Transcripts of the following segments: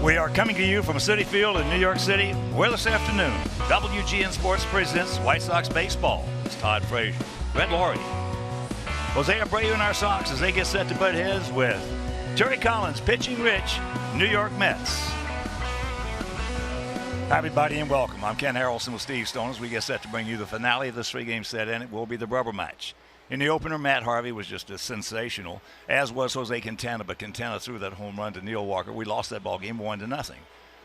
We are coming to you from Citi Field in New York City, where this afternoon, WGN Sports presents White Sox baseball. It's Todd Frasier, Brett Laurie, Jose Abreu in our Sox as they get set to butt heads with Terry Collins pitching rich New York Mets. Hi, everybody, and welcome. I'm Ken Harrelson with Steve Stone as we get set to bring you the finale of this three-game set, and it will be the rubber match. In the opener, Matt Harvey was just as sensational, as was Jose Quintana, but Quintana threw that home run to Neil Walker. We lost that ball game 1-0.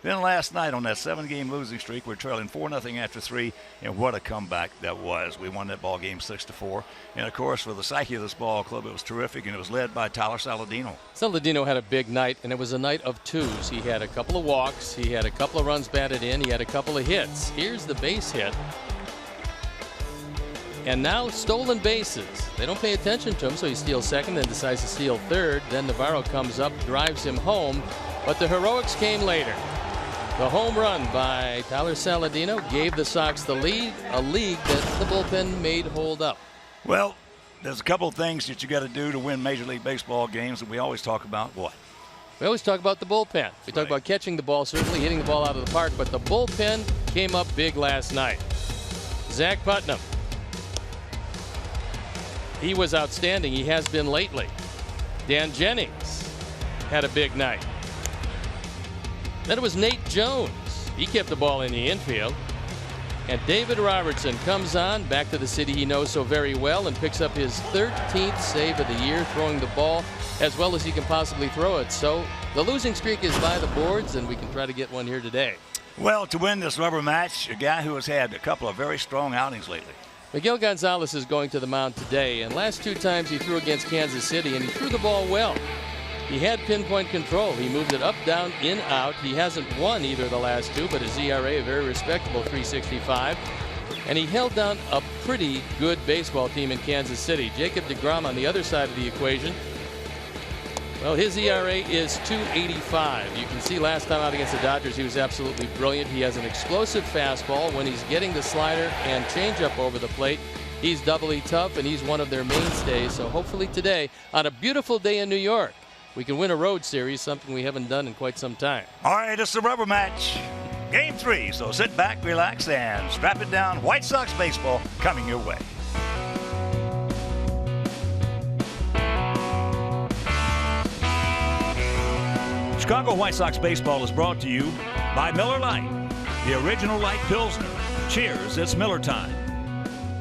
Then last night on that 7-game losing streak, we're trailing 4-0 after 3, and what a comeback that was. We won that ball game 6-4. And, of course, for the psyche of this ball club, it was terrific, and it was led by Tyler Saladino. Saladino had a big night, and it was a night of twos. He had a couple of walks. He had a couple of runs batted in. He had a couple of hits. Here's the base hit. And now stolen bases. They don't pay attention to him, so he steals second, then decides to steal third. Then Navarro comes up, drives him home. But the heroics came later. The home run by Tyler Saladino gave the Sox the lead, a lead that the bullpen made hold up. Well, there's a couple of things that you got to do to win Major League Baseball games that we always talk about. What? We always talk about the bullpen. We talk about catching the ball, certainly hitting the ball out of the park, but the bullpen came up big last night. Zach Putnam. He was outstanding. He has been lately. Dan Jennings had a big night. Then it was Nate Jones. He kept the ball in the infield. And David Robertson comes on back to the city he knows so very well and picks up his 13th save of the year, throwing the ball as well as he can possibly throw it. So the losing streak is by the boards, and we can try to get one here today. Well, to win this rubber match, a guy who has had a couple of very strong outings lately. Miguel Gonzalez is going to the mound today, and last two times he threw against Kansas City, and he threw the ball well. He had pinpoint control. He moved it up, down, in, out. He hasn't won either of the last two, but his ERA, a very respectable 3.65. And he held down a pretty good baseball team in Kansas City. Jacob deGrom on the other side of the equation. Well, his ERA is 2.85. You can see last time out against the Dodgers, he was absolutely brilliant. He has an explosive fastball. When he's getting the slider and changeup over the plate, he's doubly tough, and he's one of their mainstays. So hopefully today, on a beautiful day in New York, we can win a road series, something we haven't done in quite some time. All right, it's the rubber match. Game 3, so sit back, relax, and strap it down. White Sox baseball coming your way. Chicago White Sox baseball is brought to you by Miller Lite, the original light Pilsner. Cheers, it's Miller time.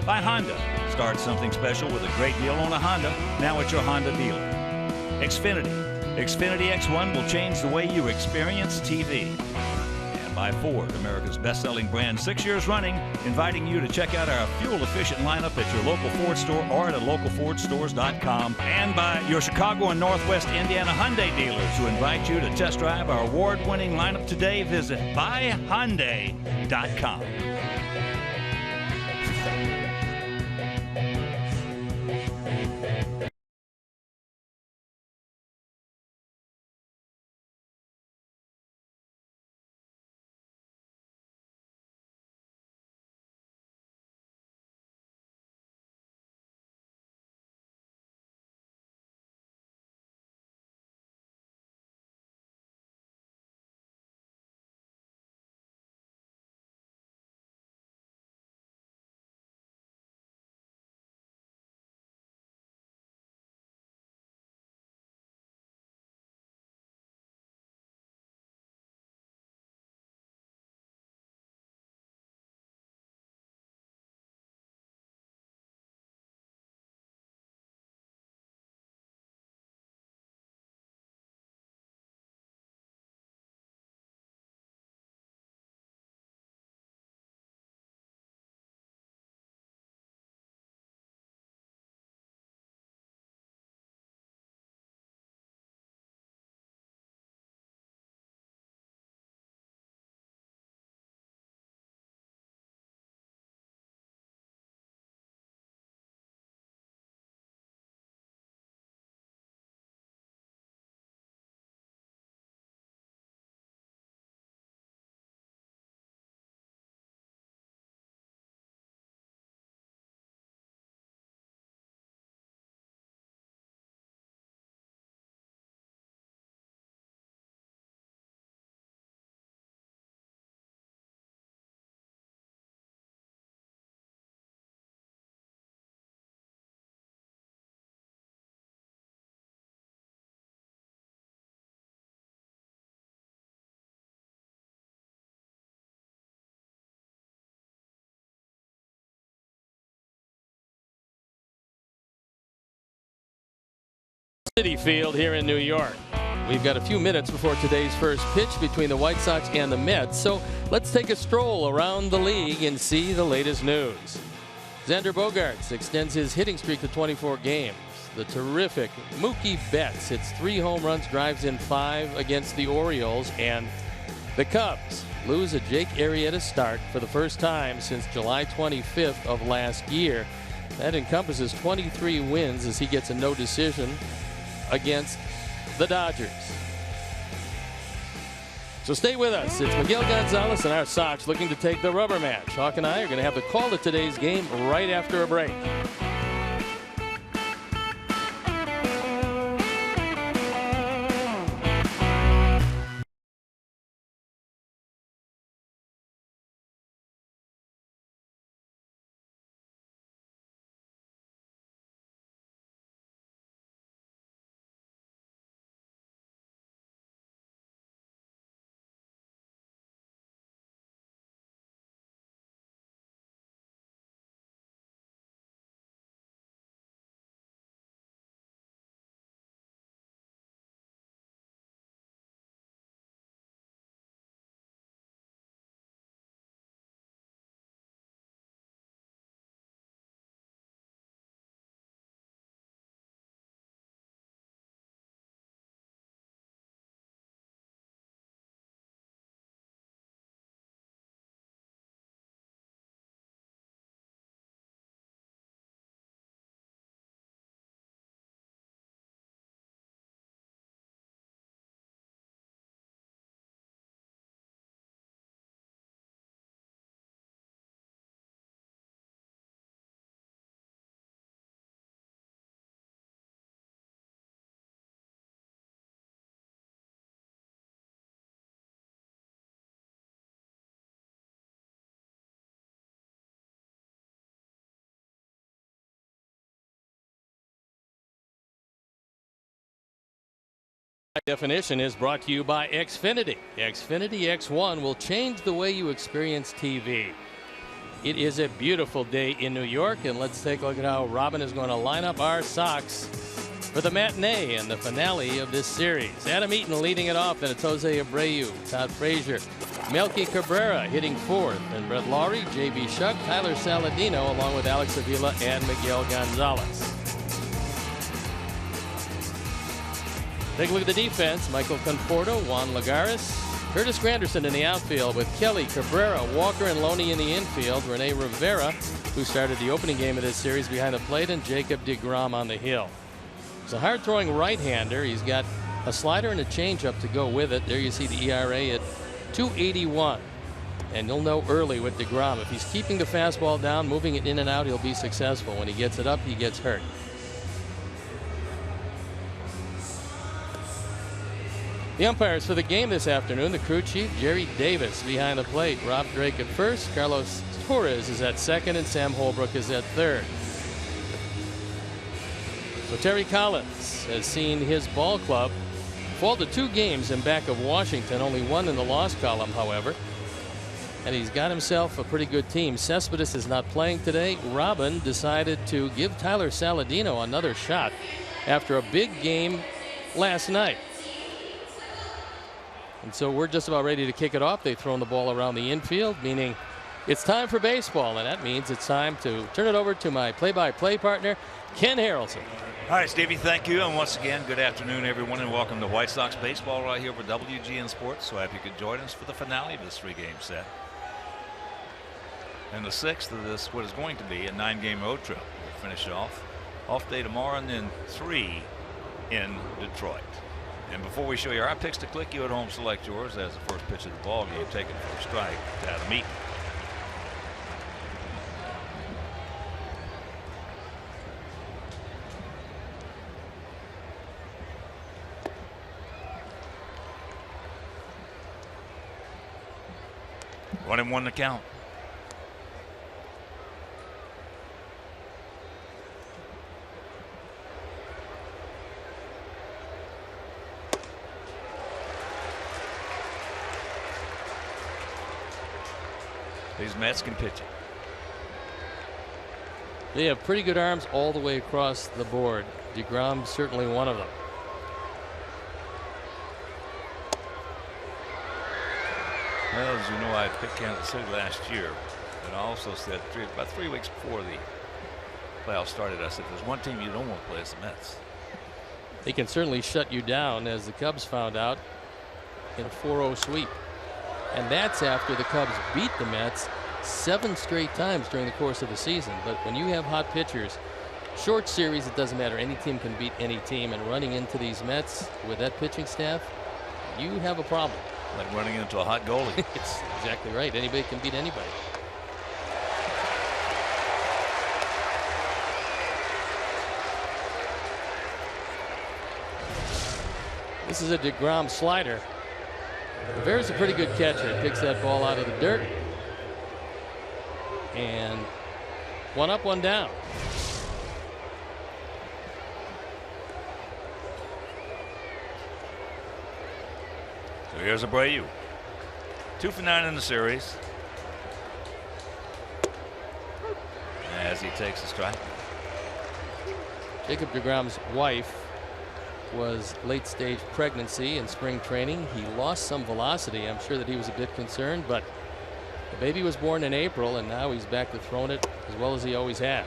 By Honda. Start something special with a great deal on a Honda, now at your Honda dealer. Xfinity. Xfinity X1 will change the way you experience TV. And by Ford, America's best-selling brand 6 years running, inviting you to check out our fuel-efficient lineup at your local Ford store or at localfordstores.com. And by your Chicago and Northwest Indiana Hyundai dealers who invite you to test drive our award-winning lineup today. Visit buyhyundai.com. City Field here in New York. We've got a few minutes before today's first pitch between the White Sox and the Mets, so let's take a stroll around the league and see the latest news. Xander Bogaerts extends his hitting streak to 24 games. The terrific Mookie Betts hits 3 home runs, drives in 5 against the Orioles, and the Cubs lose a Jake Arrieta start for the first time since July 25th of last year. That encompasses 23 wins as he gets a no decision against the Dodgers. So stay with us. It's Miguel Gonzalez and our Sox looking to take the rubber match. Hawk and I are going to have the call to today's game right after a break. Definition is brought to you by Xfinity. Xfinity X1 will change the way you experience TV. It is a beautiful day in New York, and let's take a look at how Robin is going to line up our Sox for the matinee and the finale of this series. Adam Eaton leading it off, and it's Jose Abreu, Todd Frasier, Melky Cabrera hitting 4th, and Brett Lawrie, J.B. Shuck, Tyler Saladino, along with Alex Avila and Miguel Gonzalez. Take a look at the defense. Michael Conforto, Juan Lagares, Curtis Granderson in the outfield with Kelly, Cabrera, Walker, and Loney in the infield. Rene Rivera, who started the opening game of this series behind the plate, and Jacob deGrom on the hill. He's a hard-throwing right-hander. He's got a slider and a changeup to go with it. There you see the ERA at 2.81. And you'll know early with deGrom, if he's keeping the fastball down, moving it in and out, he'll be successful. When he gets it up, he gets hurt. The umpires for the game this afternoon, the crew chief, Jerry Davis behind the plate. Rob Drake at first, Carlos Torres is at second, and Sam Holbrook is at third. So Terry Collins has seen his ball club fall to 2 games in back of Washington, only 1 in the loss column, however. And he's got himself a pretty good team. Cespedes is not playing today. Robin decided to give Tyler Saladino another shot after a big game last night. And so we're just about ready to kick it off. They've thrown the ball around the infield, meaning it's time for baseball, and that means it's time to turn it over to my play-by-play partner, Ken Harrelson. All right, Stevie, thank you. And once again, good afternoon, everyone, and welcome to White Sox baseball right here for WGN Sports. So happy you could join us for the finale of this 3-game set. And the 6th of this, what is going to be a 9-game road trip. We'll finish it off day tomorrow, and then 3 in Detroit. And before we show you our picks to click, you at home select yours as the first pitch of the ball game, taken for a strike to Adam Eaton. One and one to count. These Mets can pitch it. They have pretty good arms all the way across the board. deGrom certainly one of them. Well, as you know, I picked Kansas City last year, and I also said about 3 weeks before the playoffs started, I said, "There's one team you don't want to play, it's the Mets." They can certainly shut you down, as the Cubs found out in a 4-0 sweep, and that's after the Cubs beat the Mets 7 straight times during the course of the season. But when you have hot pitchers, short series, it doesn't matter. Any team can beat any team, and running into these Mets with that pitching staff, you have a problem. Like running into a hot goalie. It's exactly right. Anybody can beat anybody. This is a DeGrom slider. Rivera's a pretty good catcher. Picks that ball out of the dirt. And one up, one down. So here's Abreu. 2 for 9 in the series. As he takes a strike. Jacob deGrom's wife was late stage pregnancy in spring training. He lost some velocity. I'm sure that he was a bit concerned, but the baby was born in April, and now he's back to throwing it as well as he always has.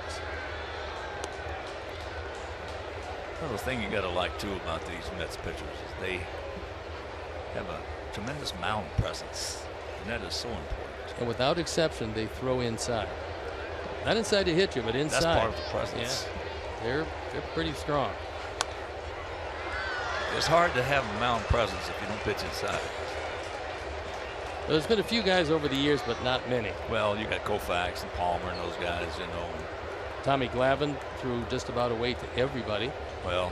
Another thing you got to like too about these Mets pitchers is they have a tremendous mound presence, and that is so important. And without exception, they throw inside. Not inside to hit you, but inside. That's part of the presence. Yeah, they're pretty strong. It's hard to have a mound presence if you don't pitch inside. Well, there's been a few guys over the years, but not many. Well, you got Koufax and Palmer and those guys, you know. Tommy Glavine threw just about away to everybody. Well,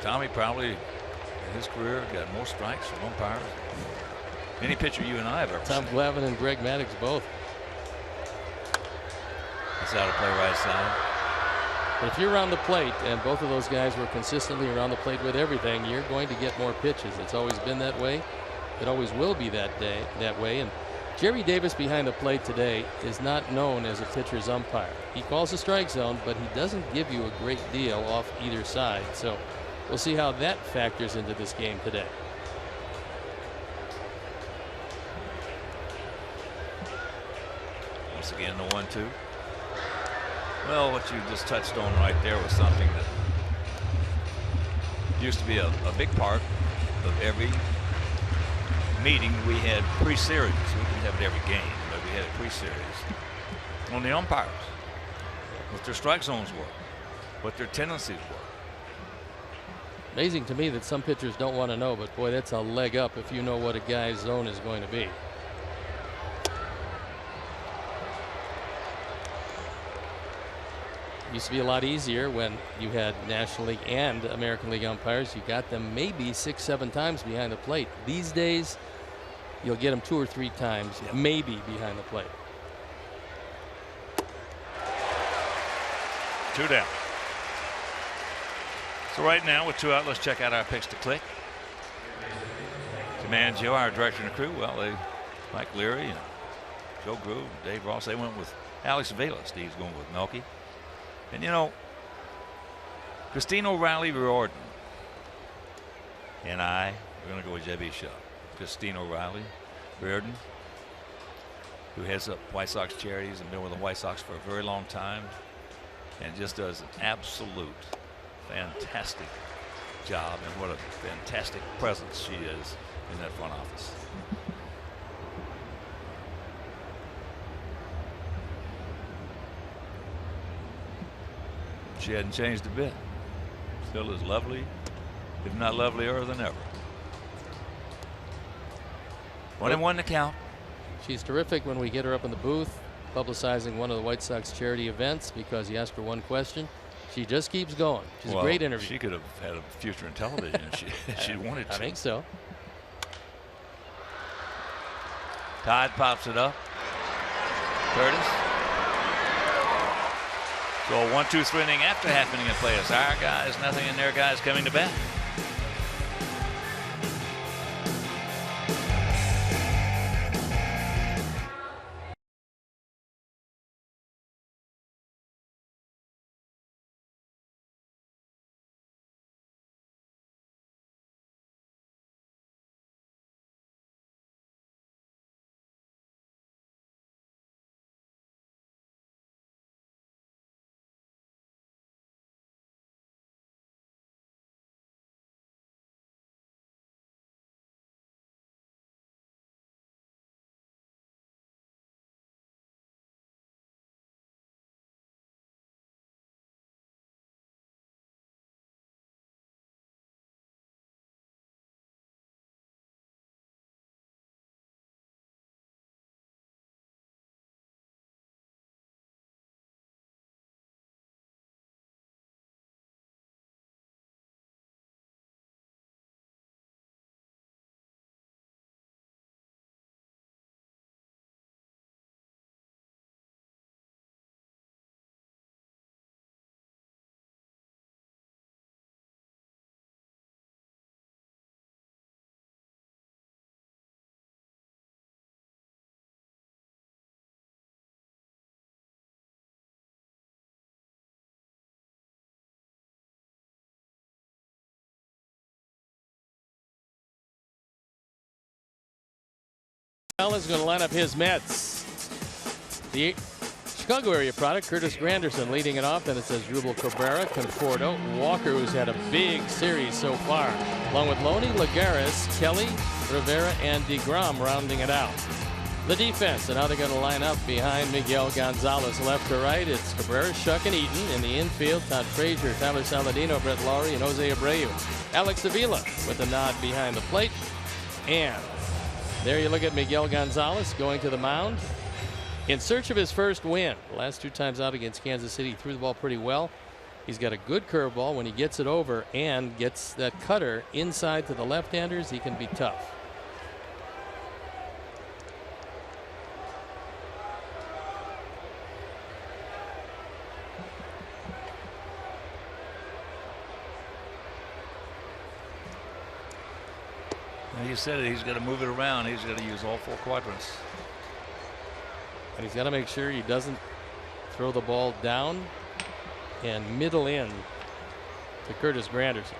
Tommy probably in his career got more strikes from umpires than any pitcher you and I have ever Tom seen. Glavine and Greg Maddux both. That's how to play right side. But if you're around the plate, and both of those guys were consistently around the plate with everything, you're going to get more pitches. It's always been that way. It always will be that way. And Jerry Davis behind the plate today is not known as a pitcher's umpire. He calls the strike zone, but he doesn't give you a great deal off either side. So we'll see how that factors into this game today. Once again, the 1-2. Well, what you just touched on right there was something that used to be a big part of every meeting we had pre-series. We didn't have it every game, but we had it pre-series. On the umpires, what their strike zones were, what their tendencies were. Amazing to me that some pitchers don't want to know, but boy, that's a leg up if you know what a guy's zone is going to be. Used to be a lot easier when you had National League and American League umpires. You got them maybe 6-7 times behind the plate. These days, you'll get them 2 or 3 times, maybe behind the plate. 2 down. So right now with 2 out, let's check out our picks to click. Command Joe, our director and crew. Well, Mike Leary and Joe Groove, Dave Ross, they went with Alex Vela. Steve's going with Melky. And you know, Christine O'Reilly Riordan and I are going to go with J.B. Shaw. Christine O'Reilly Riordan, who heads up White Sox charities and been with the White Sox for a very long time, and just does an absolute fantastic job, and what a fantastic presence she is in that front office. She hadn't changed a bit. Still as lovely, if not lovelier than ever. 1-1 to count. She's terrific when we get her up in the booth publicizing one of the White Sox charity events, because you ask her one question, she just keeps going. She's a great interview. She could have had a future in television if she wanted to. I think so. Todd pops it up. Curtis. So a 1-2-3 inning after half inning of play. It's our guys, nothing in their guys coming to bat. Is going to line up his Mets. The Chicago area product, Curtis Granderson leading it off. Then it says Rubel Cabrera, Conforto, Walker, who's had a big series so far, along with Loney, Lagares, Kelly, Rivera, and DeGrom rounding it out. The defense and how they're going to line up behind Miguel Gonzalez, left to right. It's Cabrera, Shuck, and Eaton. In the infield, Todd Frazier, Tyler Saladino, Brett Lawrie, and Jose Abreu. Alex Avila with a nod behind the plate. And there you look at Miguel Gonzalez going to the mound in search of his first win. The last 2 times out against Kansas City, he threw the ball pretty well. He's got a good curveball when he gets it over and gets that cutter inside to the left-handers. He can be tough. You said it, he's got to move it around. He's got to use all 4 quadrants. And he's got to make sure he doesn't throw the ball down and middle in to Curtis Granderson.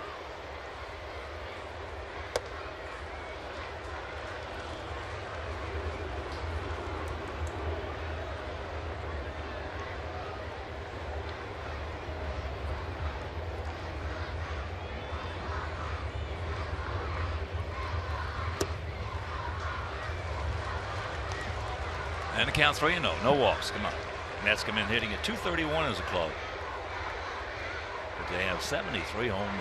And the count 3-0. No walks. Come on. Mets come in hitting at .231 as a club. But they have 73 home runs.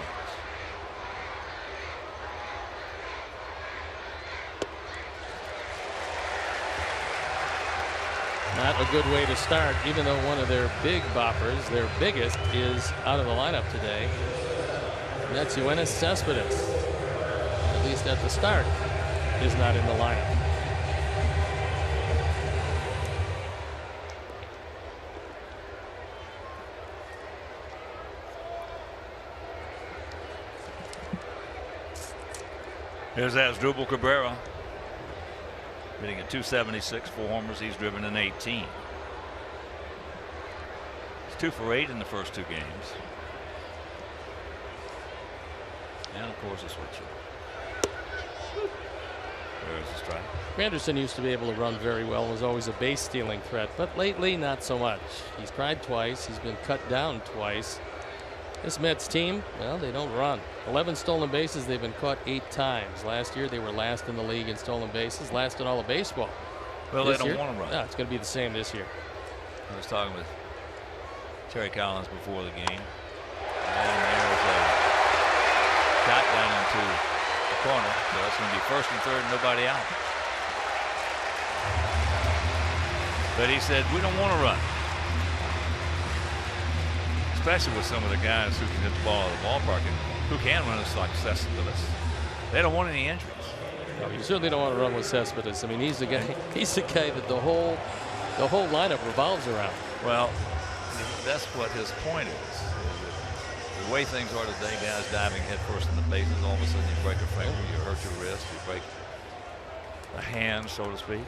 Not a good way to start, even though one of their big boppers, their biggest, is out of the lineup today. And that's Yoenis Cespedes. At least at the start, is not in the lineup. Here's Asdrubal Cabrera hitting at .276, 4 homers. He's driven in 18. He's 2 for 8 in the first 2 games. And of course a switcher. There's the strike. Granderson used to be able to run very well, was always a base stealing threat, but lately not so much. He's tried twice, he's been cut down twice. This Mets team, well, they don't run. 11 stolen bases, they've been caught 8 times. Last year they were last in the league in stolen bases, last in all of baseball. Well, this they don't year, want to run. No, it's going to be the same this year. I was talking with Terry Collins before the game. And there was a shot down into the corner. So that's going to be 1st and 3rd, nobody out. But he said, we don't want to run. Especially with some of the guys who can hit the ball out of the ballpark and who can run us like Cespedes. They don't want any injuries. No, you certainly don't want to run with Cespedes. I mean, he's the guy. He's the guy that the whole lineup revolves around. Well, that's what his point is. The way things are today, guys diving headfirst in the bases, all of a sudden you break a finger, you hurt your wrist, you break a hand, so to speak.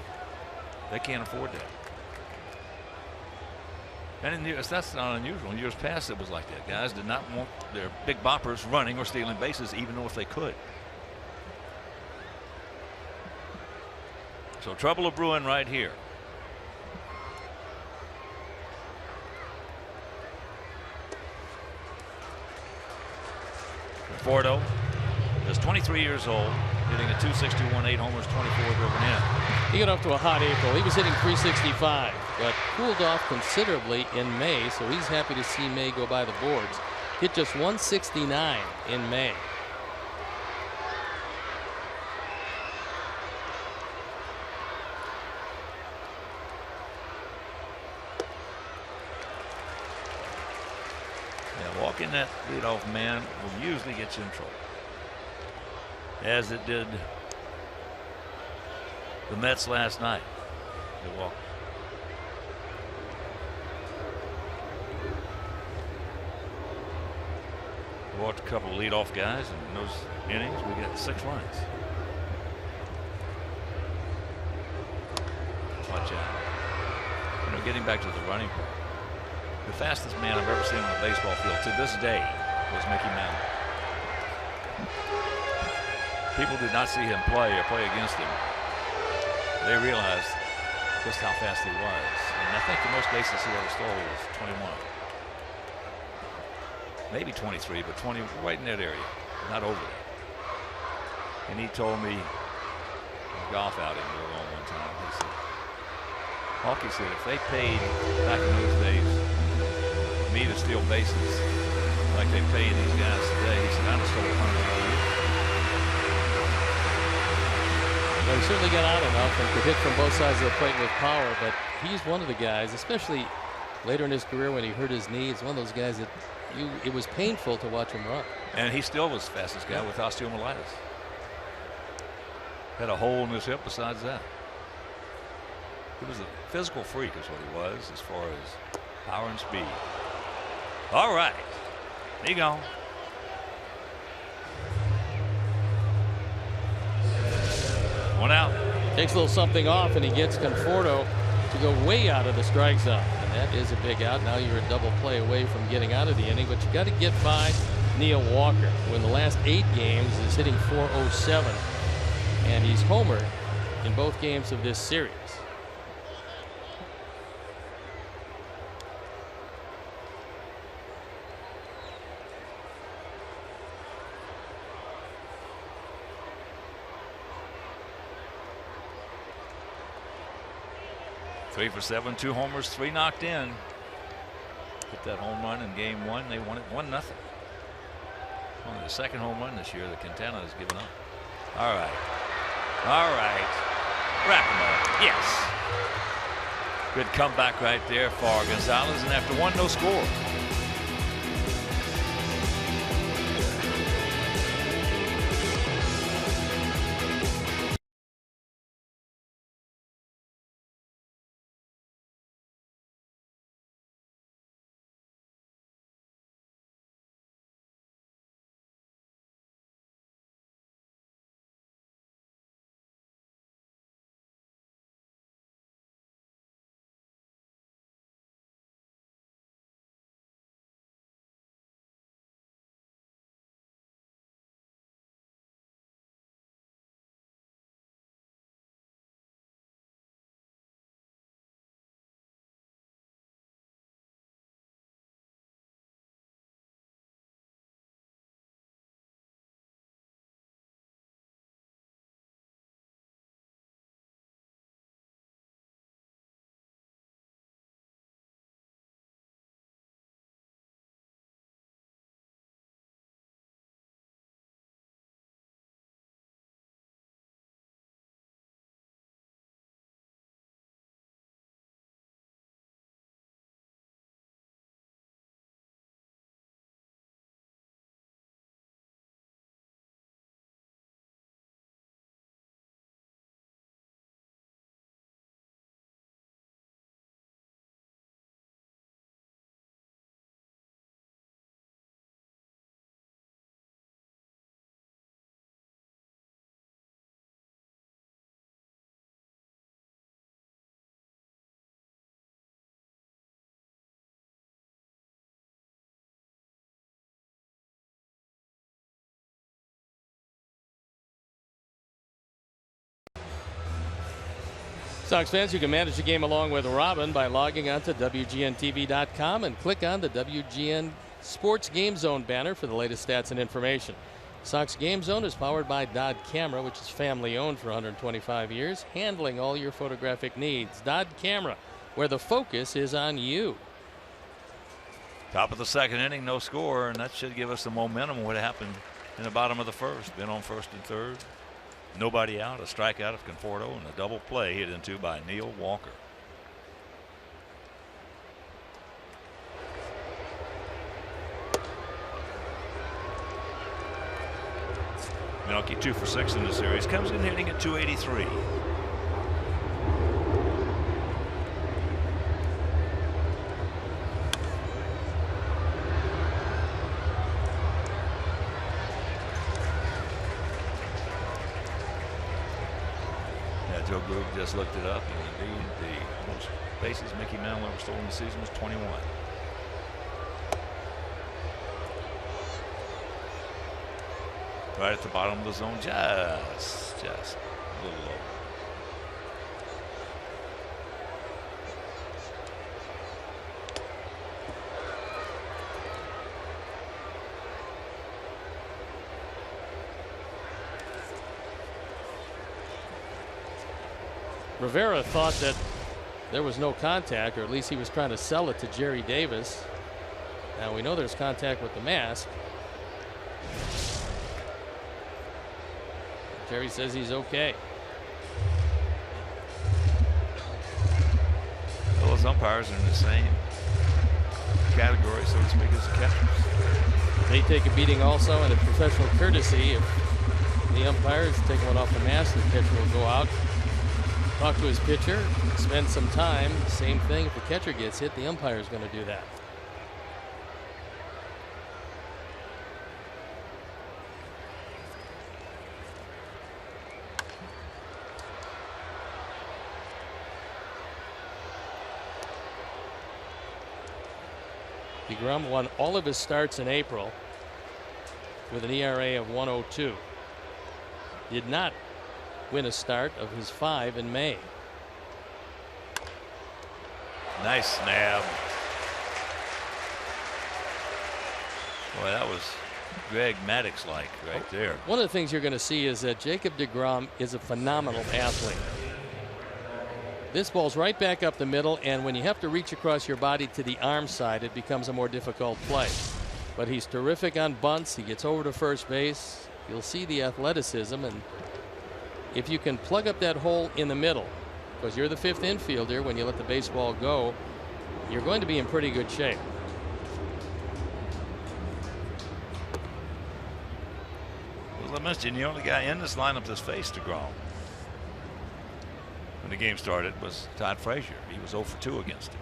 They can't afford that. And that's not unusual. In years past, it was like that. Guys did not want their big boppers running or stealing bases, even though if they could. So trouble of brewing right here. Conforto is 23 years old, hitting a .261, 8 homers, 24 driven in. He got off to a hot April. He was hitting .365, but cooled off considerably in May, so he's happy to see May go by the boards. Hit just .169 in May. Yeah, walking that leadoff man will usually get you in trouble, as it did the Mets last night. They walked. Walked a couple of leadoff guys, and in those innings we got 6 runs. Watch out. You know, getting back to the running part, the fastest man I've ever seen on a baseball field to this day was Mickey Mantle. People did not see him play or play against him. they realized just how fast he was. And I think the most bases he ever stole was 21. Maybe 23, but 20, right in that area, not over there. And he told me, a golf outing we were on one time, he said, Hawkey said, if they paid back in those days me to steal bases like they pay these guys today, he said, I'd have stole 100 all year. Well, he certainly got out enough and could hit from both sides of the plate with power, but he's one of the guys, especially later in his career when he hurt his knee, it's one of those guys that it was painful to watch him run. And he still was the fastest guy with osteomyelitis. Had a hole in his hip besides that. He was a physical freak is what he was as far as power and speed. All right. There you go. One out. Takes a little something off and he gets Conforto to go way out of the strike zone. And that is a big out. Now you're a double play away from getting out of the inning, but you got to get by Neil Walker, who in the last 8 games is hitting .407. And he's homered in both games of this series. Three for 7, 2 homers, 3 knocked in. Hit that home run in game 1. They won it 1-0. Only the second home run this year that Quintana has given up. All right. All right. Wrap him up. Yes. Good comeback right there for Gonzalez. And after 1, no score. Sox fans, you can manage the game along with Robin by logging on to WGNTV.com and click on the WGN Sports Game Zone banner for the latest stats and information. Sox Game Zone is powered by Dodd Camera, which is family owned for 125 years, handling all your photographic needs. Dodd Camera, where the focus is on you. Top of the second inning, no score, and that should give us the momentum of what happened in the bottom of the first. Been on first and third. Nobody out, a strikeout of Conforto, and a double play hit into by Neil Walker. Milwaukee 2 for 6 in the series, comes in hitting at .283. Joe Groove just looked it up, and indeed the most bases Mickey Mantle ever stole in the season was 21. Right at the bottom of the zone, just a little low. Rivera thought that there was no contact, or at least he was trying to sell it to Jerry Davis. Now we know there's contact with the mask. Jerry says he's okay. Well, those umpires are in the same category, so to speak, as the catchers. They take a beating also, and it's professional courtesy. If the umpires take one off the mask, the catcher will go out, talk to his pitcher, spend some time. Same thing if the catcher gets hit, the umpire is going to do that. DeGrom won all of his starts in April with an ERA of 1.02. Did not win a start of his 5 in May. Nice snap. Boy, that was Greg Maddux-like right there. One of the things you're going to see is that Jacob DeGrom is a phenomenal athlete. This ball's right back up the middle, and when you have to reach across your body to the arm side, it becomes a more difficult play. But he's terrific on bunts. He gets over to first base. You'll see the athleticism, and if you can plug up that hole in the middle, because you're the 5th infielder when you let the baseball go, you're going to be in pretty good shape. As I mentioned, the only guy in this lineup that's faced DeGrom when the game started was Todd Frasier. He was 0 for 2 against him.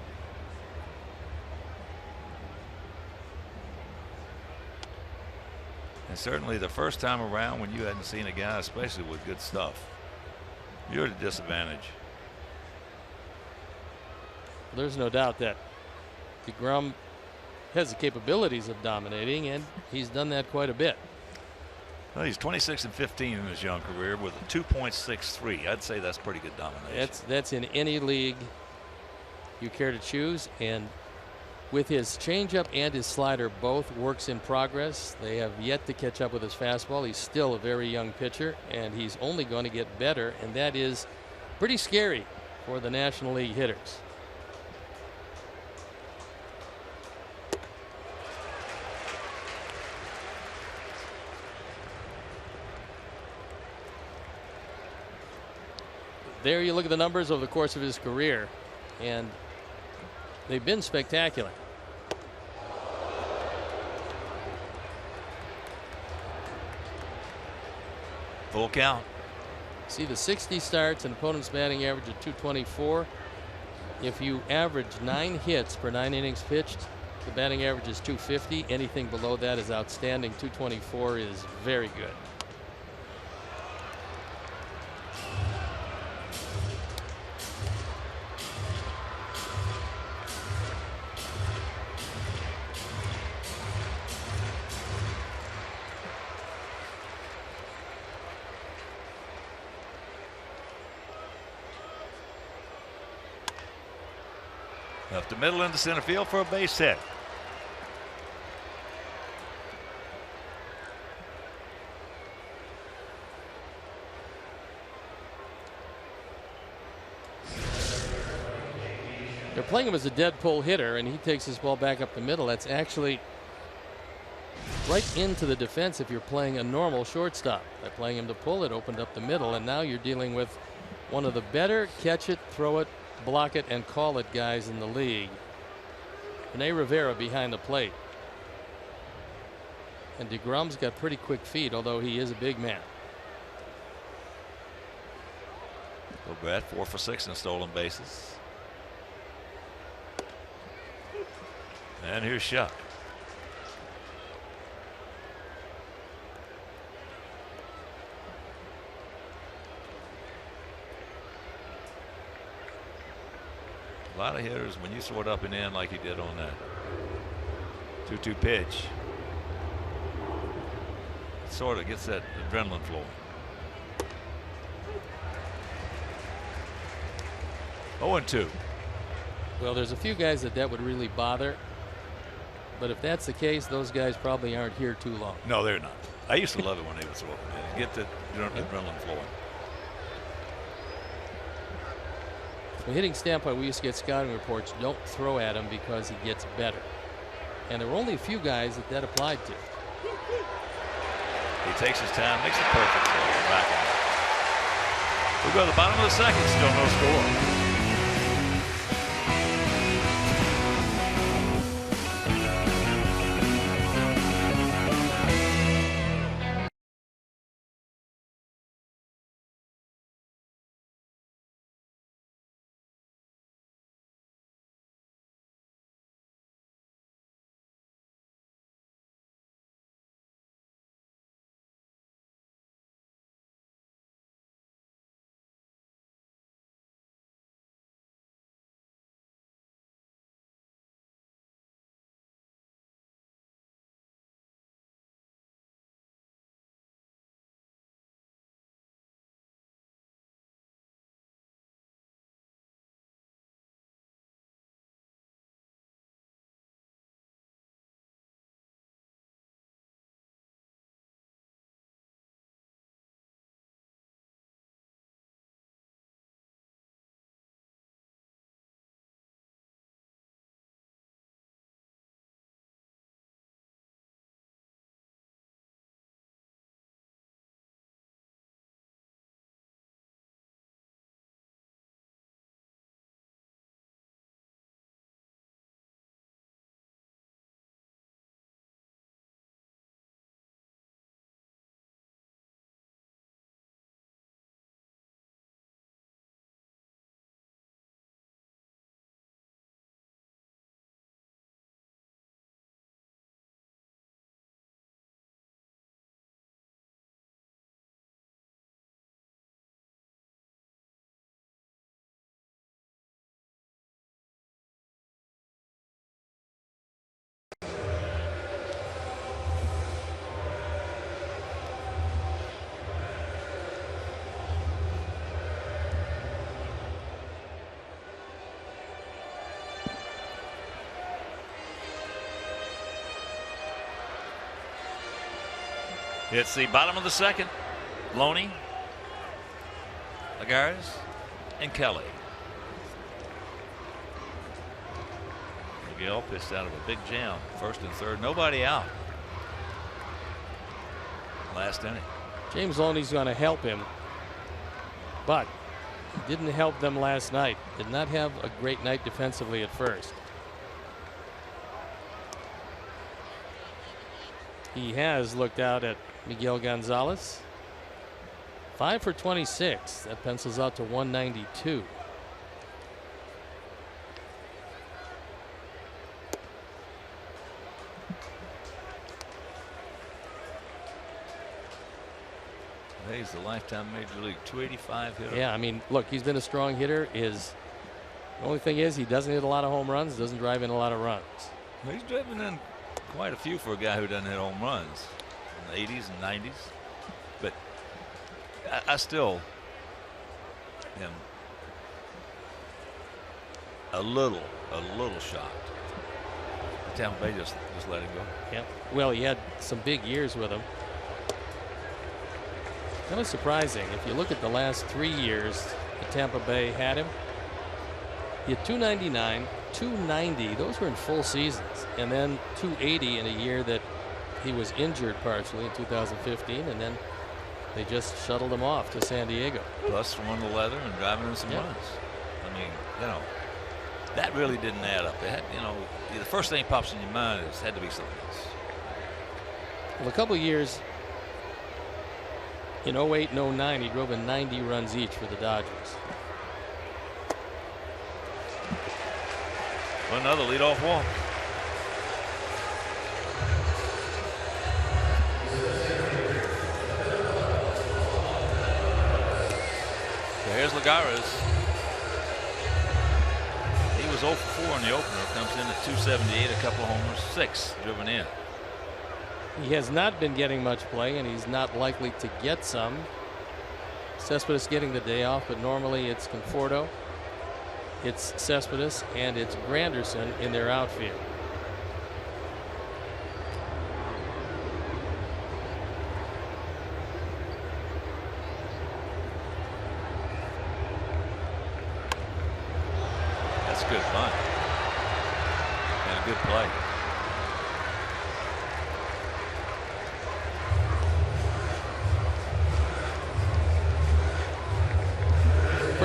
And certainly the first time around when you hadn't seen a guy, especially with good stuff, you're at a disadvantage. There's no doubt that DeGrom has the capabilities of dominating, and he's done that quite a bit. Well, he's 26 and 15 in his young career with a 2.63. I'd say that's pretty good domination. That's in any league you care to choose, and with his changeup and his slider both works in progress. They have yet to catch up with his fastball. He's still a very young pitcher, and he's only going to get better, and that is pretty scary for the National League hitters. There you look at the numbers over the course of his career, and they've been spectacular. Full count. See the 60 starts and opponent's batting average of 224. If you average 9 hits per 9 innings pitched, the batting average is 250. Anything below that is outstanding. 224 is very good. Up the middle into center field for a base hit. They're playing him as a dead pull hitter, and he takes his ball back up the middle. That's actually right into the defense if you're playing a normal shortstop. By playing him to pull, it opened up the middle, and now you're dealing with one of the better catch it, throw it, block it, and call it guys in the league. Rene Rivera behind the plate. And DeGrom's got pretty quick feet, although he is a big man. O'Brad 4 for 6 in stolen bases. And here's Shuck. A lot of hitters, when you throw it up and in like he did on that 2-2 pitch, it sort of gets that adrenaline flowing. 0-2. Well, there's a few guys that would really bother, but if that's the case, those guys probably aren't here too long. No, they're not. I used to love it when they would throw it in. Get the adrenaline flowing. From a hitting standpoint, we used to get scouting reports, don't throw at him because he gets better. And there were only a few guys that applied to. He takes his time, makes it perfect for back end. We go to the bottom of the second, still no score. It's the bottom of the second. Loney, Lagares, and Kelly. Miguel pitched out of a big jam. First and third, nobody out. Last inning. James Loney's going to help him, but he didn't help them last night. Did not have a great night defensively at first. He has looked out at Miguel Gonzalez. 5 for 26. That pencils out to 192. He's the lifetime Major League 285 hitter. Yeah, I mean, look, he's been a strong hitter. The only thing is he doesn't hit a lot of home runs, doesn't drive in a lot of runs. He's driven in quite a few for a guy who doesn't hit home runs in the 80s and 90s. But I still am a little shocked. Tampa Bay just let him go. Yeah. Well, he had some big years with him. Kind of surprising. If you look at the last 3 years that Tampa Bay had him, he had 299, 290. Those were in full seasons, and then 280 in a year that he was injured partially in 2015, and then they just shuttled him off to San Diego. Plus won the leather and driving in some runs. I mean, that really didn't add up. It had, the first thing that pops in your mind is had to be something else. Well, a couple of years in 08 and 09, he drove in 90 runs each for the Dodgers. Another leadoff walk. So here's Lagares. He was 0 for 4 in the opener. Comes in at 278, a couple of homers, 6 driven in. He has not been getting much play, and he's not likely to get some. Cespedes getting the day off, but normally it's Conforto, it's Cespedes, and it's Granderson in their outfield.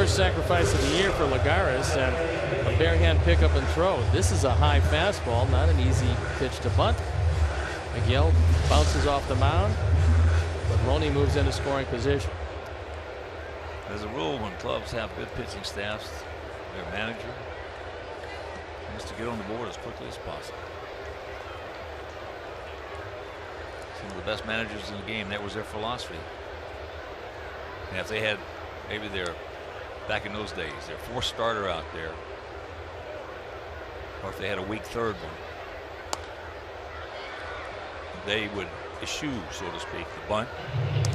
First sacrifice of the year for Lagares, and a bare hand pickup and throw. This is a high fastball, not an easy pitch to bunt. Miguel bounces off the mound, but Roney moves into scoring position. There's a rule when clubs have good pitching staffs, their manager wants to get on the board as quickly as possible. Some of the best managers in the game, that was their philosophy. And if they had maybe back in those days, their fourth starter out there, or if they had a weak third one, they would eschew, so to speak, the bunt,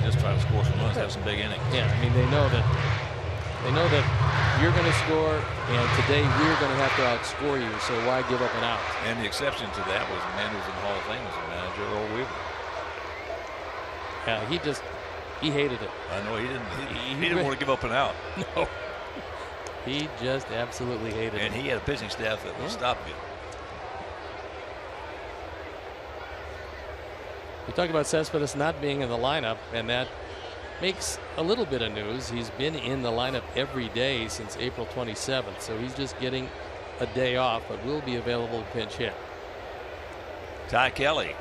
just try to score some runs, have some big innings. Yeah, I mean, they know that you're going to score, and today we're going to have to outscore you, so why give up an out? And the exception to that was the man who was in the Hall of Fame as a manager, Earl Weaver. Yeah, he hated it. I know he didn't. He didn't want to give up an out. No, he just absolutely hated it. And he had a pitching staff that would stop you. We talked about Cespedes not being in the lineup, and that makes a little bit of news. He's been in the lineup every day since April 27th, so he's just getting a day off, but will be available to pinch hit. Ty Kelly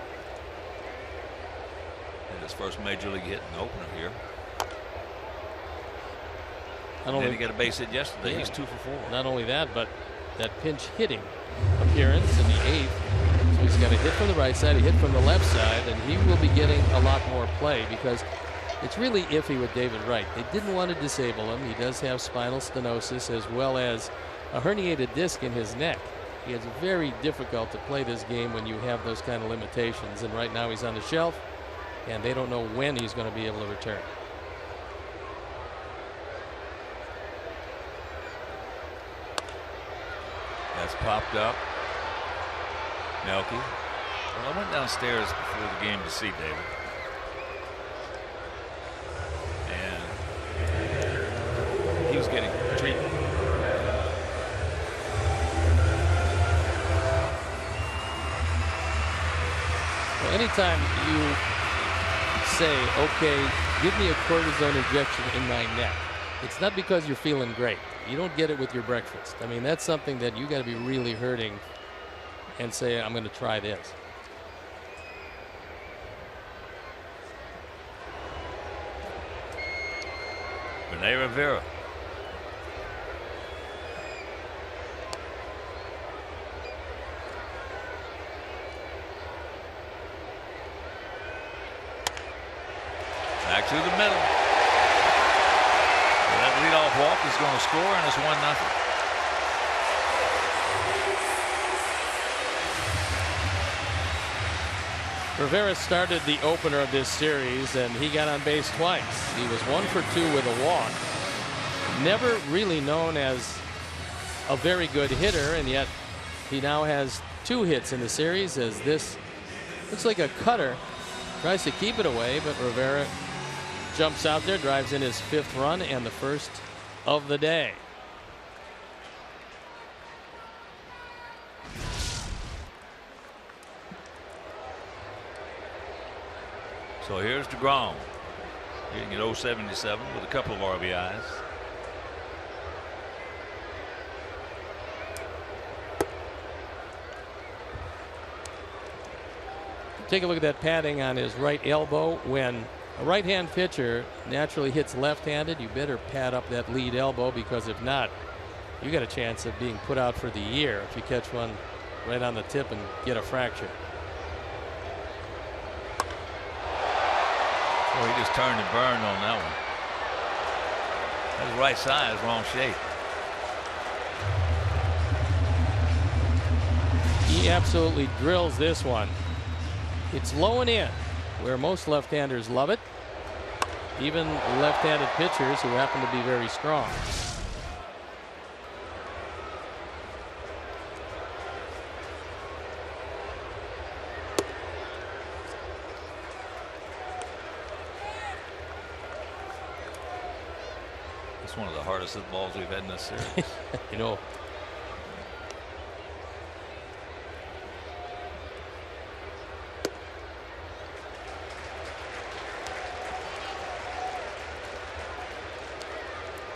in his first major league hit in the opener here. And then he got a base hit yesterday. Yeah. He's 2 for 4. Not only that, but that pinch hitting appearance in the 8th. So he's got a hit from the right side, a hit from the left side, and he will be getting a lot more play because it's really iffy with David Wright. They didn't want to disable him. He does have spinal stenosis as well as a herniated disc in his neck. It's very difficult to play this game when you have those kind of limitations, and right now he's on the shelf, and they don't know when he's going to be able to return. That's popped up. Melky. Well, I went downstairs before the game to see David. And he was getting treatment. Well, anytime you say, okay, give me a cortisone injection in my neck, it's not because you're feeling great. You don't get it with your breakfast. I mean, that's something that you got to be really hurting and say, I'm going to try this. Rene Rivera. Back to the middle. That leadoff walk is going to score, and it's 1-0. Rivera started the opener of this series, and he got on base twice. He was 1 for 2 with a walk. Never really known as a very good hitter, and yet he now has 2 hits in the series, as this looks like a cutter. Tries to keep it away, but Rivera jumps out there, drives in his 5th run and the first of the day. So here's DeGrom hitting at 0.77 with a couple of RBIs. Take a look at that padding on his right elbow. When a right-hand pitcher naturally hits left-handed, you better pad up that lead elbow, because if not, you got a chance of being put out for the year if you catch one right on the tip and get a fracture. Oh, he just turned and burned on that one. His right side is wrong shape. He absolutely drills this one. It's low and in, where most left-handers love it, even left-handed pitchers who happen to be very strong. It's one of the hardest hit balls we've had in this series. You know.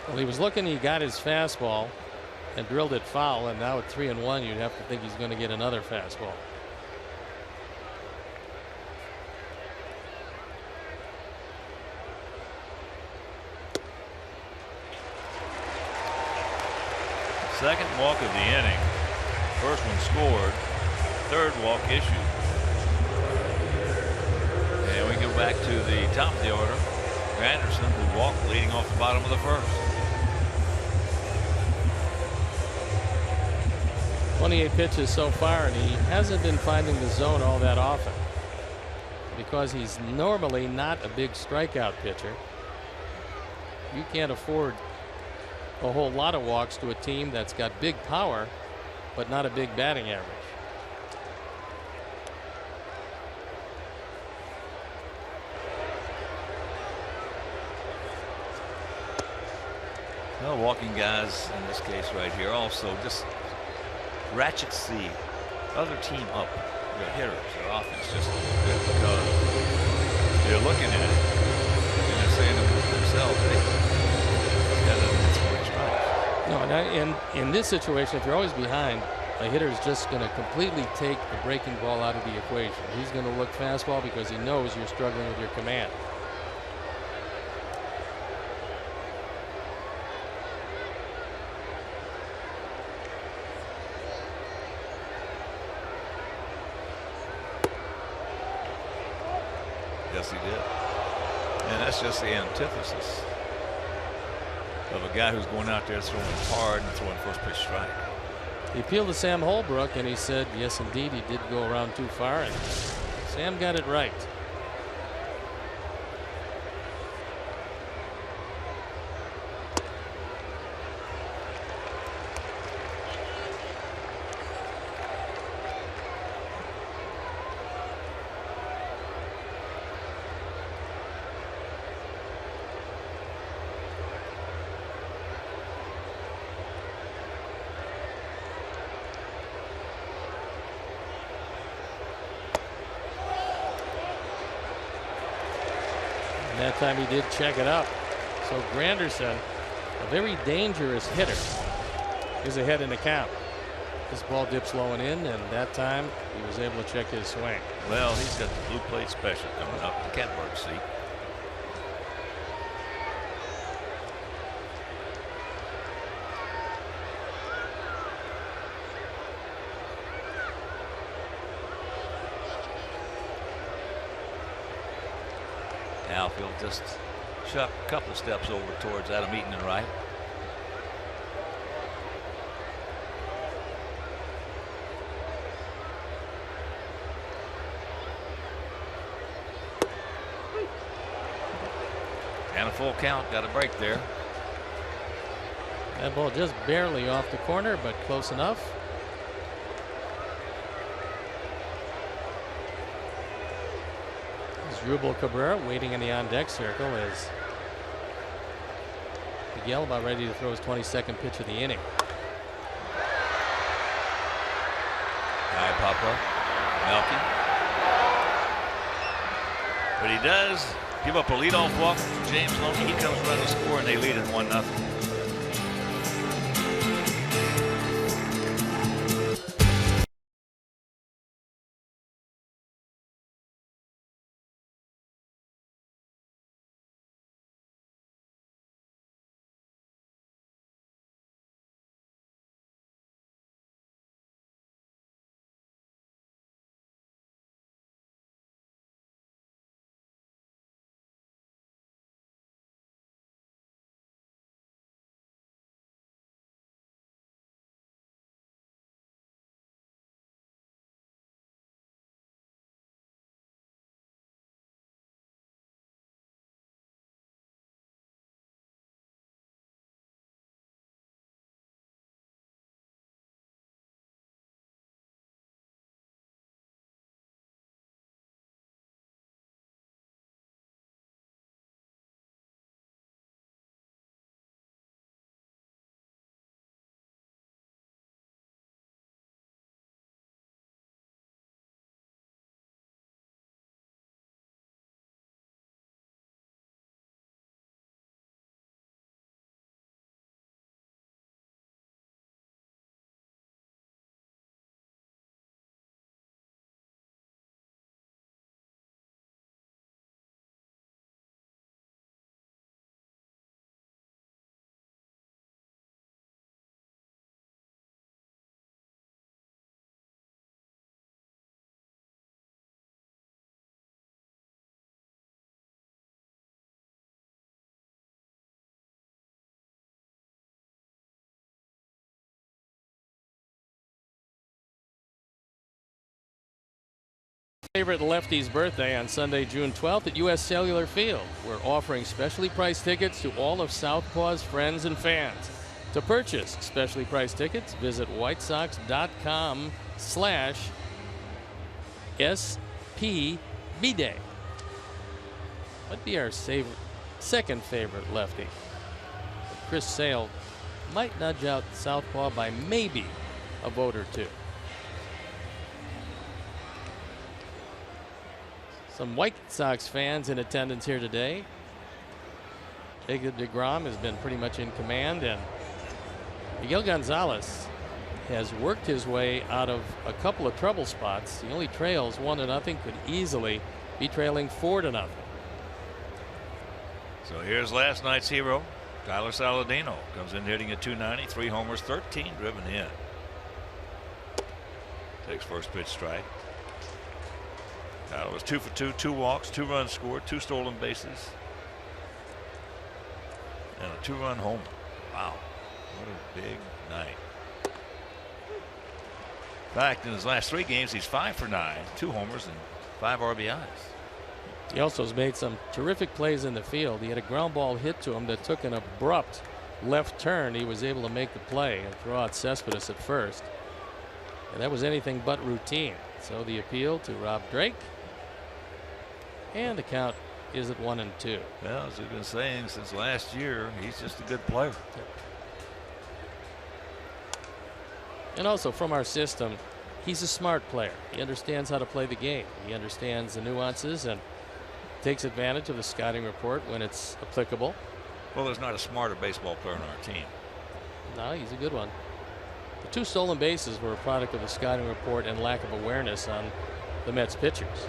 Well, he was looking, he got his fastball and drilled it foul, and now at 3-1, you'd have to think he's going to get another fastball. Second walk of the inning. First one scored. Third walk issued. And we go back to the top of the order. Anderson, who walked leading off the bottom of the first. 28 pitches so far, and he hasn't been finding the zone all that often because he's normally not a big strikeout pitcher. You can't afford a whole lot of walks to a team that's got big power but not a big batting average. Well, walking guys in this case right here also just ratchets the other team up. The hitters, their offense just a little bit because they're looking at it and they're saying to themselves, hey, that's 40 strikes. No, and in this situation, if you're always behind, a hitter is just going to completely take the breaking ball out of the equation. He's going to look fastball because he knows you're struggling with your command. Yes, he did. And that's just the antithesis of a guy who's going out there throwing hard and throwing first pitch strike. He appealed to Sam Holbrook, and he said, yes, indeed, he did go around too far, and Sam got it right. That time he did check it up. So Granderson, a very dangerous hitter, is ahead in the count. This ball dips low and in, and that time he was able to check his swing. Well, he's got the blue plate special coming up in the catbird seat. Outfield just chuck a couple of steps over towards Adam Eaton and right. And a full count, got a break there. That ball just barely off the corner, but close enough. Rubel Cabrera waiting in the on-deck circle as Miguel about ready to throw his 22nd pitch of the inning. Hi, Papa. Melky. But he does give up a leadoff walk to James Loney. He comes running to score, and they lead it 1-0. Favorite lefty's birthday on Sunday, June 12th at U.S. Cellular Field. We're offering specially priced tickets to all of Southpaw's friends and fans. To purchase specially priced tickets, visit whitesox.com/SPBday. Might be our second favorite lefty. But Chris Sale might nudge out Southpaw by maybe a vote or two. Some White Sox fans in attendance here today. Jacob deGrom has been pretty much in command, and Miguel Gonzalez has worked his way out of a couple of trouble spots. He only trails 1-0, could easily be trailing 4-0. So here's last night's hero, Tyler Saladino. Comes in hitting at .290, 3 homers, 13 driven in. Takes first pitch strike. Tyler was 2 for 2, 2 walks, 2 runs scored, 2 stolen bases, and a 2-run homer. Wow, what a big night. In fact, in his last 3 games, he's 5 for 9, 2 homers and 5 RBIs. He also has made some terrific plays in the field. He had a ground ball hit to him that took an abrupt left turn. He was able to make the play and throw out Cespedes at first. And that was anything but routine. So the appeal to Rob Drake. And the count is at 1-2. Well, as we've been saying since last year, he's just a good player. And also from our system, he's a smart player. He understands how to play the game. He understands the nuances and takes advantage of the scouting report when it's applicable. Well, there's not a smarter baseball player on our team. No, he's a good one. The 2 stolen bases were a product of the scouting report and lack of awareness on the Mets pitchers.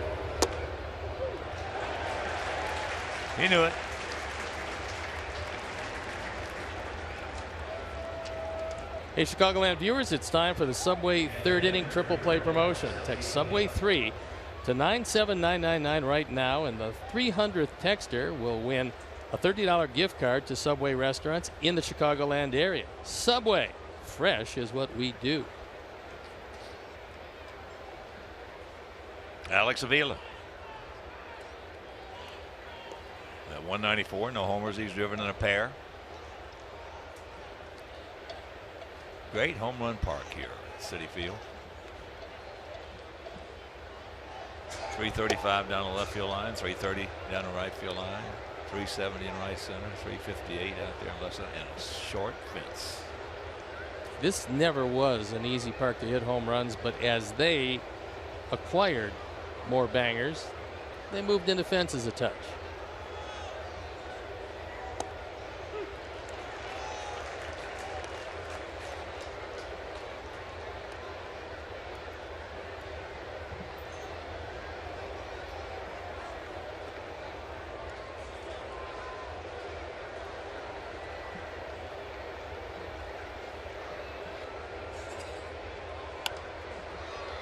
He knew it. Hey, Chicagoland viewers, it's time for the Subway third inning triple play promotion. Text Subway 3 to 97999 right now, and the 300th texter will win a $30 gift card to Subway restaurants in the Chicagoland area. Subway, fresh is what we do. Alex Avila. At 194, no homers. He's driven in a pair. Great home run park here at Citi Field. 335 down the left field line, 330 down the right field line, 370 in right center, 358 out there in left center, and a short fence. This never was an easy park to hit home runs, but as they acquired more bangers, they moved into fences a touch.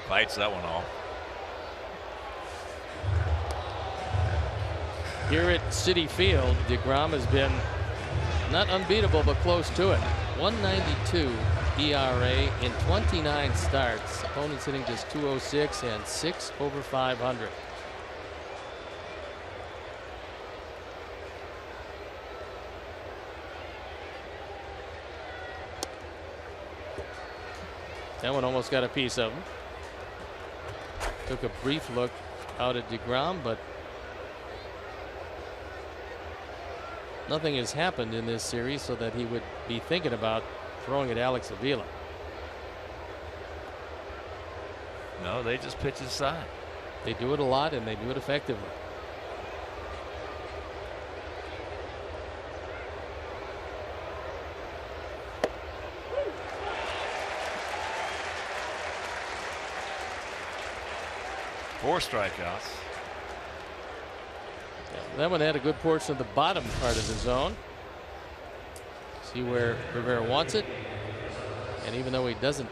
Fights that one off. Here at Citi Field, deGrom has been not unbeatable, but close to it. 192 ERA in 29 starts. Opponents hitting just 206 and 6 over 500. That one almost got a piece of him. Took a brief look out at deGrom, but nothing has happened in this series so that he would be thinking about throwing at Alex Avila. No, they just pitch inside. They do it a lot, and they do it effectively. Four strikeouts. That one had a good portion of the bottom part of the zone. See where Rivera wants it. And even though he doesn't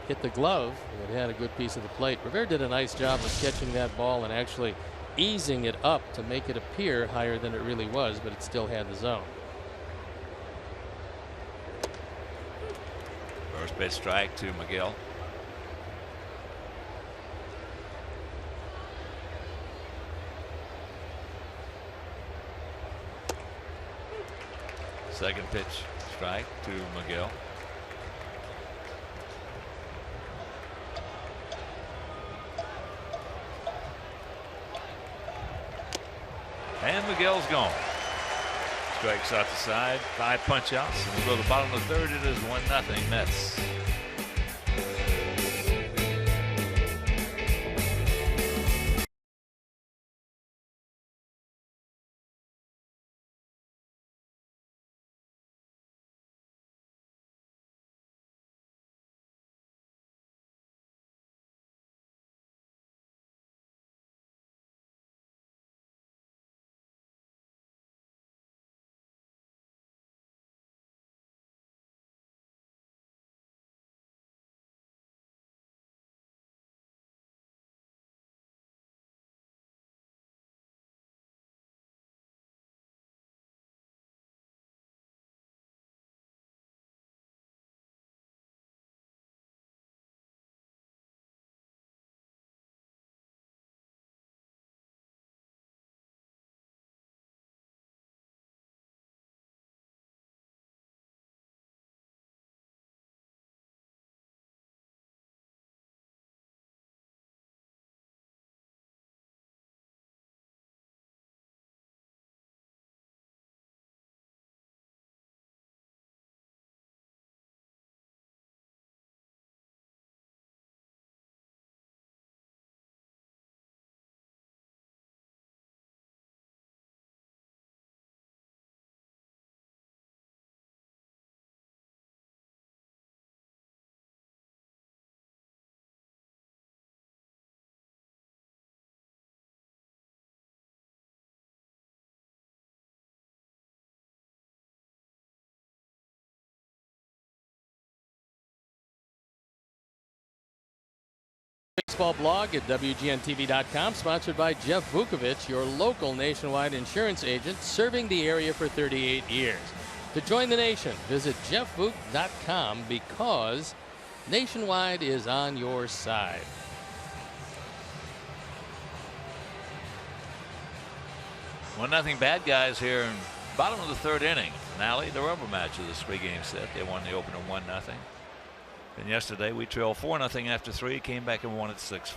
hit the glove, it had a good piece of the plate. Rivera did a nice job of catching that ball and actually easing it up to make it appear higher than it really was, but it still had the zone. First pitch strike to Miguel. Second pitch strike to Miguel. And Miguel's gone. Strikes out the side. 5 punch outs. And we go to the bottom of the third. It is 1-0 Mets. Baseball blog at WGNTV.com, sponsored by Jeff Vukovich, your local nationwide insurance agent serving the area for 38 years. To join the nation, visit jeffvuk.com because Nationwide is on your side. One nothing bad guys here in bottom of the third inning. Finale, the rubber match of this three-game set. They won the opener 1-0. And yesterday we trailed 4-0 after 3. Came back and won it 6-4.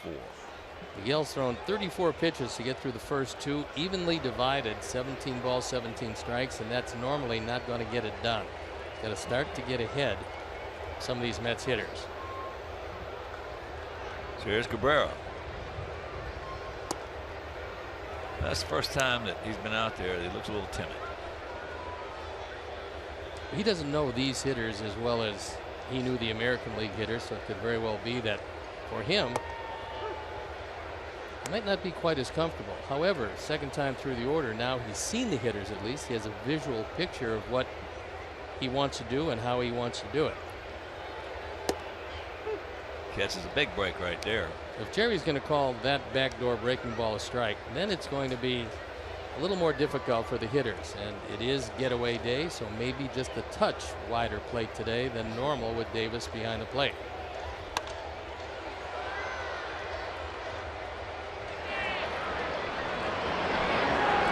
Miguel's thrown 34 pitches to get through the first 2, evenly divided, 17 balls, 17 strikes, and that's normally not going to get it done. Got to start to get ahead of some of these Mets hitters. So here's Cabrera. That's the first time that he's been out there. He looks a little timid. He doesn't know these hitters as well as he knew the American League hitters, so it could very well be that for him, he might not be quite as comfortable. However, second time through the order, now he's seen the hitters at least. He has a visual picture of what he wants to do and how he wants to do it. Catches a big break right there. If Jerry's going to call that backdoor breaking ball a strike, then it's going to be a little more difficult for the hitters, and it is getaway day, so maybe just a touch wider plate today than normal with Davis behind the plate.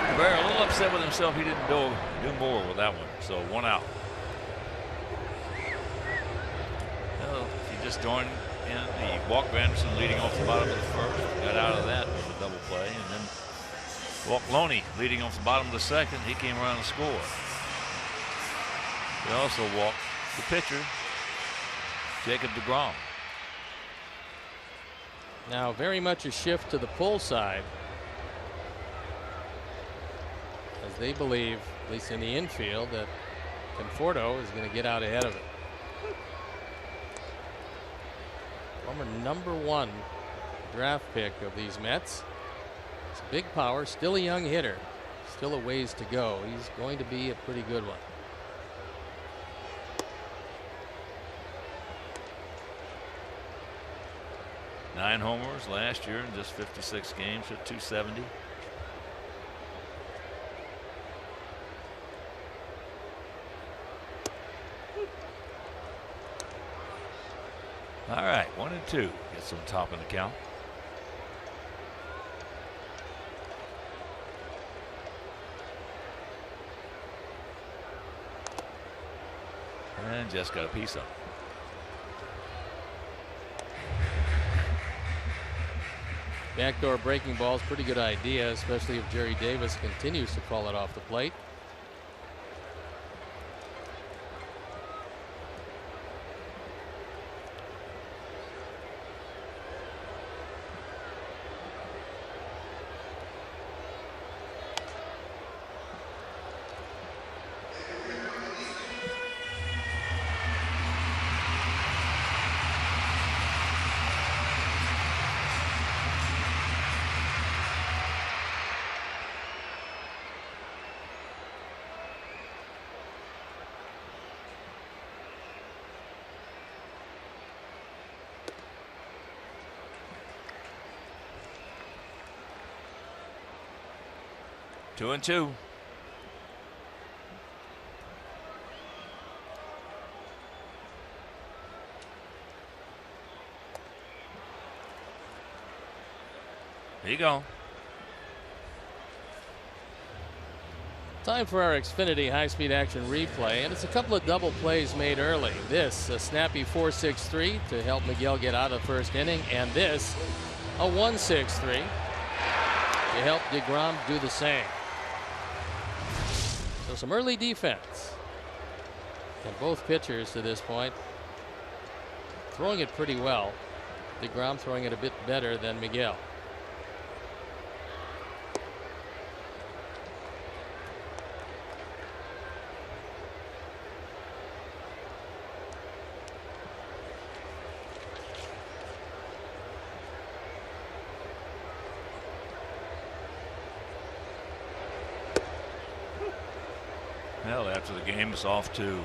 Cabrera a little upset with himself. He didn't do more with that one, so 1 out. Well, if you just joined in, he walked Granderson leading off the bottom of the first, got out of that with a double play, and then walked Loney leading off the bottom of the second. He came around and scored. He also walked the pitcher, Jacob deGrom. Now very much a shift to the pull side, as they believe, at least in the infield, that Conforto is going to get out ahead of it. Former #1 draft pick of these Mets. It's big power, still a young hitter, still a ways to go. He's going to be a pretty good one. Nine homers last year in just 56 games, hit .270. All right, 1-2 gets on top of the count. And just got a piece of it. Backdoor breaking ball is a pretty good idea, especially if Jerry Davis continues to call it off the plate. Two and two. There you go. Time for our Xfinity high-speed action replay, and it's a couple of double plays made early. This, a snappy 4-6-3 to help Miguel get out of the first inning, and this, a 1-6-3 to help DeGrom do the same. So some early defense. And both pitchers to this point throwing it pretty well. DeGrom throwing it a bit better than Miguel. Well, after the game, it's off to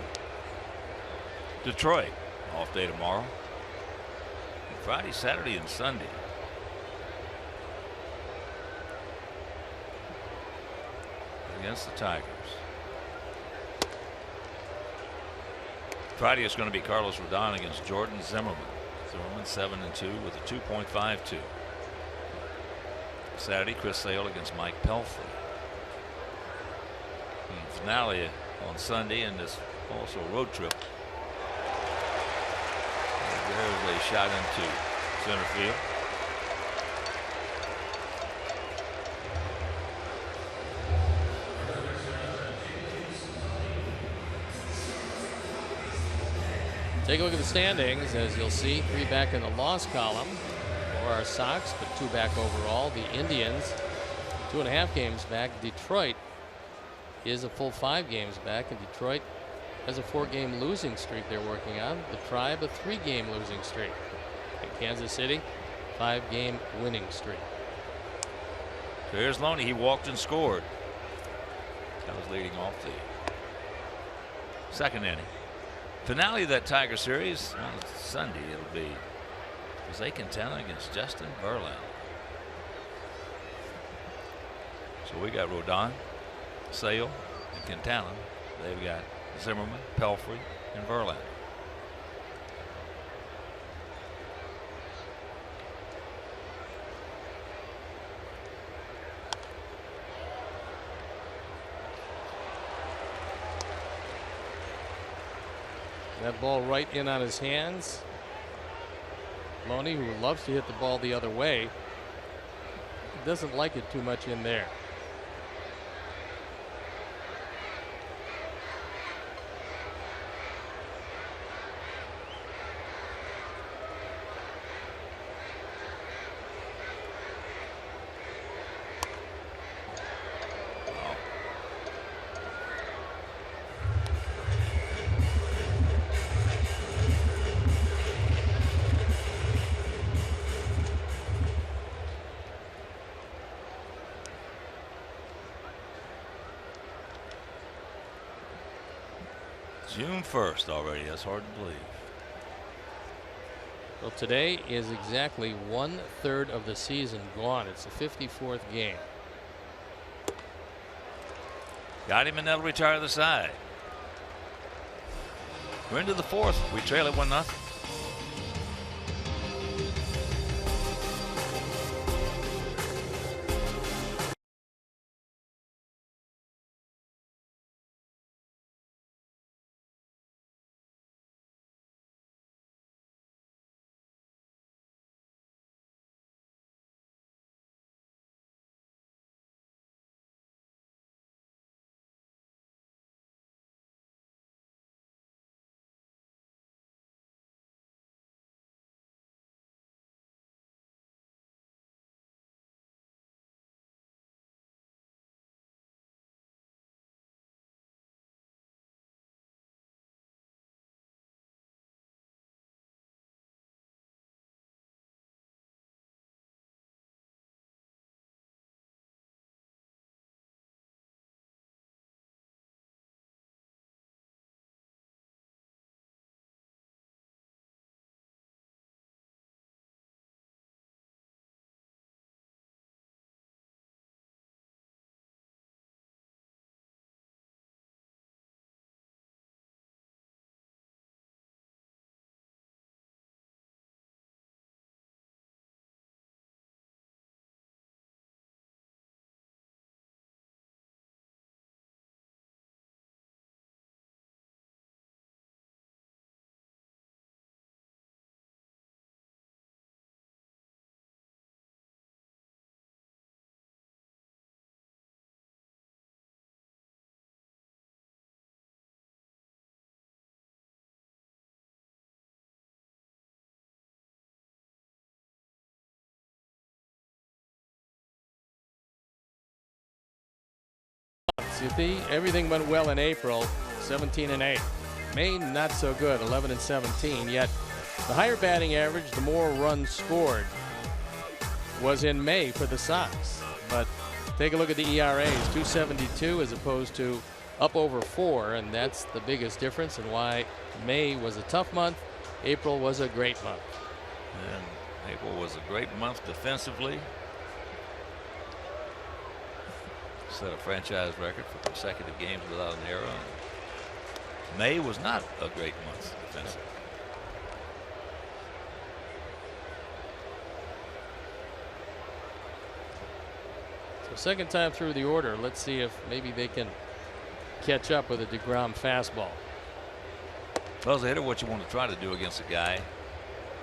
Detroit. Off day tomorrow. Friday, Saturday, and Sunday. Against the Tigers. Friday is going to be Carlos Rodon against Jordan Zimmerman. Zimmerman 7-2 with a 2.52. Saturday, Chris Sale against Mike Pelfrey. Finale on Sunday, and this also road trip. And there's a shot into center field. Take a look at the standings. As you'll see, 3 back in the loss column for our Sox, but 2 back overall. The Indians 2.5 games back. Detroit is a full 5 games back, and Detroit has a 4-game losing streak they're working on. The Tribe a 3-game losing streak. And Kansas City 5-game winning streak. Here's Loney. He walked and scored. That was leading off the second inning. Finale of that Tiger series on Sunday. It'll be Jose Quintana against Justin Verlander. So we got Rodon, Sale, and Quintana. They've got Zimmerman, Pelfrey, and Verlander. That ball right in on his hands. Loney, who loves to hit the ball the other way, doesn't like it too much in there. June 1st already. That's hard to believe. Well, today is exactly 1/3 of the season gone. It's the 54th game. Got him, and that'll retire the side. We're into the 4th. We trail it 1-0. See, everything went well in April, 17-8. May not so good, 11-17. Yet the higher batting average, the more runs scored, was in May for the Sox. But take a look at the ERAs, 2.72 as opposed to up over 4, and that's the biggest difference and why May was a tough month. April was a great month. And April was a great month defensively. Set a franchise record for consecutive games without an error. May was not a great month defensively. So second time through the order. Let's see if maybe they can catch up with a DeGrom fastball. Well, as a hitter, what you want to try to do against a guy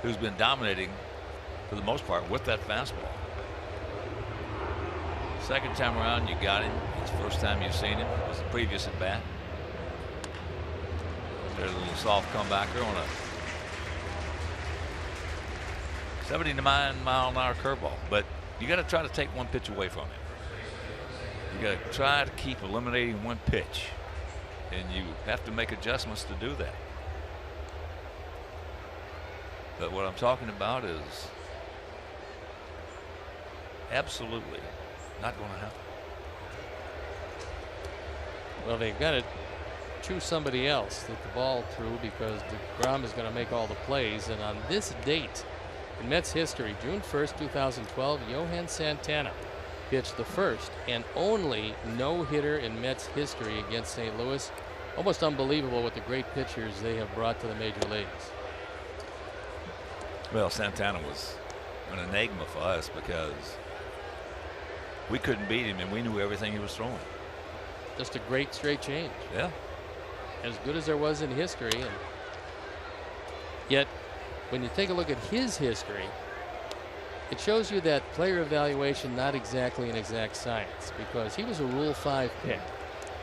who's been dominating for the most part with that fastball. Second time around, you got him. It's the first time you've seen him. It was the previous at bat. There's a little soft comebacker on a 79-mile-an-hour curveball. But you got to try to take one pitch away from him. You got to try to keep eliminating one pitch, and you have to make adjustments to do that. But what I'm talking about is absolutely not going to happen. Well, they've got to choose somebody else to get the ball through because DeGrom is going to make all the plays. And on this date in Mets history, June 1st, 2012, Johan Santana pitched the first and only no-hitter in Mets history against St. Louis. Almost unbelievable what the great pitchers they have brought to the major leagues. Well, Santana was an enigma for us because we couldn't beat him and we knew everything he was throwing. Just a great straight change. Yeah. As good as there was in history. And yet, when you take a look at his history, it shows you that player evaluation not exactly an exact science because he was a Rule 5 pick,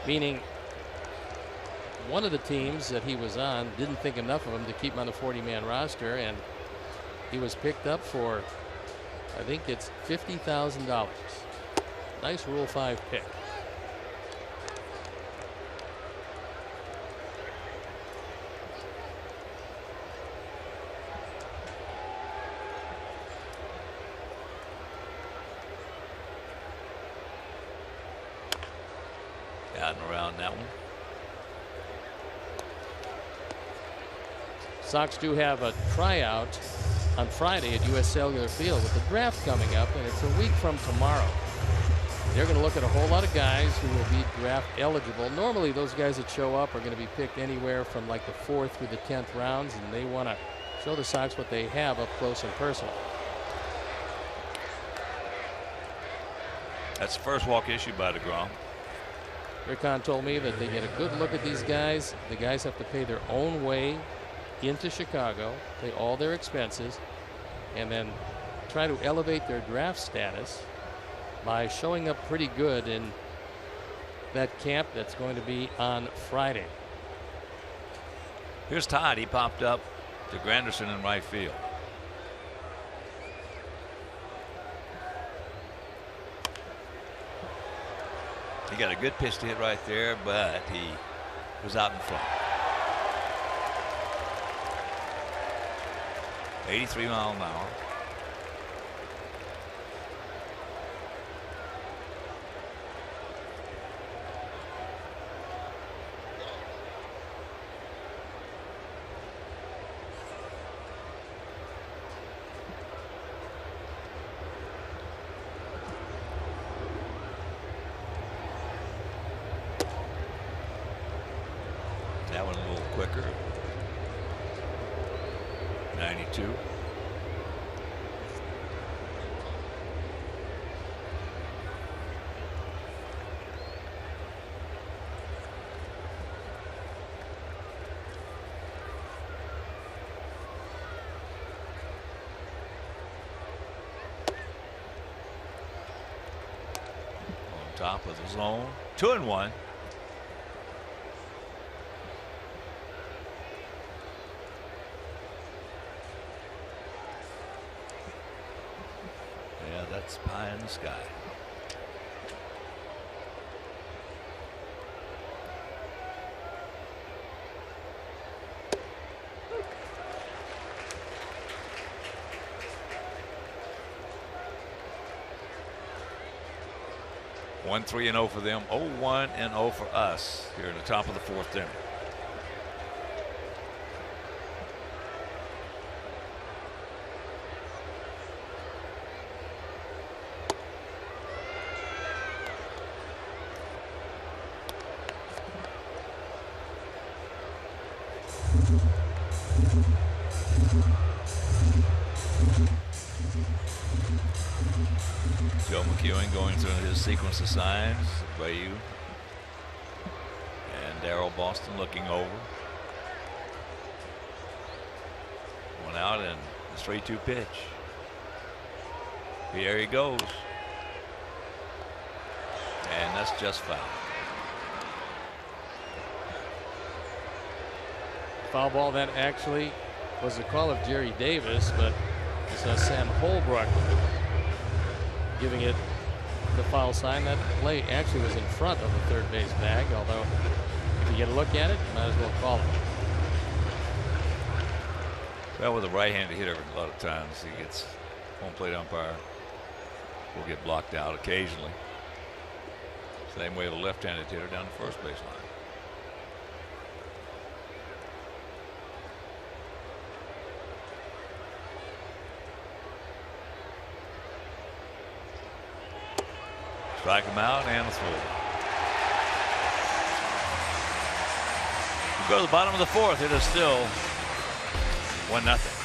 meaning one of the teams that he was on didn't think enough of him to keep him on the 40-man roster, and he was picked up for, I think it's $50,000. Nice Rule 5 pick. Out and around that one. Sox do have a tryout on Friday at U.S. Cellular Field with the draft coming up, and it's a week from tomorrow. They're going to look at a whole lot of guys who will be draft eligible. Normally those guys that show up are going to be picked anywhere from like the 4th through the 10th rounds, and they want to show the Sox what they have up close and personal. That's the first walk issued by DeGrom. Rick Hahn told me that they get a good look at these guys. The guys have to pay their own way into Chicago, pay all their expenses, and then try to elevate their draft status by showing up pretty good in that camp that's going to be on Friday. Here's Todd. He popped up to Granderson in right field. He got a good pitch to hit right there, but he was out in front. 83 miles an hour. That one a little quicker. 92. On top of the zone. 2-1. That's pie in the sky. 1-3-0 for them. 0-1-0 for us here in the top of the 4th inning. Going through his sequence of signs. Bayou and Darrell Boston looking over. One out and the 3-2 pitch. Here he goes. And that's just foul. Foul ball. That actually was the call of Jerry Davis, but we saw Sam Holbrook giving it the foul sign. That play actually was in front of the third base bag, although if you get a look at it, you might as well call it. Well, with a right-handed hitter, a lot of times he gets home plate umpire will get blocked out occasionally. Same way with a left-handed hitter down the first base line. Strike him out and a throw. We go to the bottom of the 4th. It is still 1-0.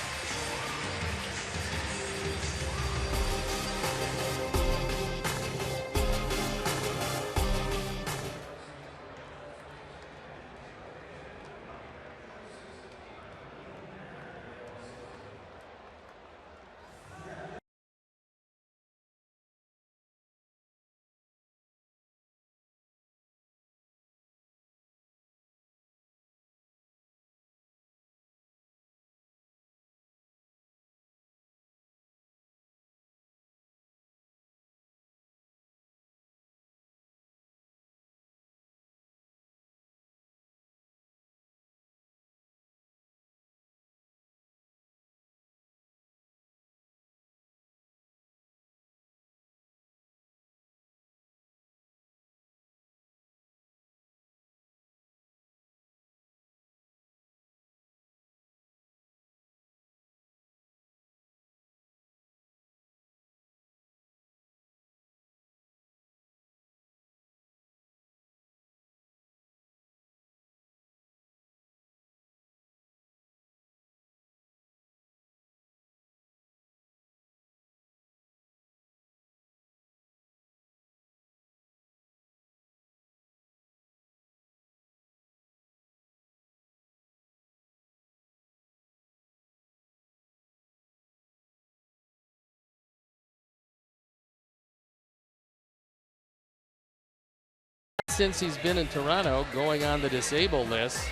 Since he's been in Toronto, going on the disabled list,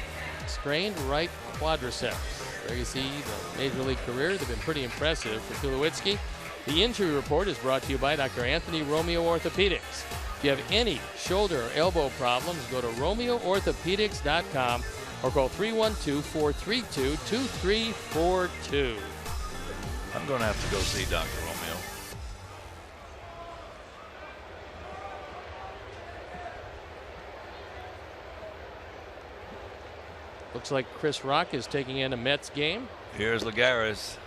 strained right quadriceps. There you see the Major League career. They've been pretty impressive for Tulowitzki. The injury report is brought to you by Dr. Anthony Romeo Orthopedics. If you have any shoulder or elbow problems, go to RomeoOrthopedics.com or call 312-432-2342. I'm going to have to go see Dr. Romeo. Looks like Chris Rock is taking in a Mets game. Here's Lagares.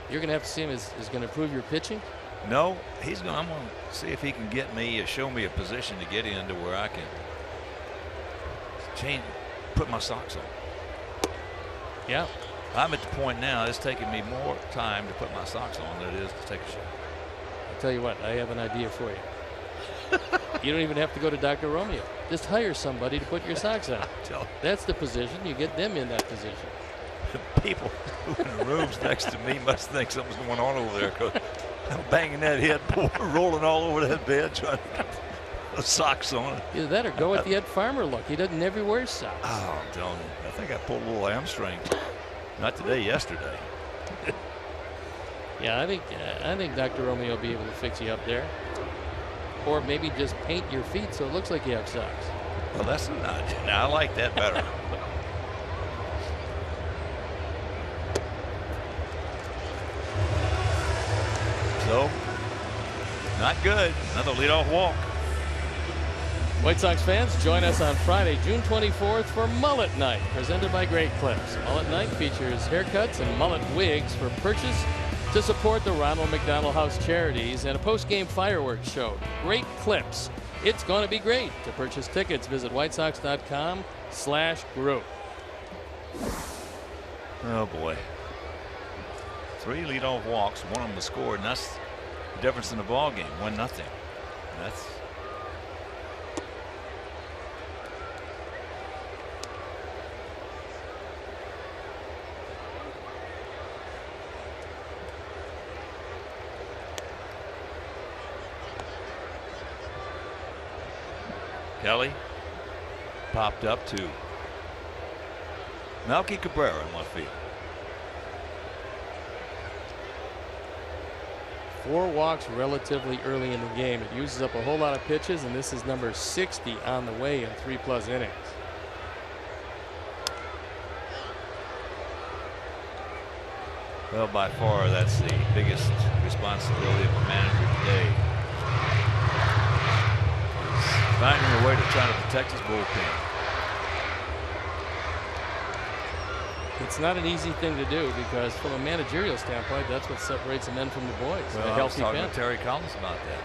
You're going to have to see him. Is going to improve your pitching? No, I'm going to see if he can get me, show me a position to get into where I can put my socks on. Yeah. I'm at the point now, it's taking me more time to put my socks on than it is to take a shower. I'll tell you what, I have an idea for you. You don't even have to go to Dr. Romeo. Just hire somebody to put your socks on. That's the position. You get them in that position. The people in the rooms next to me must think something's going on over there because I'm banging that headboard, rolling all over that bed, trying to get the socks on. Either that or go with the Ed Farmer look. He doesn't never wear socks. Oh, I'm telling you. I think I pulled a little hamstring. Not today, yesterday. Yeah, I think Dr. Romeo will be able to fix you up there. Or maybe just paint your feet so it looks like you have socks. Well, that's an idea. Now, I like that better. So, not good. Another leadoff walk. White Sox fans, join us on Friday, June 24th for Mullet Night, presented by Great Clips. Mullet Night features haircuts and mullet wigs for purchase to support the Ronald McDonald House Charities and a post-game fireworks show. Great Clips. It's going to be great. To purchase tickets, visit whitesox.com/group. Oh boy. 3 leadoff walks, one of them was scored, and that's the difference in the ball game. 1-0. That's Kelly popped up to Melky Cabrera in left field. 4 walks relatively early in the game. It uses up a whole lot of pitches, and this is number 60 on the way in 3+ innings. Well, by far, that's the biggest responsibility of a manager today. Finding a way to try to protect his bullpen. It's not an easy thing to do because, from a managerial standpoint, that's what separates the men from the boys. Well, a I was healthy talking pen. to Terry Collins about that.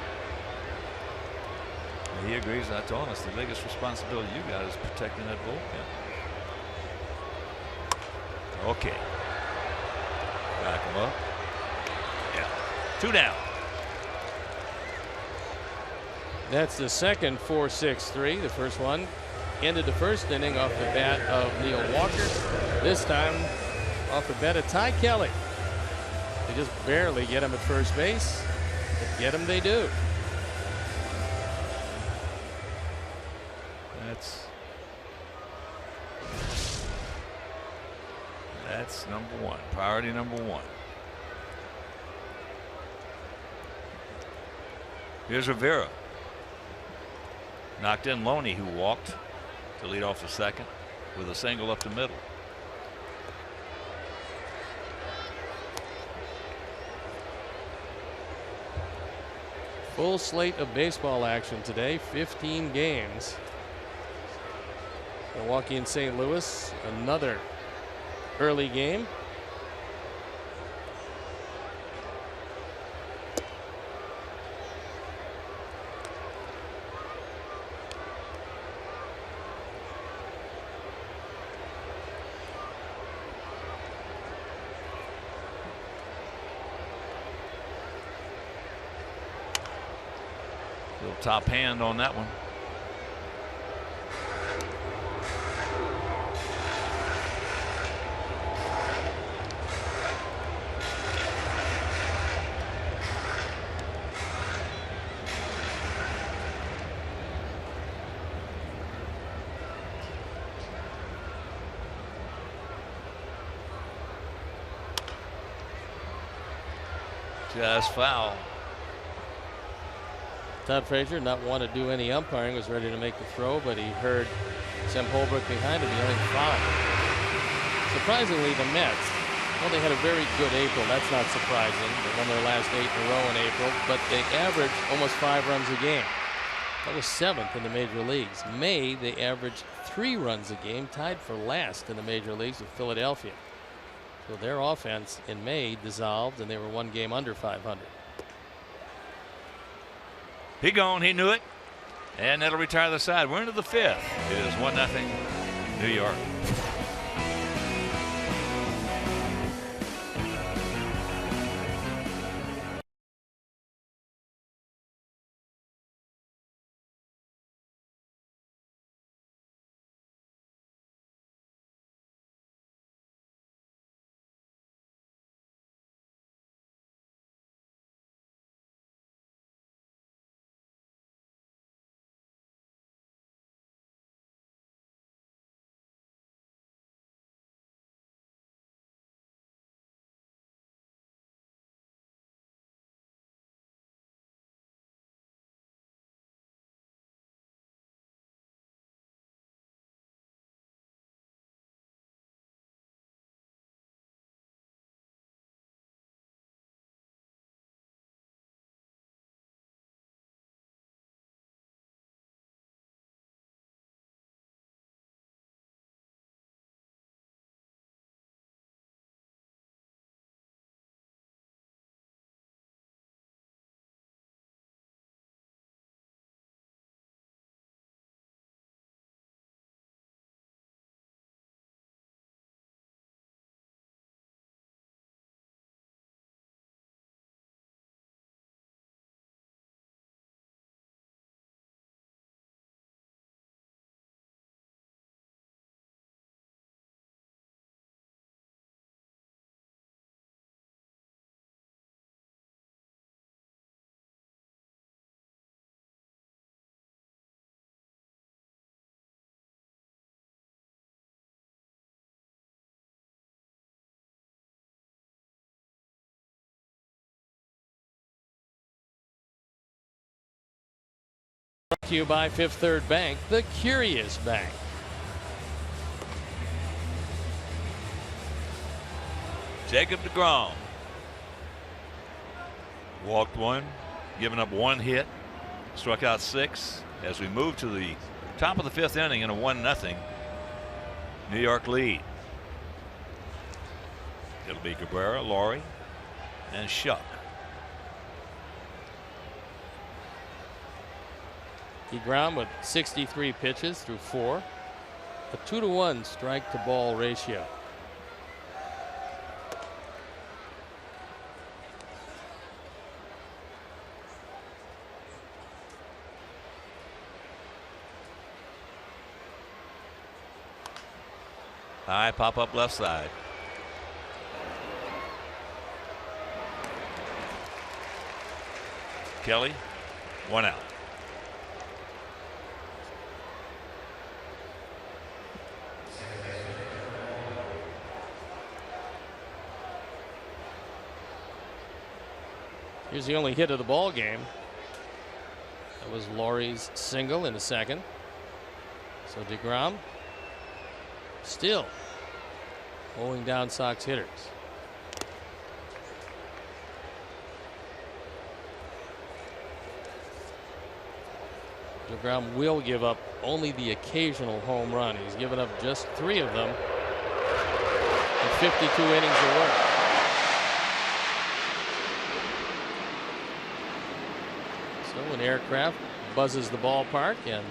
And he agrees. And I told us the biggest responsibility you got is protecting that bullpen. Okay. Back him up. Yeah. 2 down. That's the second 4-6-3. The first one ended the first inning off the bat of Neil Walker. This time off the bat of Ty Kelly. They just barely get him at first base, but get him they do. That's number 1. Priority number 1. Here's Rivera. Knocked in Loney, who walked to lead off the second with a single up the middle. Full slate of baseball action today. 15 games. Milwaukee and St. Louis, another early game. Little top hand on that one. Just foul. Todd Frasier, not want to do any umpiring, was ready to make the throw, but he heard Sam Holbrook behind him yelling foul. Surprisingly, the Mets, well, they had a very good April. That's not surprising. They won their last 8 in a row in April, but they averaged almost 5 runs a game. That was 7th in the major leagues. May, they averaged 3 runs a game, tied for last in the major leagues with Philadelphia. So their offense in May dissolved, and they were 1 game under 500. He gone. He knew it. And that'll retire the side. We're into the 5th. It is 1-0 New York. Brought to you by Fifth Third Bank, the Curious Bank. Jacob deGrom walked one, given up one hit, struck out 6 as we move to the top of the 5th inning in a 1-0 New York lead. It'll be Cabrera, Laurie, and Shuck. deGrom with 63 pitches through 4, a 2-to-1 strike to ball ratio. High pop up left side. Kelly, 1 out. Here's the only hit of the ball game. That was Laurie's single in the 2nd. So deGrom still mowing down Sox hitters. deGrom will give up only the occasional home run. He's given up just 3 of them in 52 innings of work. So an aircraft buzzes the ballpark, and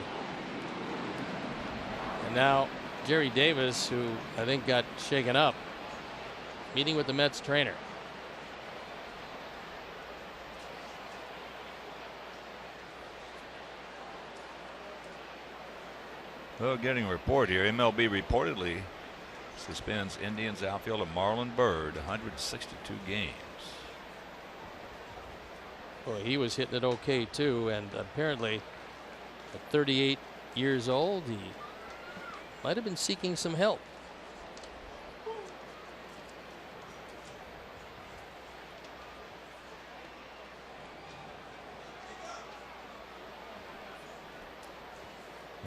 now Jerry Davis, who I think got shaken up, meeting with the Mets trainer. Well, getting a report here. MLB reportedly suspends Indians outfielder Marlon Byrd 162 games. Well, he was hitting it okay too, and apparently at 38 years old, he might have been seeking some help.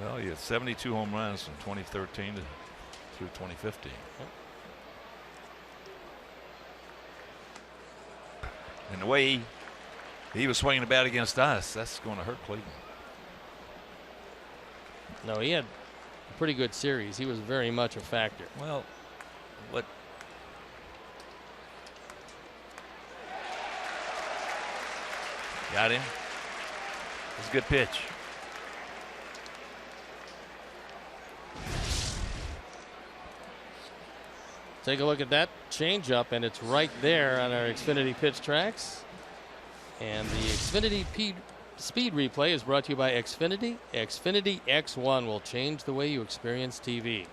Well, he had 72 home runs from 2013 through 2015. And the way he was swinging the bat against us, that's going to hurt Cleveland. No, he had a pretty good series. He was very much a factor. Well, what? Got him. It's a good pitch. Take a look at that changeup, and it's right there on our Xfinity pitch tracks. And the Xfinity Speed Replay is brought to you by Xfinity. Xfinity X1 will change the way you experience TV.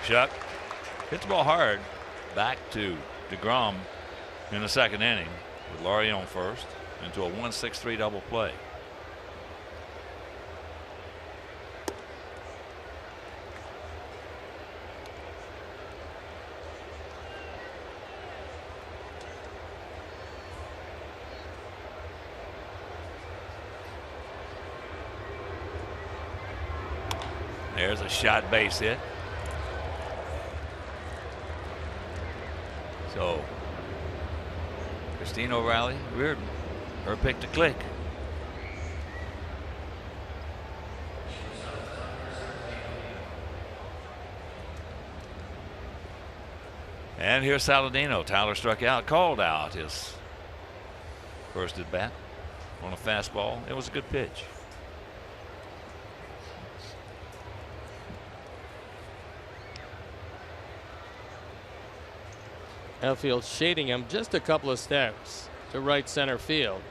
Chuck hits the ball hard back to deGrom in the 2nd inning with Laurie on first into a 1-6-3 double play. There's a shot base hit. So Christine O'Reilly, Reardon, her pick to click. And here's Saladino. Tyler struck out, called out his first at bat on a fastball. It was a good pitch. Outfield shading him just a couple of steps to right center field.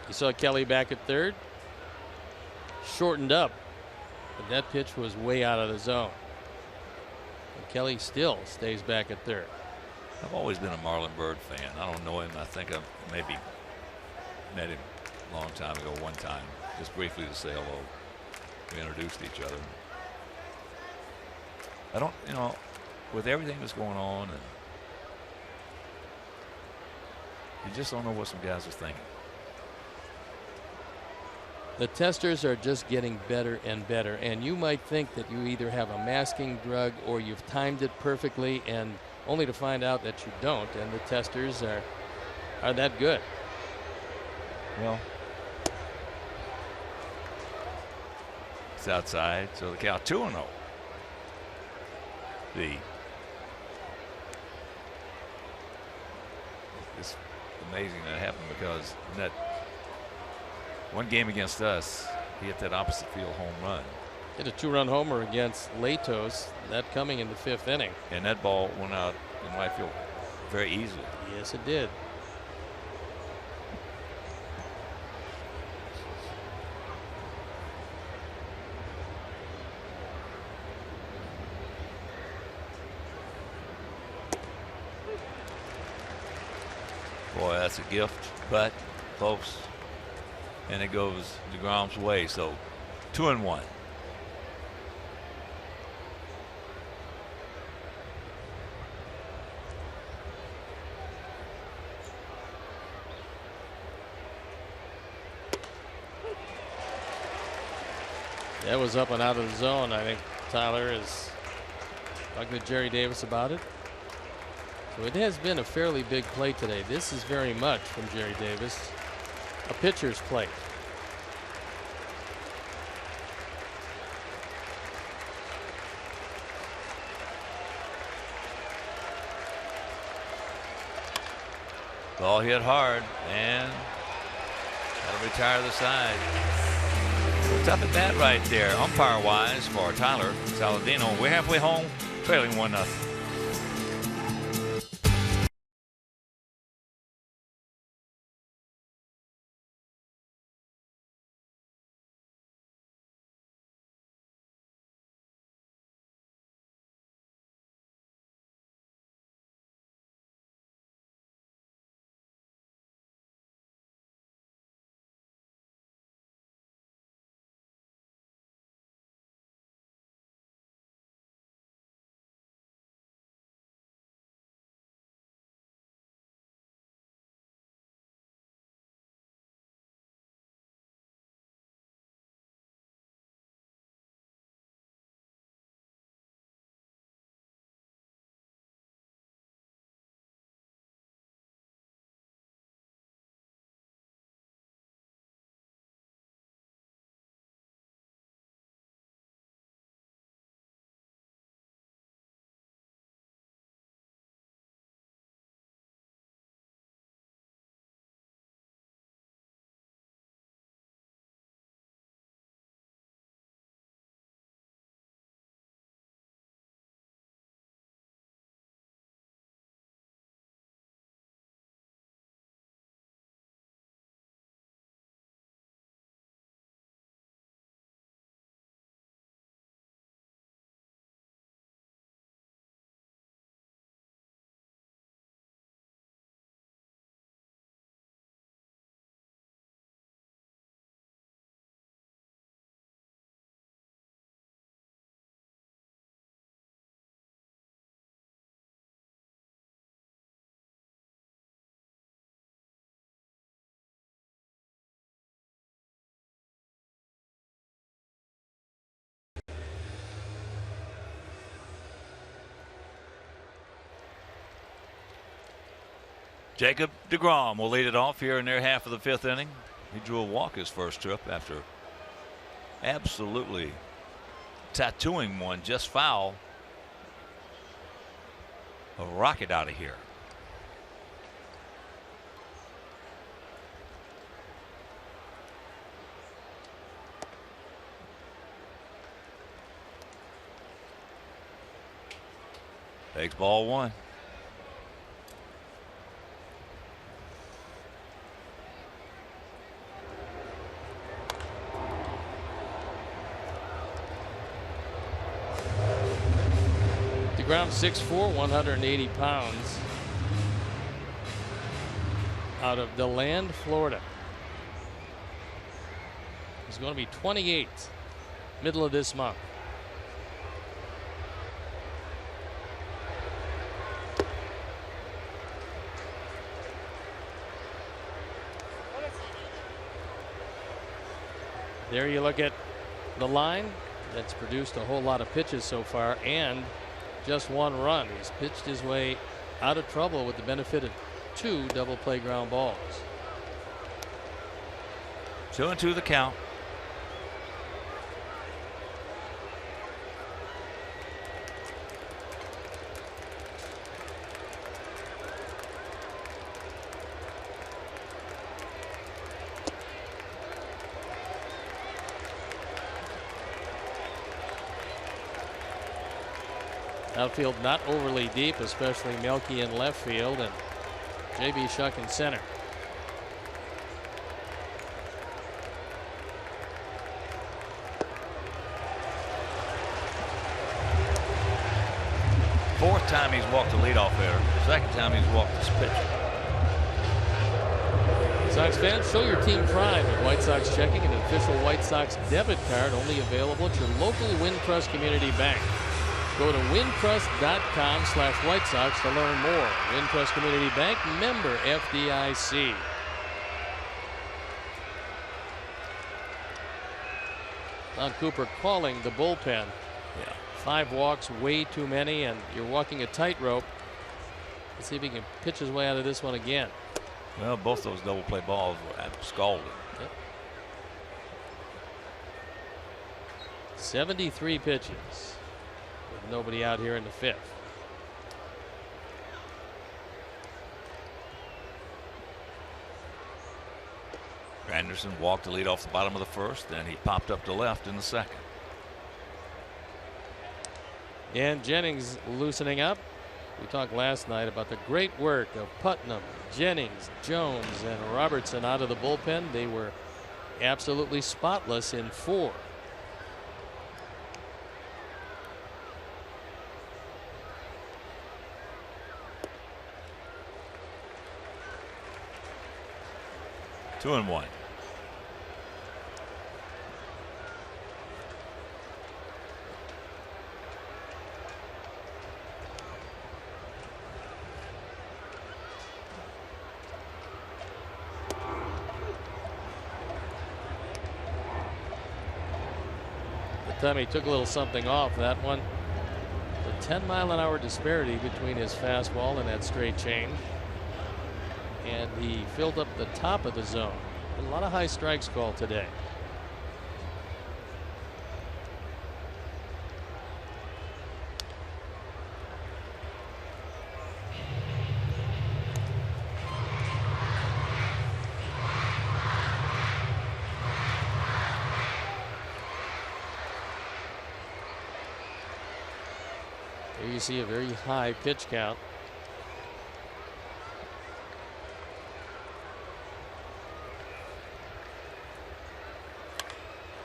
You saw Kelly back at third. Shortened up, but that pitch was way out of the zone. And Kelly still stays back at third. I've always been a Marlon Byrd fan. I don't know him. I think I maybe met him a long time ago, one time, just briefly to say hello. We introduced each other. I don't, you know, with everything that's going on, and you just don't know what some guys are thinking. The testers are just getting better and better, and you might think that you either have a masking drug or you've timed it perfectly, and only to find out that you don't, and the testers are that good. Well, it's outside, so the count 2-0. It's amazing that happened, because in that one game against us, he hit that opposite field home run. Hit a 2-run homer against Latos, that coming in the 5th inning. And that ball went out in right field very easily. Yes, it did. Boy, that's a gift, but close. And it goes DeGrom's way. So 2-1. That was up and out of the zone. I think Tyler is talking to Jerry Davis about it. So it has been a fairly big play today. This is very much from Jerry Davis a pitcher's play. Ball hit hard, and that'll retire the side. Tough at bat right there, umpire-wise, for Tyler Saladino. We're halfway home, trailing 1-0. Jacob deGrom will lead it off here in their half of the 5th inning. He drew a walk his first trip after absolutely tattooing one just foul. A rocket out of here. Takes ball 1. DeGrom 6'4", 180 pounds. out of DeLand, Florida. He's going to be 28, middle of this month. There you look at the line that's produced a whole lot of pitches so far and just one run. He's pitched his way out of trouble with the benefit of 2 double play ground balls. 2-2 the count. Outfield not overly deep, especially Melky in left field and J.B. Shuck in center. Fourth time he's walked the leadoff hitter. Second time he's walked this pitcher. Sox fans, show your team pride with White Sox checking, an official White Sox debit card only available at your local Wintrust Community Bank. Go to wintrust.com/White Sox to learn more. Wintrust Community Bank, member FDIC. Don Cooper calling the bullpen. Yeah. 5 walks, way too many, and you're walking a tightrope. Let's see if he can pitch his way out of this one again. Well, both those double play balls were scalded. Yep. 73 pitches. With nobody out here in the 5th. Anderson walked the lead off the bottom of the first, then he popped up to left in the second. And Jennings loosening up. We talked last night about the great work of Putnam, Jennings, Jones, and Robertson out of the bullpen. They were absolutely spotless in 4. Two and one. Time he took a little something off that one. The 10-mile-an-hour disparity between his fastball and that straight change. And he filled up the top of the zone. A lot of high strikes called today. Here you see a very high pitch count.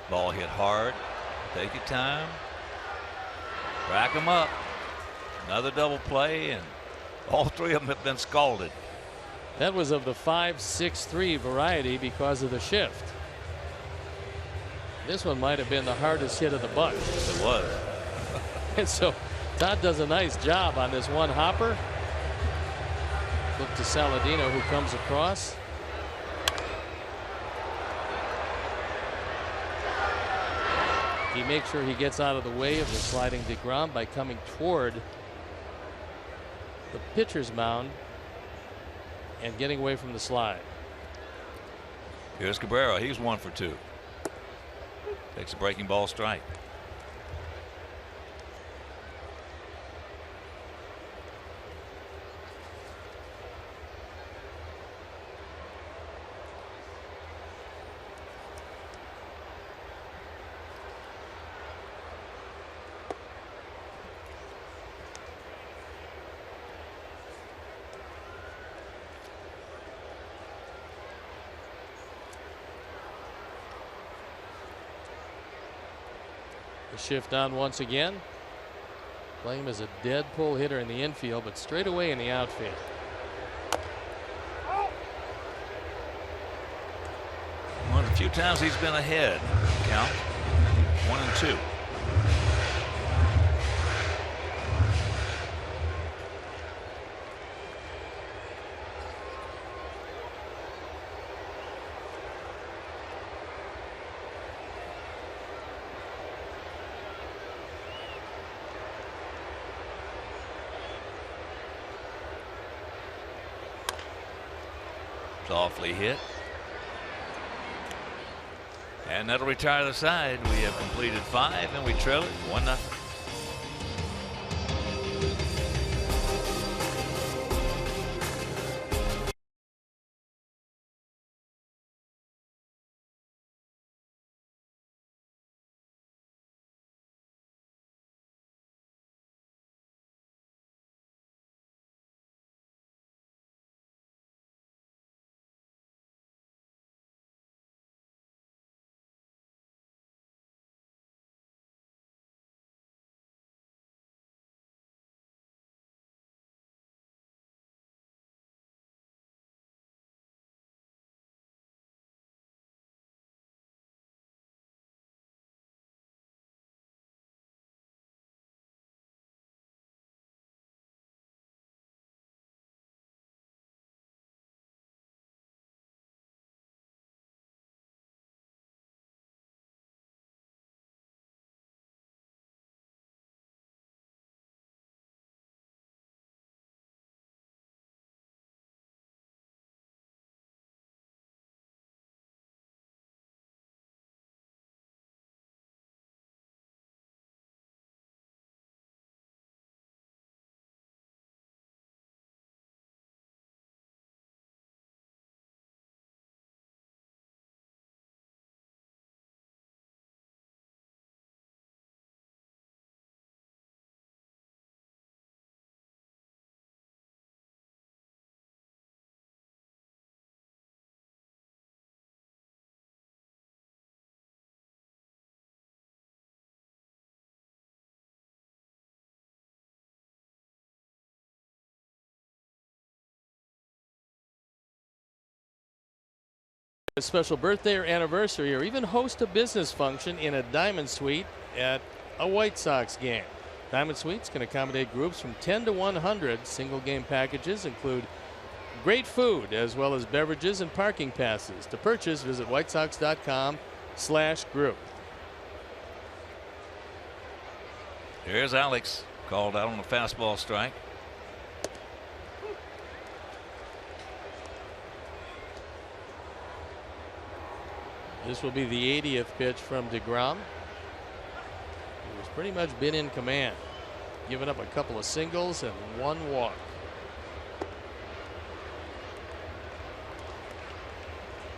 Ball hit hard. Take your time. Rack them up. Another double play, and all 3 of them have been scalded. That was of the 5-6-3 variety because of the shift. This one might have been the hardest hit of the bunch. It was. And so Todd does a nice job on this one hopper. Look to Saladino, who comes across. He makes sure he gets out of the way of the sliding DeGrom by coming toward the pitcher's mound and getting away from the slide. Here's Cabrera. He's 1 for 2. Takes a breaking ball strike. The shift on once again. Playing him as a dead pull hitter in the infield, but straight away in the outfield. A few times he's been ahead. Count 1-2. Softly hit. And that'll retire the side. We have completed 5 and we trail it 1-0. A special birthday or anniversary, or even host a business function in a Diamond Suite at a White Sox game. Diamond Suites can accommodate groups from 10 to 100. Single game packages include great food as well as beverages and parking passes. To purchase, visit whitesox.com/group. Here's Alex, called out on a fastball strike. This will be the 80th pitch from DeGrom. He's pretty much been in command, giving up a couple of singles and 1 walk.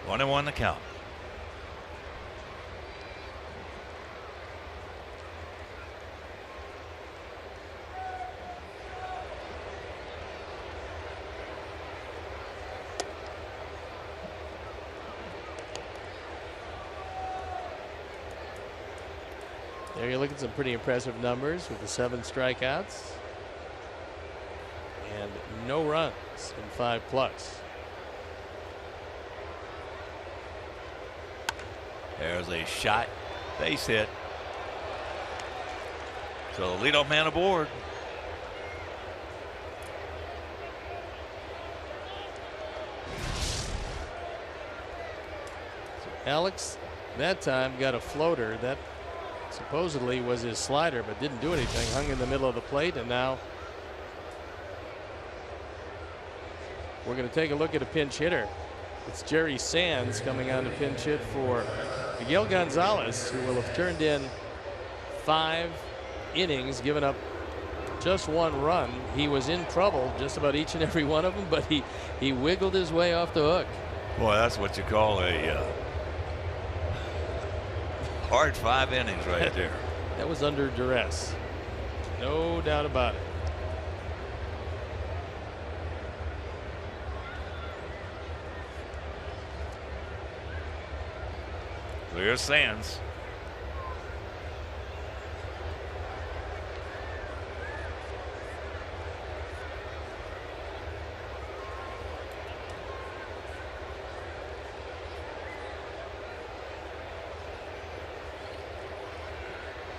One and 1 the count. There you look at some pretty impressive numbers with the 7 strikeouts and no runs in 5+. There's a shot, base hit. So the leadoff man aboard. So Alex that time got a floater that supposedly was his slider, but didn't do anything. Hung in the middle of the plate, and now we're going to take a look at a pinch hitter. It's Jerry Sands coming on to pinch hit for Miguel Gonzalez, who will have turned in 5 innings, given up just 1 run. He was in trouble just about each and every one of them, but he wiggled his way off the hook. Boy, that's what you call a hard 5 innings right there. That was under duress. No doubt about it. Here's Sands.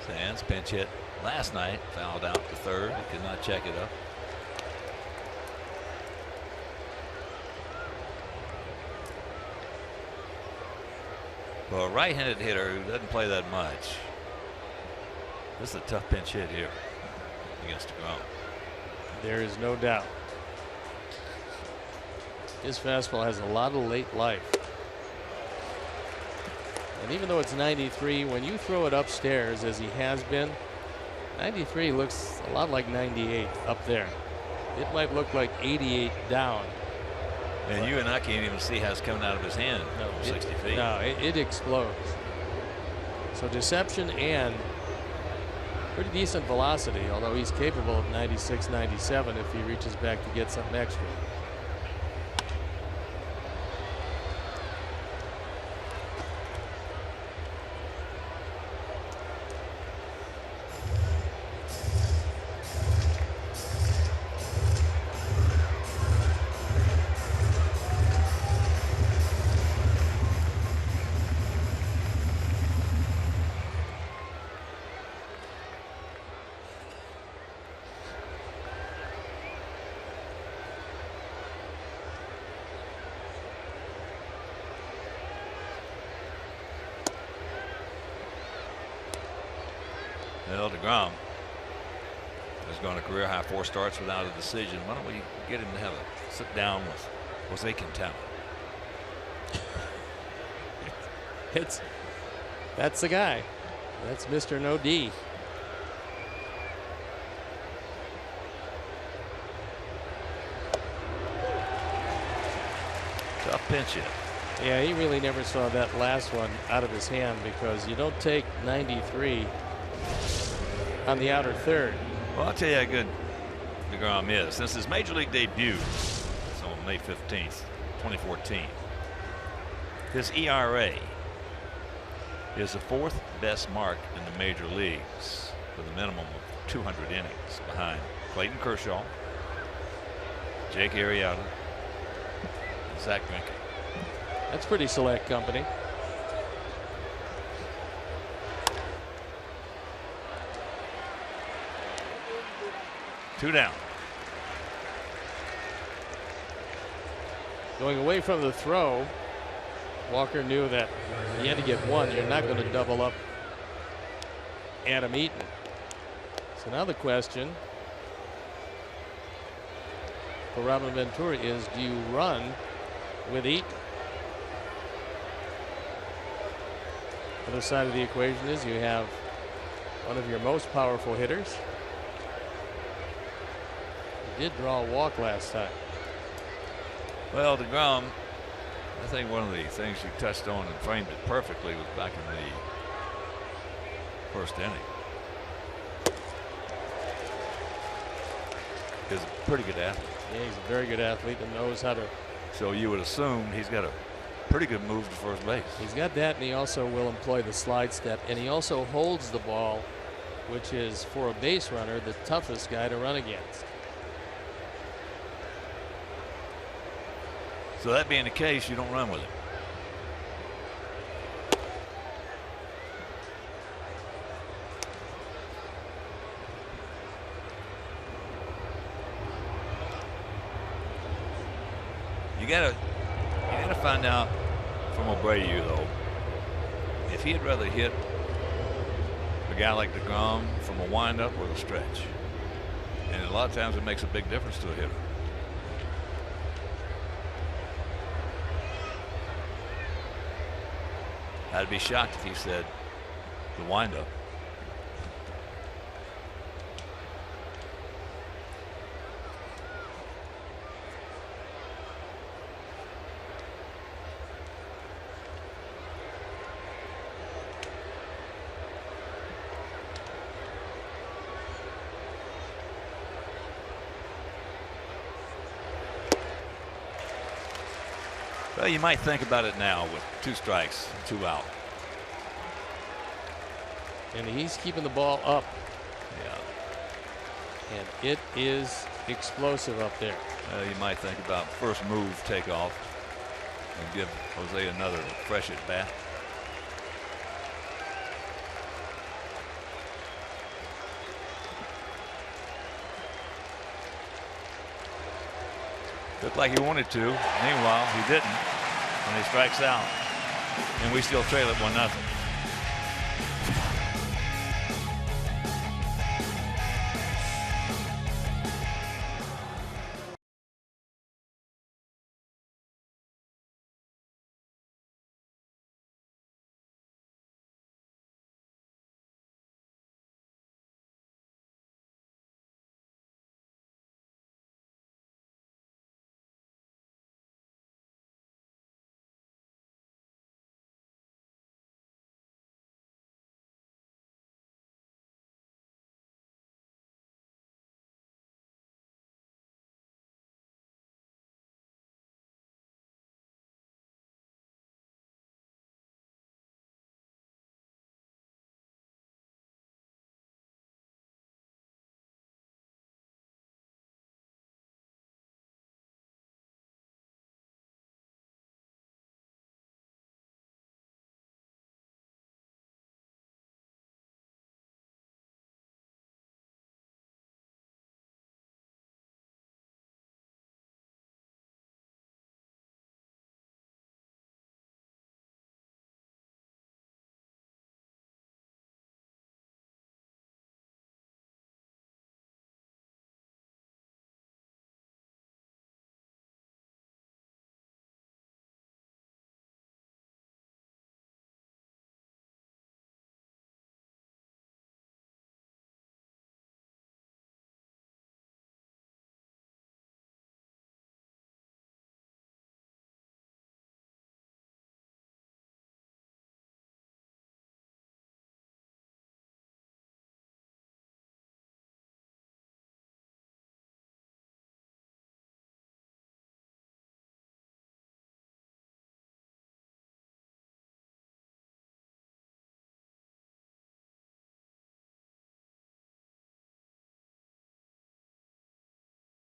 Sands pinch hit last night, fouled out to third. He could not check it up. For a right-handed hitter who doesn't play that much, this is a tough pinch hit here against DeGrom. There is no doubt. His fastball has a lot of late life. And even though it's 93, when you throw it upstairs, as he has been, 93 looks a lot like 98 up there. It might look like 88 down. And you and I can't even see how it's coming out of his hand from 60 feet. No, it explodes. So deception and pretty decent velocity, although he's capable of 96, 97 if he reaches back to get something extra. Well, DeGrom has gone a career high 4 starts without a decision. Why don't we get him to have a sit down with Jose Quintana? That's the guy. That's Mr. No D. Tough pinch hit. Yeah, he really never saw that last one out of his hand, because you don't take 93 on the outer third. Well, I'll tell you how good DeGrom is. Since his major league debut, so on May 15th, 2014, his ERA is the 4th best mark in the major leagues with a minimum of 200 innings, behind Clayton Kershaw, Jake Arrieta, and Zach Greinke. That's pretty select company. Two down. Going away from the throw, Walker knew that he had to get one. You're not going to double up Adam Eaton. So now the question for Robin Ventura is, do you run with Eaton? Other side of the equation is you have one of your most powerful hitters. He did draw a walk last time. Well, DeGrom, I think one of the things you touched on and framed it perfectly was back in the first inning. He's a pretty good athlete. Yeah, he's a very good athlete and knows how to. So you would assume he's got a pretty good move to first base. He's got that, and he also will employ the slide step, and he also holds the ball, which is, for a base runner, the toughest guy to run against. So that being the case, you don't run with him. You gotta find out from O'Brady, though, if he'd rather hit a guy like DeGrom from a windup or the stretch. And a lot of times it makes a big difference to a hitter. I'd be shocked if he said the windup. Well, you might think about it now with 2 strikes, 2 out. And he's keeping the ball up. Yeah. And it is explosive up there. You might think about first move, take off, and give Jose another fresh at bat. Looked like he wanted to. Meanwhile, he didn't. And he strikes out. And we still trail it 1-0.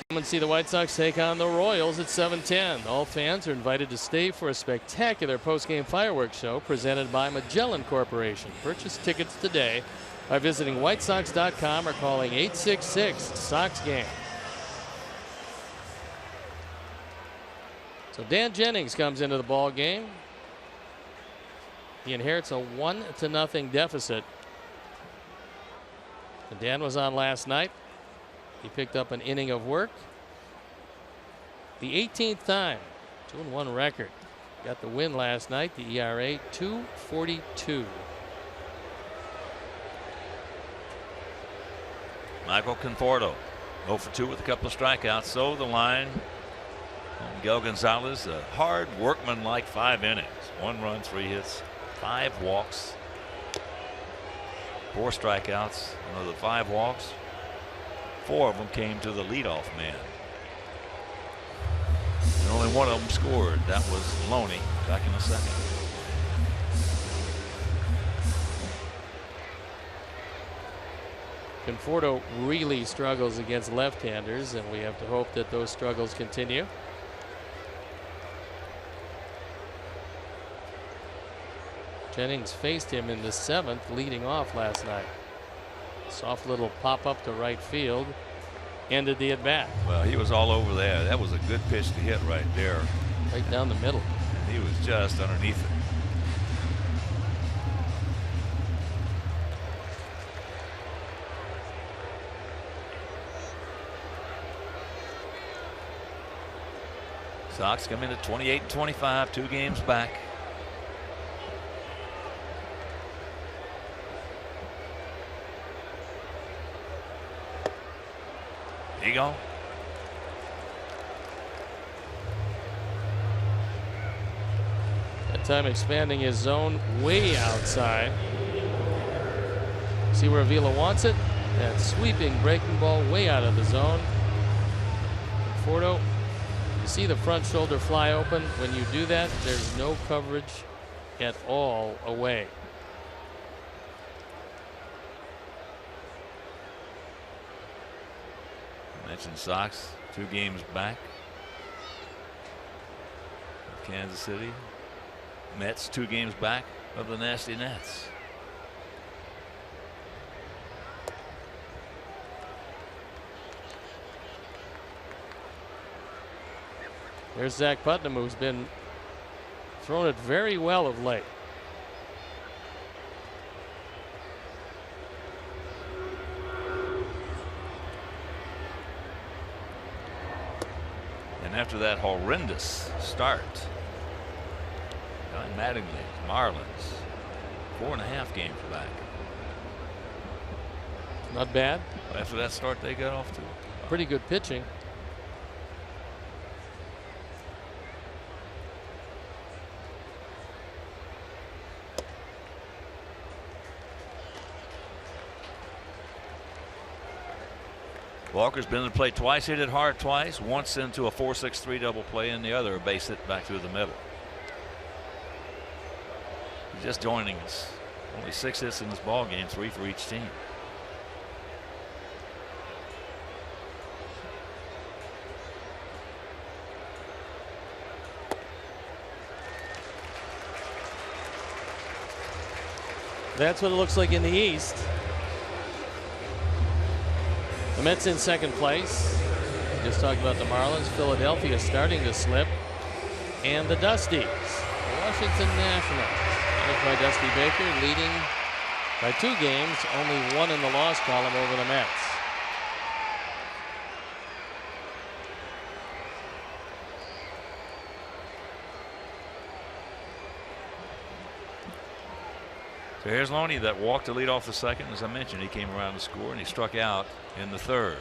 Come and see the White Sox take on the Royals at 7:10. All fans are invited to stay for a spectacular post-game fireworks show presented by Magellan Corporation. Purchase tickets today by visiting whitesox.com or calling 866-SOX-GAME. So Dan Jennings comes into the ball game. He inherits a 1-0 deficit. And Dan was on last night. He picked up an inning of work. The 18th time, 2-1 record. Got the win last night. The ERA 2.42. Michael Conforto 0 for 2 with a couple of strikeouts. So the line. Miguel Gonzalez, a hard workman-like 5 innings. 1 run, 3 hits, 5 walks, 4 strikeouts. And of the 5 walks, 4 of them came to the leadoff man. And only 1 of them scored. That was Loney back in the second. Conforto really struggles against left-handers, and we have to hope that those struggles continue. Jennings faced him in the 7th, leading off last night. Soft little pop-up to right field ended the at-bat. Well, he was all over there. That was a good pitch to hit right there. Right down the middle. And he was just underneath it. Sox come in at 28-25, 2 games back. There you go. That time expanding his zone way outside. See where Avila wants it? That sweeping breaking ball way out of the zone. Conforto, you see the front shoulder fly open. When you do that, there's no coverage at all away. Mentioned Sox 2 games back. Kansas City. Mets 2 games back of the nasty Nets. There's Zach Putnam, who's been throwing it very well of late. And after that horrendous start, Don Mattingly, Marlins, 4.5 games back. Not bad. After that start, they got off to pretty good pitching. Walker's been in the play twice, hit it hard twice, once into a 4-6-3 double play, and the other a base hit back through the middle. He's just joining us. Only 6 hits in this ball game, 3 for each team. That's what it looks like in the East. The Mets in second place. We just talked about the Marlins. Philadelphia starting to slip. And the Dusties, the Washington Nationals, managed by Dusty Baker, leading by 2 games, only 1 in the loss column over the Mets. So here's Loney that walked to lead off the second. As I mentioned, he came around to score, and he struck out in the third.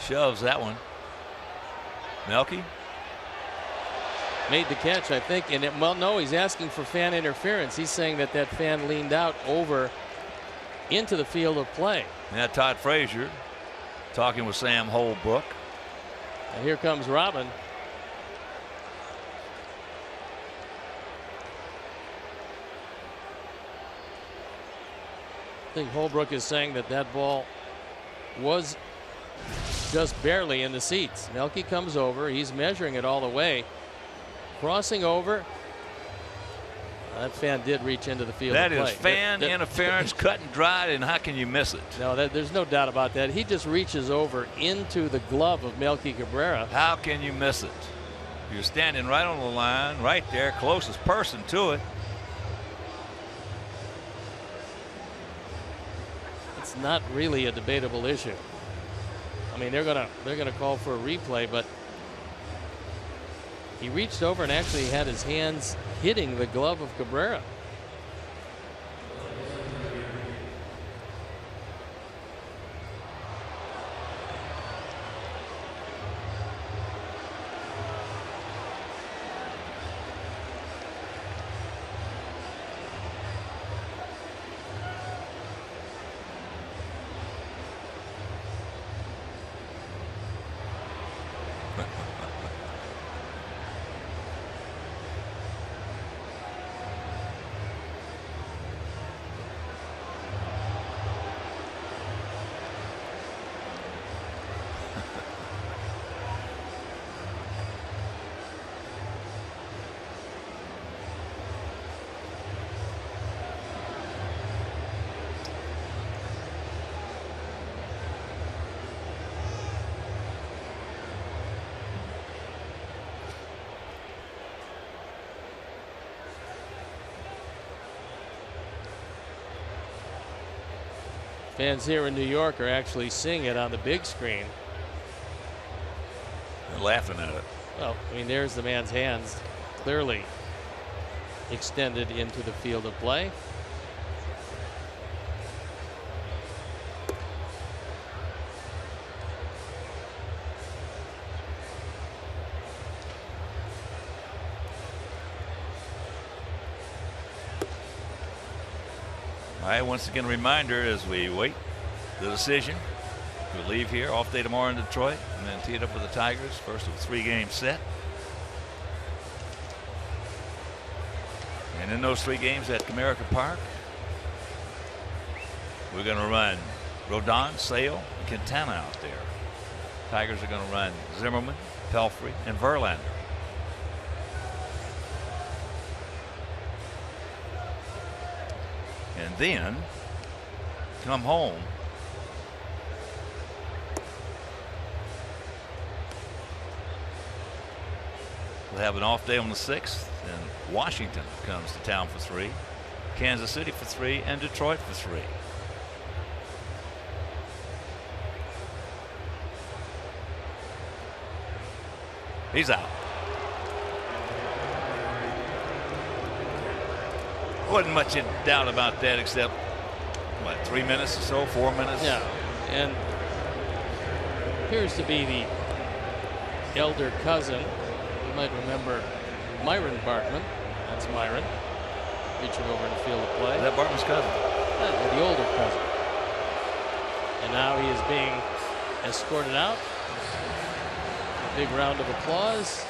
Shoves that one. Melky made the catch, I think, and well, no, he's asking for fan interference. He's saying that that fan leaned out over into the field of play. Now Todd Frasier talking with Sam Holbrook. And here comes Robin. I think Holbrook is saying that that ball was just barely in the seats. Melky comes over. He's measuring it all the way. Crossing over. That fan did reach into the field. That is fan interference, cut and dried, and how can you miss it? No, there's no doubt about that. He just reaches over into the glove of Melky Cabrera. How can you miss it? You're standing right on the line, right there, closest person to it. It's not really a debatable issue. I mean, they're gonna call for a replay, but he reached over and actually had his hands hitting the glove of Cabrera. Fans here in New York are actually seeing it on the big screen. They're laughing at it. Well, I mean, there's the man's hands clearly extended into the field of play. All right, once again, a reminder as we wait the decision. We'll leave here, off day tomorrow in Detroit, and then tee it up with the Tigers. First of a 3-game set. And in those 3 games at Comerica Park, we're going to run Rodon, Sale, and Quintana out there. Tigers are going to run Zimmerman, Pelfrey, and Verlander. and then come home we'll have an off day on the 6th, and Washington comes to town for 3, Kansas City for 3, and Detroit for 3. He's out. Wasn't much in doubt about that, except what, 3 minutes or so, 4 minutes? Yeah, and appears to be the elder cousin. You might remember Myron Bartman. That's Myron reaching over to field of play. Is that Bartman's cousin? Yeah, the older cousin. And now he is being escorted out. A big round of applause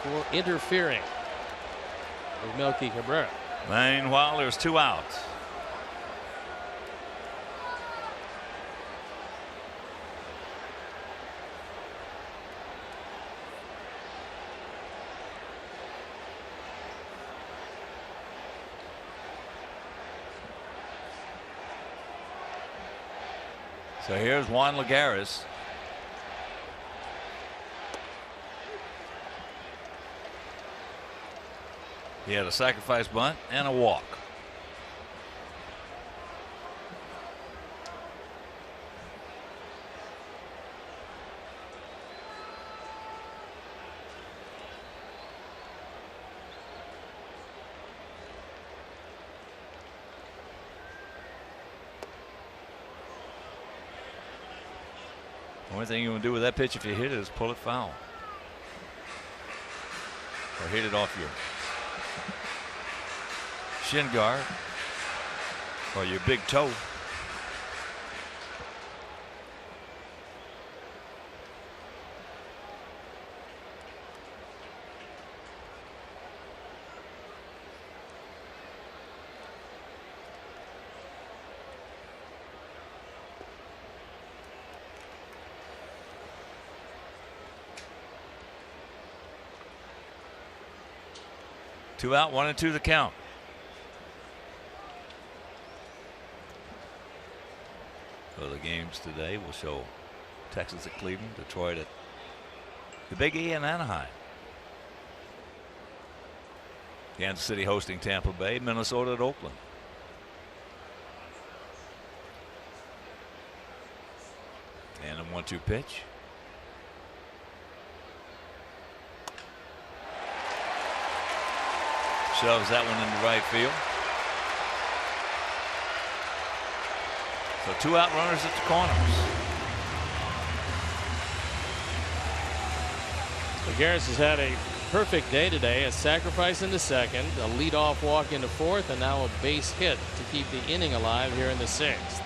for interfering with Melky Cabrera. Meanwhile, there's 2 outs. So here's Juan Lagares. He had a sacrifice bunt and a walk. The only thing you want to do with that pitch if you hit it is pull it foul. Or hit it off your shin guard or your big toe. Two out, 1-2 the count. So the games today will show Texas at Cleveland, Detroit at the Big E in Anaheim. Kansas City hosting Tampa Bay, Minnesota at Oakland. And a 1-2 pitch. Shoves that one into right field. So 2 out runners at the corners. Lagares has had a perfect day today. A sacrifice in the 2nd, a leadoff walk in the 4th, and now a base hit to keep the inning alive here in the 6th.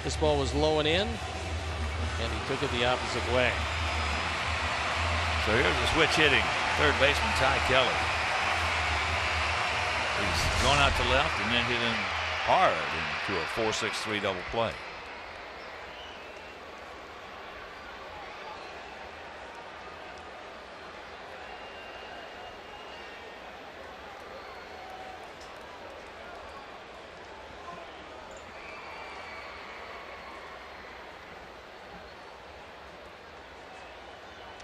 This ball was low and in, and he took it the opposite way. So here's the switch hitting third baseman Ty Kelly. He's going out to left and then hitting hard into a 4-6-3 double play.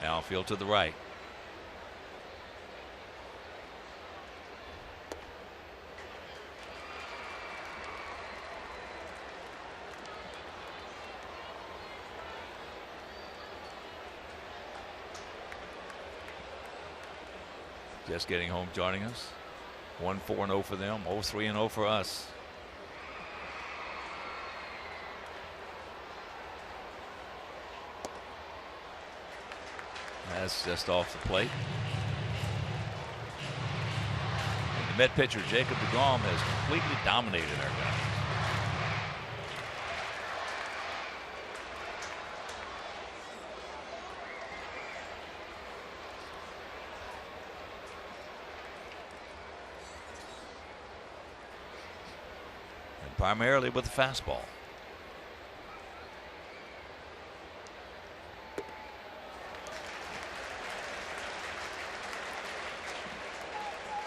Outfield to the right. Just getting home joining us. 1-4-0 for them, 0-3-0 for us. That's just off the plate. And the Met pitcher Jacob deGrom has completely dominated our guys. And primarily with the fastball.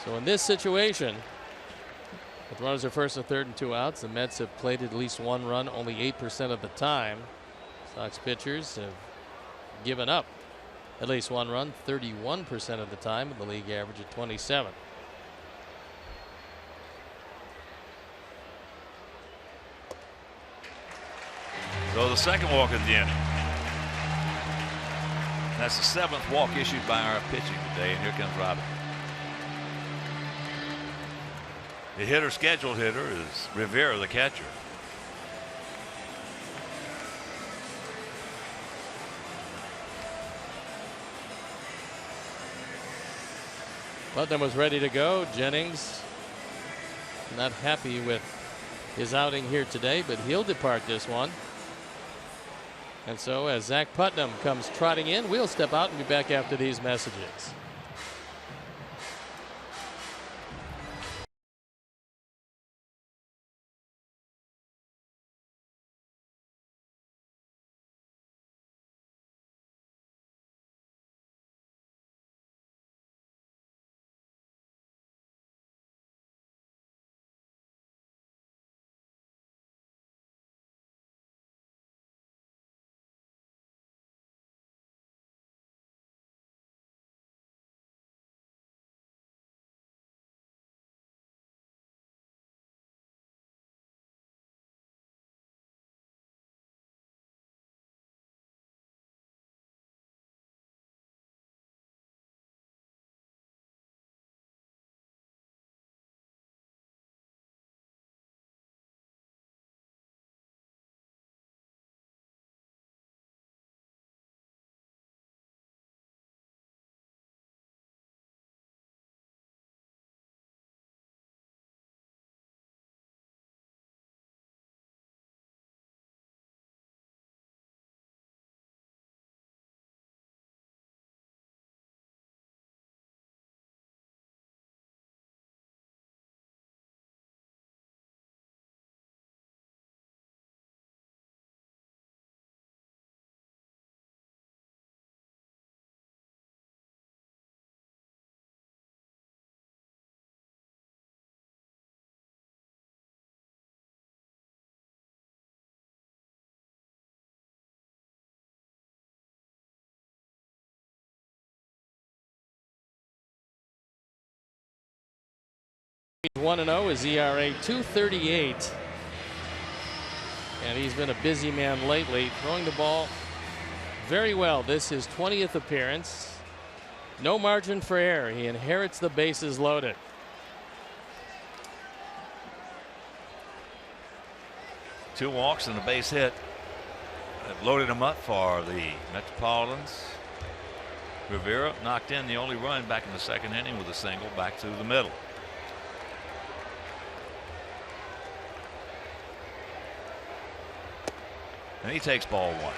So in this situation, with runners are first and third and 2 outs, the Mets have played at least 1 run only 8% of the time. Sox pitchers have given up at least 1 run 31% of the time, with the league average at 27. So the second walk of the inning. That's the 7th walk issued by our pitching today, and here comes Robin. The hitter, scheduled hitter, is Rivera, the catcher. Putnam was ready to go. Jennings not happy with his outing here today, but he'll depart this one. And so as Zach Putnam comes trotting in, we'll step out and be back after these messages. He's 1-0, his ERA 2.38, and he's been a busy man lately, throwing the ball very well. This is his 20th appearance. No margin for error. He inherits the bases loaded. Two walks and a base hit have loaded him up for the Metropolitans. Rivera knocked in the only run back in the second inning with a single back to the middle. And he takes ball 1.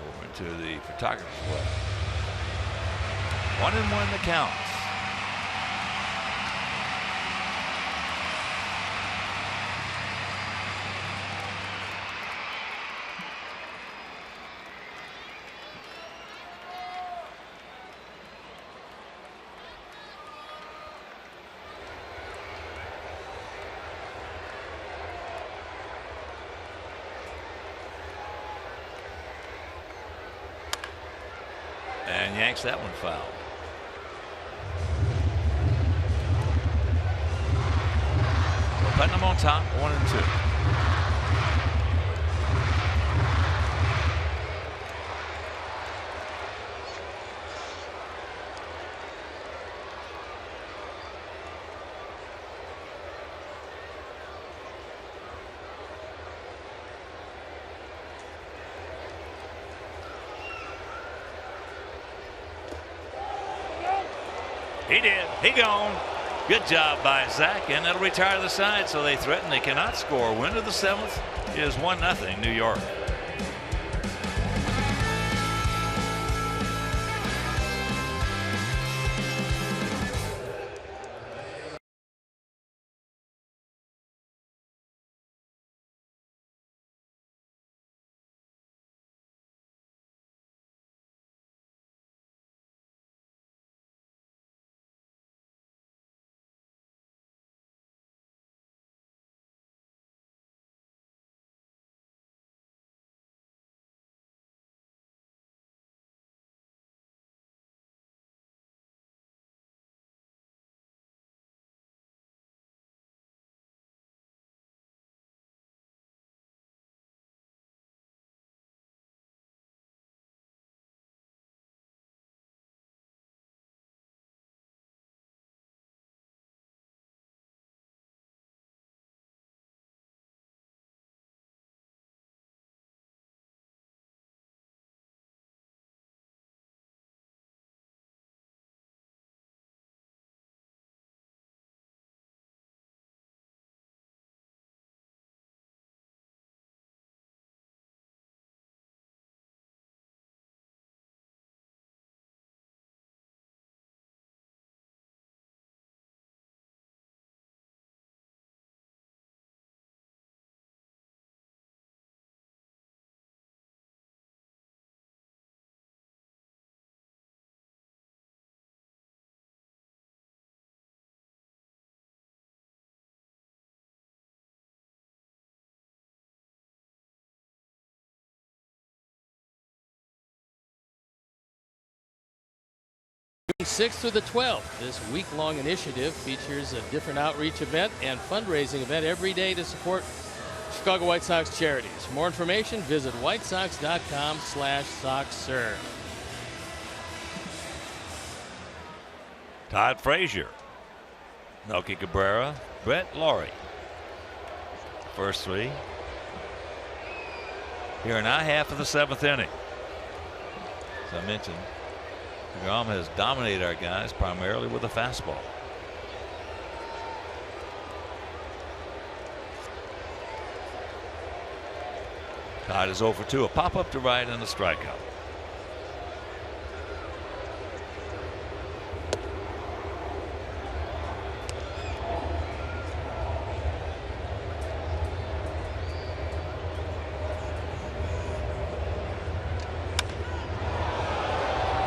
Over to the photographer's way. 1-1 the count. And yanks that one foul. So Putnam on top, 1-2. He did. He gone. Good job by Zach, and that'll retire the side. So they threaten they cannot score. Win of the 7th is 1-0 New York. 6th through the 12th. This week-long initiative features a different outreach event and fundraising event every day to support Chicago White Sox charities. For more information, visit whitesox.com/soxserve. Todd Frasier, Melky Cabrera, Brett Laurie. First three. Here in our half of the 7th inning. As I mentioned, DeGrom has dominated our guys primarily with a fastball. Todd is 0 for 2, a pop up to right and a strikeout.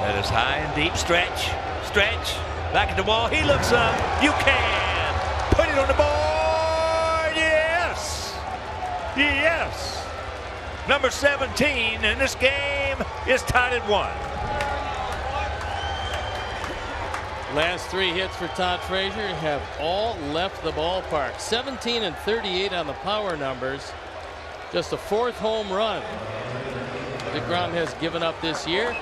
That is high and deep. Stretch. Back at the wall. He looks up. You can put it on the board. Yes. Number 17 in this game is tied at 1. Last 3 hits for Todd Frazier have all left the ballpark. 17 and 38 on the power numbers. Just a 4th home run DeGrom has given up this year.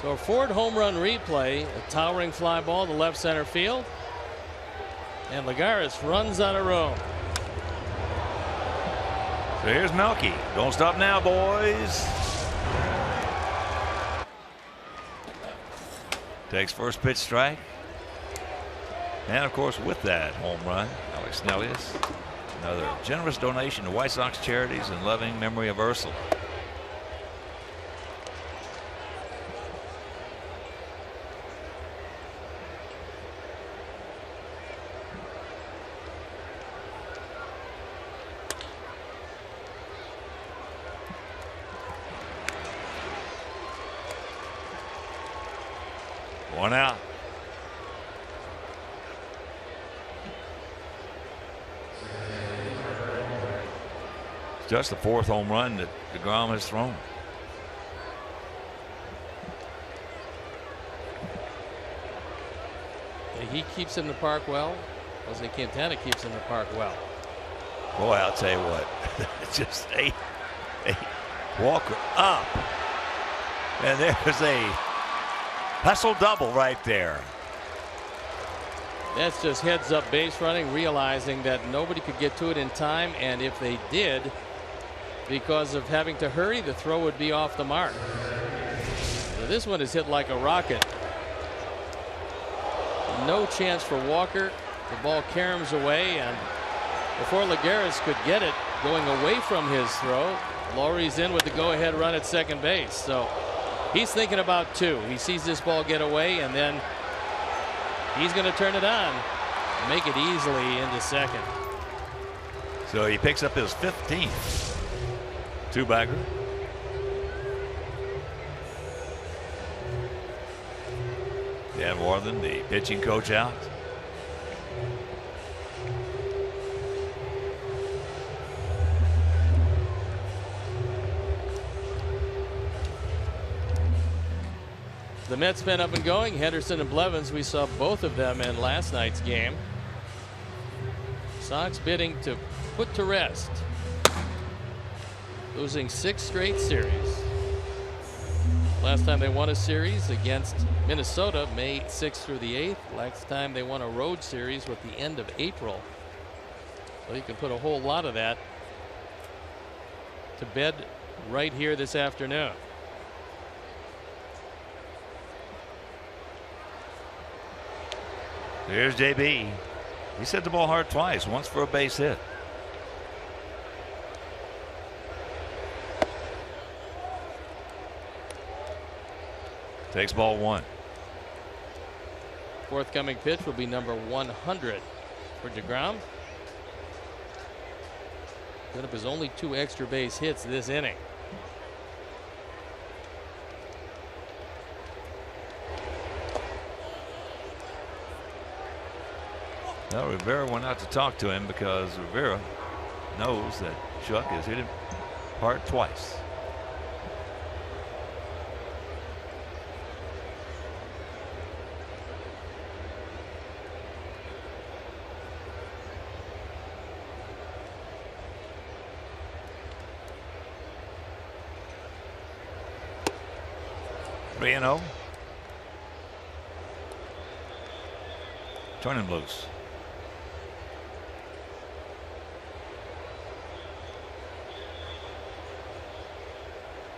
So a Ford home run replay, a towering fly ball to left center field. And Lagares runs out of room. So here's Melky. Don't stop now, boys. Takes first pitch strike. And of course, with that home run, Alex Snellius. Another generous donation to White Sox charities in loving memory of Ursula. One out. It's just the 4th home run that DeGrom has thrown. He keeps in the park well. Jose Quintana keeps in the park well. Boy, I'll tell you what. It's just a Walker up. And there's a hustle double right there. That's just heads up base running, realizing that nobody could get to it in time, and if they did, because of having to hurry, the throw would be off the mark. So this one is hit like a rocket. No chance for Walker. The ball caroms away, and before Lagares could get it going away from his throw, Laurie's in with the go-ahead run at second base. So he's thinking about 2. He sees this ball get away, and then he's going to turn it on, make it easily into second. So he picks up his 15th two-bagger. Dan Worthen, the pitching coach, out. The Mets been up and going. Henderson and Blevins, we saw both of them in last night's game. Sox bidding to put to rest. Losing 6 straight series. Last time they won a series against Minnesota, May 6th through the 8th. Last time they won a road series with the end of April. Well, you can put a whole lot of that to bed right here this afternoon. Here's JB. He hit the ball hard twice, once for a base hit. Takes ball 1. Forthcoming pitch will be number 100 for DeGrom. Put up his only 2 extra base hits this inning. Now Rivera went out to talk to him because Rivera knows that Chuck has hit him hard twice. 3-0. Turn him loose.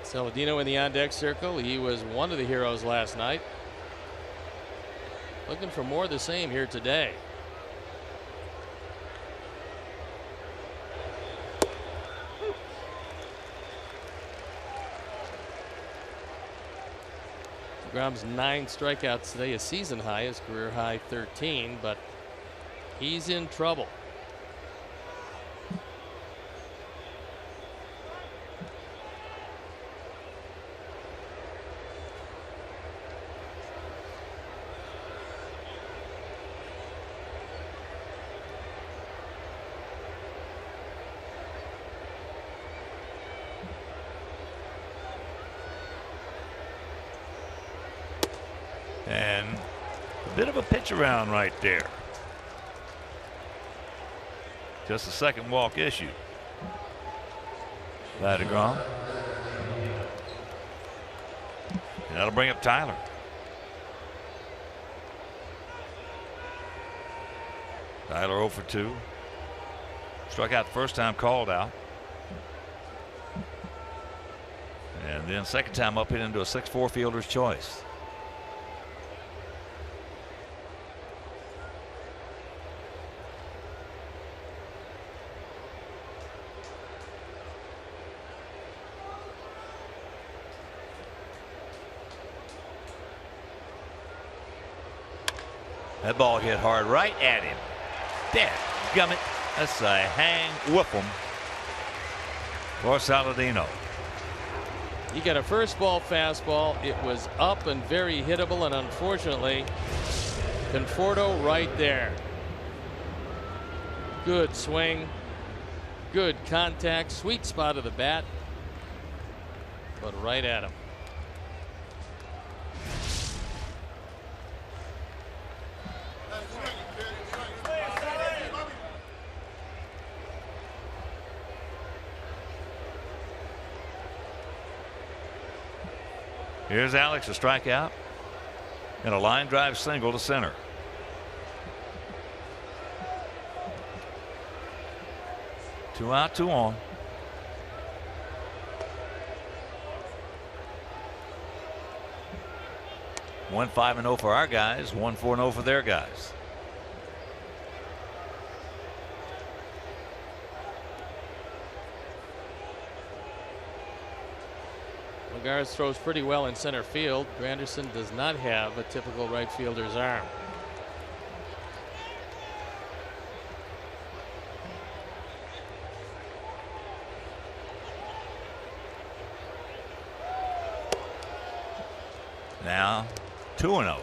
Saladino in the on-deck circle. He was one of the heroes last night. Looking for more of the same here today. DeGrom's 9 strikeouts today, a season high, his career high 13, but he's in trouble. And a bit of a pitch around right there. Just a second walk issued by DeGrom. And that'll bring up Tyler. Tyler 0 for 2. Struck out the first time, called out. And then second time up, hit into a 6-4 fielder's choice. That ball hit hard right at him. Dadgummit. That's a hang whoop 'em for Saladino. He got a first ball fastball. It was up and very hittable, and unfortunately, Conforto right there. Good swing, good contact, sweet spot of the bat, but right at him. Here's Alex, a strikeout and a line drive single to center. Two out, two on. 1-5-0 for our guys, 1-4-0 for their guys. Garza throws pretty well in center field. Granderson does not have a typical right fielder's arm. Now 2-0.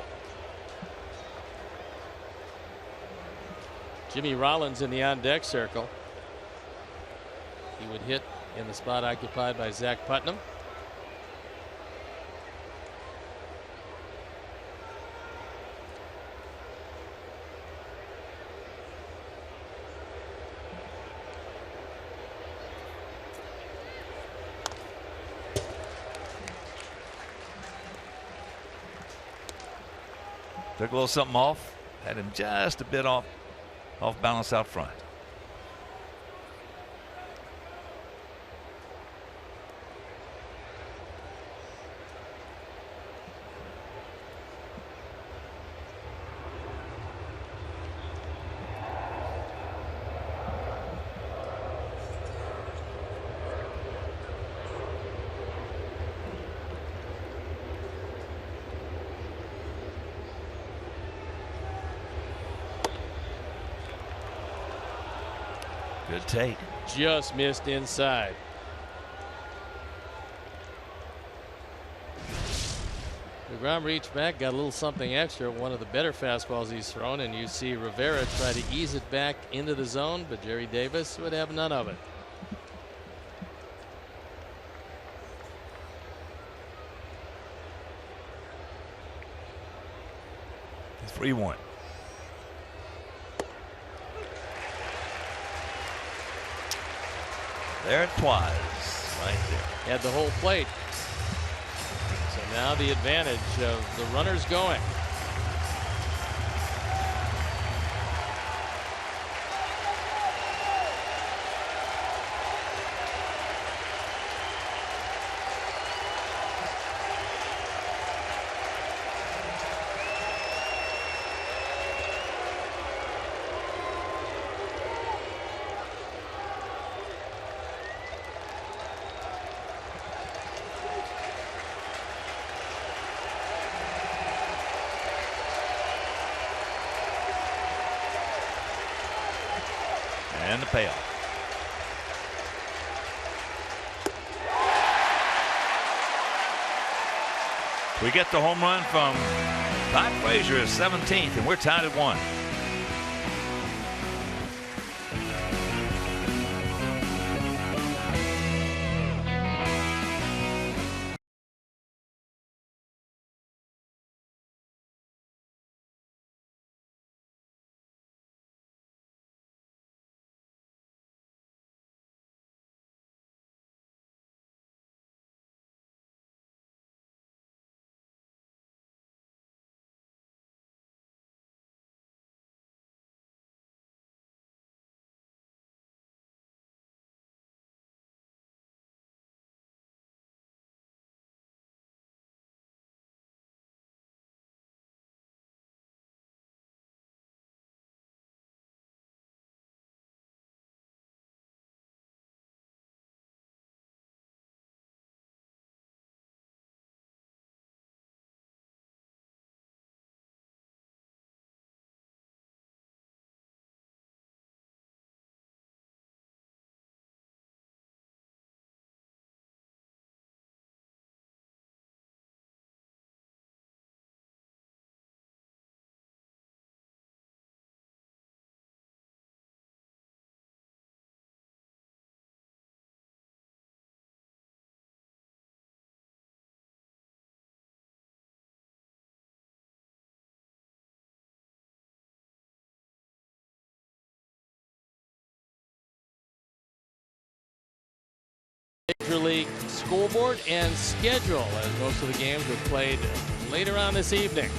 Jimmy Rollins in the on-deck circle. He would hit in the spot occupied by Zach Putnam. Took a little something off. Had him just a bit off balance out front. Good take. Just missed inside. DeGrom reached back, got a little something extra. One of the better fastballs he's thrown, and you see Rivera try to ease it back into the zone, but Jerry Davis would have none of it. It's 3-1. There it was, right there. Had the whole plate. So Now the advantage of the runners going. And the payoff. We get the home run from Todd Frasier, his 17th, and we're tied at 1. Major League scoreboard and schedule, as most of the games were played later on this evening.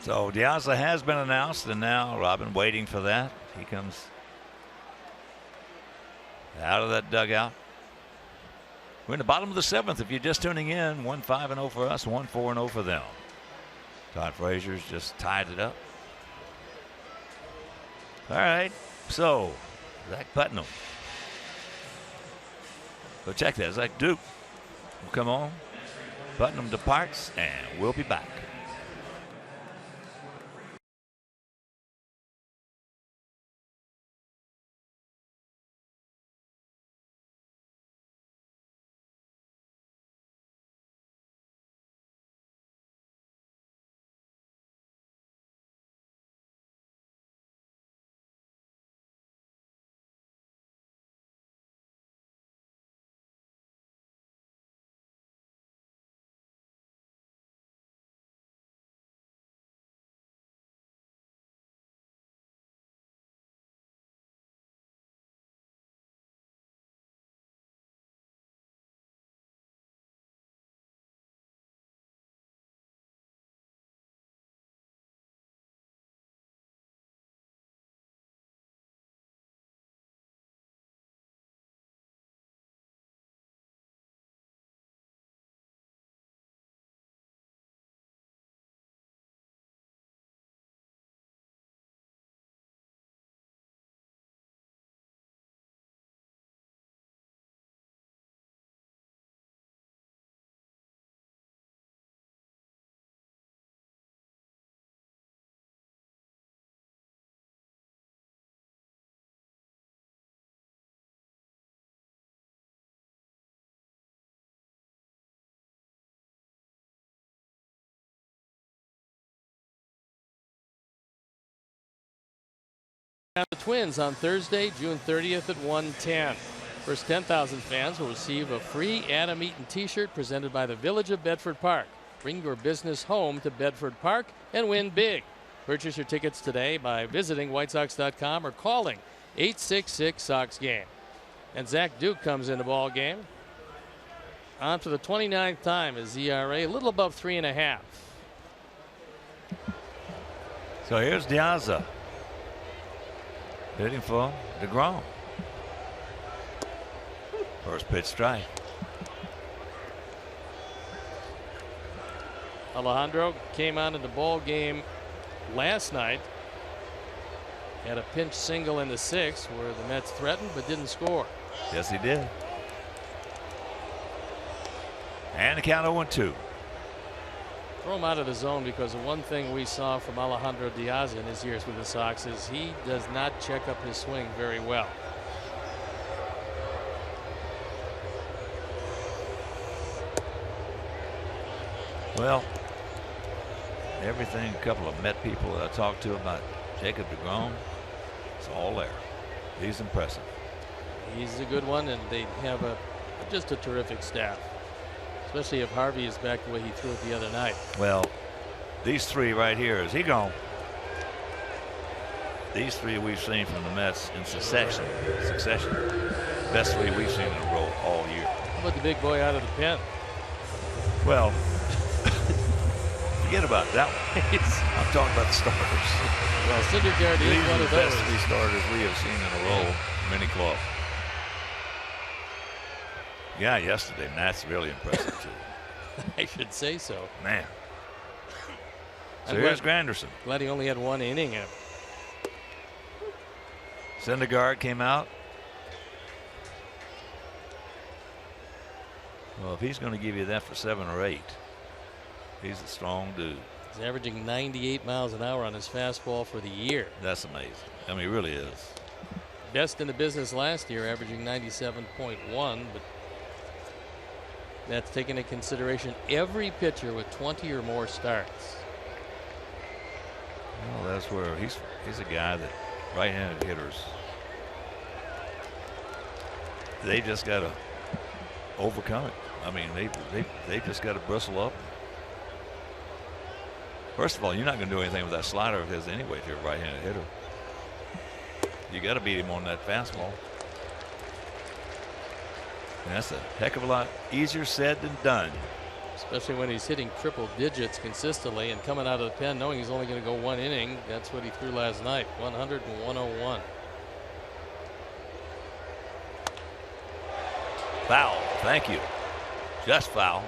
So Diaz has been announced, and now Robin waiting for that. He comes out of that dugout. We're in the bottom of the 7th. If you're just tuning in, 1-5-0 for us, 1-4-0 for them. Todd Frazier's just tied it up. All right, so Zach Putnam. Go check that. Zach Duke will come on. Putnam departs, and we'll be back. The Twins on Thursday, June 30th at 1:10. First 10,000 fans will receive a free Adam Eaton t-shirt presented by the Village of Bedford Park. Bring your business home to Bedford Park and win big. Purchase your tickets today by visiting WhiteSox.com or calling 866-SOX-GAME. And Zach Duke comes in the ball game. On for the 29th time, his ERA a little above 3.5. So here's Diaz hitting for DeGrom. First pitch strike. Alejandro came out in the ball game last night. Had a pinch single in the 6th where the Mets threatened but didn't score. Yes, he did. And the count 0-2. Throw him out of the zone, because the one thing we saw from Alejandro Diaz in his years with the Sox is he does not check up his swing very well. Well, everything a couple of Met people that I talked to about Jacob DeGrom, it's all there. He's impressive. He's a good one, and they have just a terrific staff. Especially if Harvey is back the way he threw it the other night. Well, these three right here, is he gone? These three we've seen from the Mets in succession. Best three we've seen in a row all year. How about the big boy out of the pen? Well, forget about that one. I'm talking about the starters. Well, Syndergaard is one of those. Best three starters we have seen in a row, many clubs. Yeah, yesterday, and that's really impressive too. I should say so. Man. So here's Granderson. Glad he only had one inning. Syndergaard came out. Well, if he's going to give you that for 7 or 8, he's a strong dude. He's averaging 98 miles an hour on his fastball for the year. That's amazing. I mean, he really is. Best in the business last year, averaging 97.1, but that's taken into consideration every pitcher with 20 or more starts. Well, that's where he's a guy that right-handed hitters, they just got to overcome it. I mean, they just got to bristle up. First of all, you're not going to do anything with that slider of his anyway if you're a right-handed hitter. You got to beat him on that fastball. And that's a heck of a lot easier said than done. Especially when he's hitting triple digits consistently and coming out of the pen knowing he's only going to go 1 inning. That's what he threw last night, 100 and 101. Foul. Thank you. Just foul.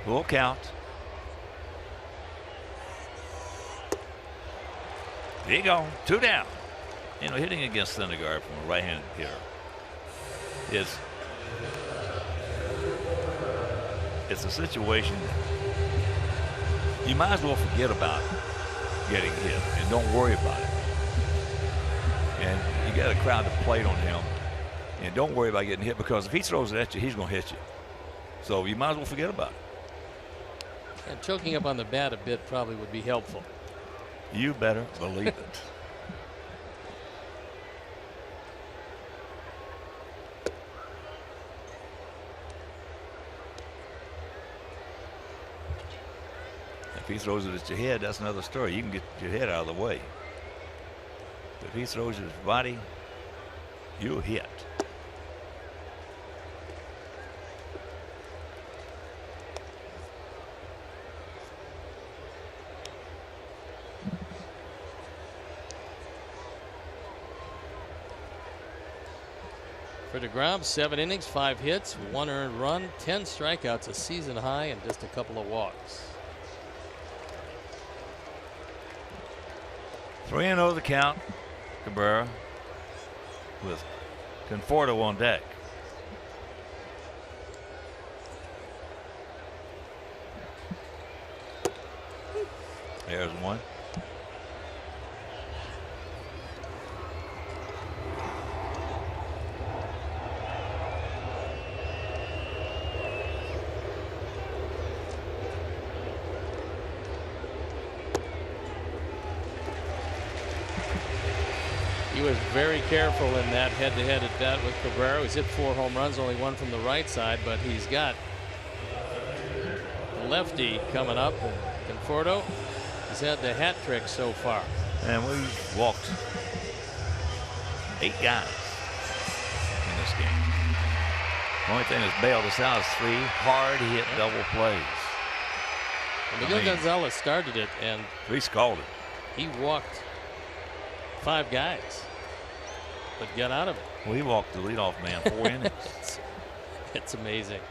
Full count. There you go. 2 down. You know, hitting against Syndergaard from a right-handed hitter is it's a situation you might as well forget about getting hit and don't worry about it. And you got to crowd the plate on him and don't worry about getting hit, because if he throws it at you, he's going to hit you. So you might as well forget about it. And choking up on the bat a bit probably would be helpful. You better believe it. If he throws it at your head, that's another story. You can get your head out of the way. But if he throws it at your body, you'll hit. For DeGrom, 7 innings, 5 hits, 1 earned run, 10 strikeouts, a season high, and just a couple of walks. 3-0 the count. Cabrera with Conforto on deck. There's one. He was very careful in that head-to-head at bat with Cabrera. He's hit 4 home runs, only 1 from the right side, but he's got the lefty coming up. And Conforto has had the hat trick so far. And we walked 8 guys in this game. The only thing that's bailed us out is 3 hard-hit double plays. And Miguel Gonzalez started it, and he scalded. He walked 5 guys, but got out of it. Well, he walked the leadoff man 4 innings. It's amazing.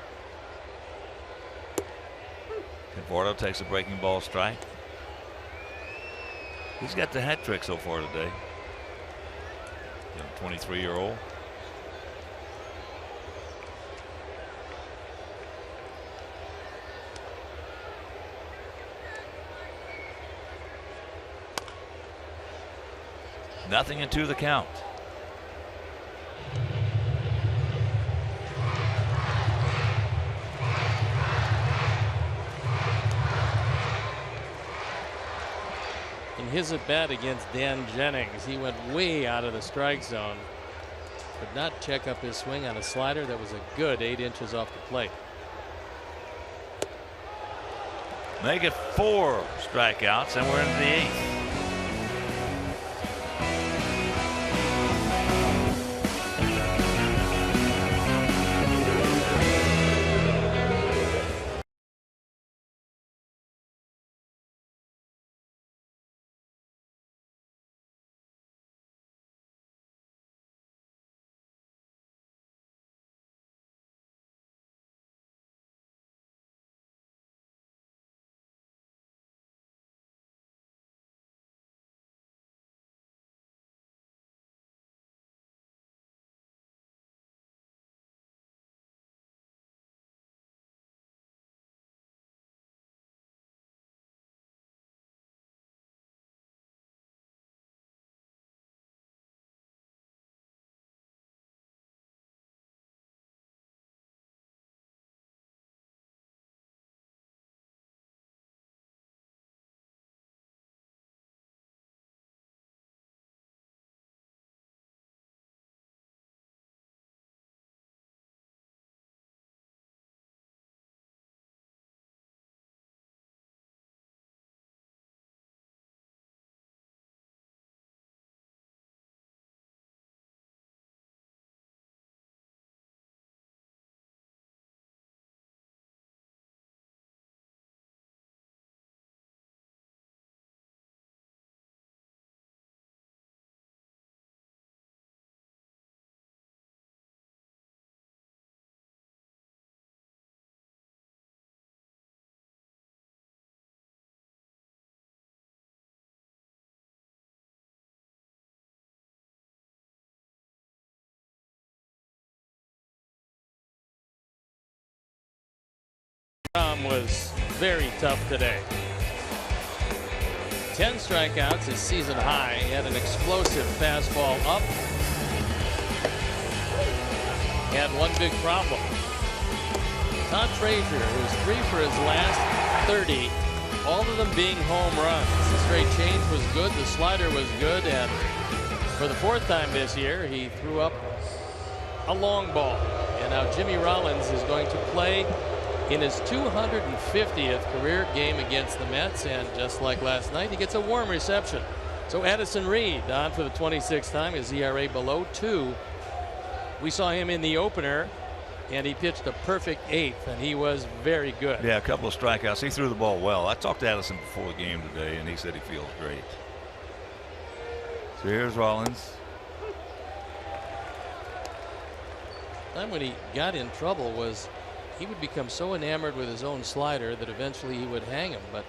Conforto takes a breaking ball strike. He's got the hat trick so far today. 23-year-old. Nothing into the count. In his at bat against Dan Jennings, he went way out of the strike zone. Could not check up his swing on a slider that was a good 8 inches off the plate. Make it 4 strikeouts, and we're into the 8th. Was very tough today. 10 strikeouts, his season high. He had an explosive fastball up. He had one big problem. Todd Frasier, who's 3 for his last 30, all of them being home runs. The straight change was good, the slider was good, and for the 4th time this year, he threw up a long ball. And now Jimmy Rollins is going to play in his 250th career game against the Mets, and just like last night, he gets a warm reception. So Addison Reed on for the 26th time, his ERA below 2. We saw him in the opener, and he pitched a perfect 8th, and he was very good. Yeah, a couple of strikeouts. He threw the ball well. I talked to Addison before the game today, and he said he feels great. So here's Rollins. The time when he got in trouble was he would become so enamored with his own slider that eventually he would hang him, but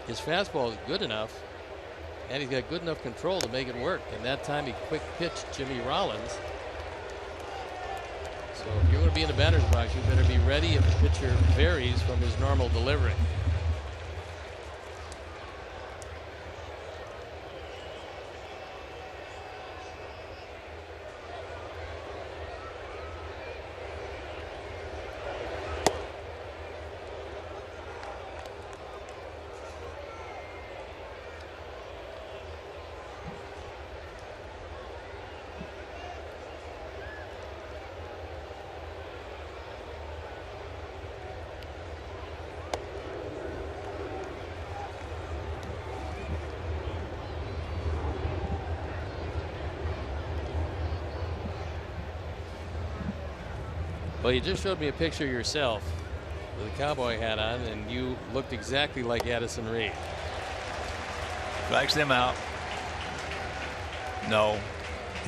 his fastball is good enough, and he's got good enough control to make it work. And that time he quick pitched Jimmy Rollins. So if you're going to be in the batter's box, you better be ready if the pitcher varies from his normal delivery. Well, you just showed me a picture of yourself with a cowboy hat on, and you looked exactly like Addison Reed. Strikes him out. No,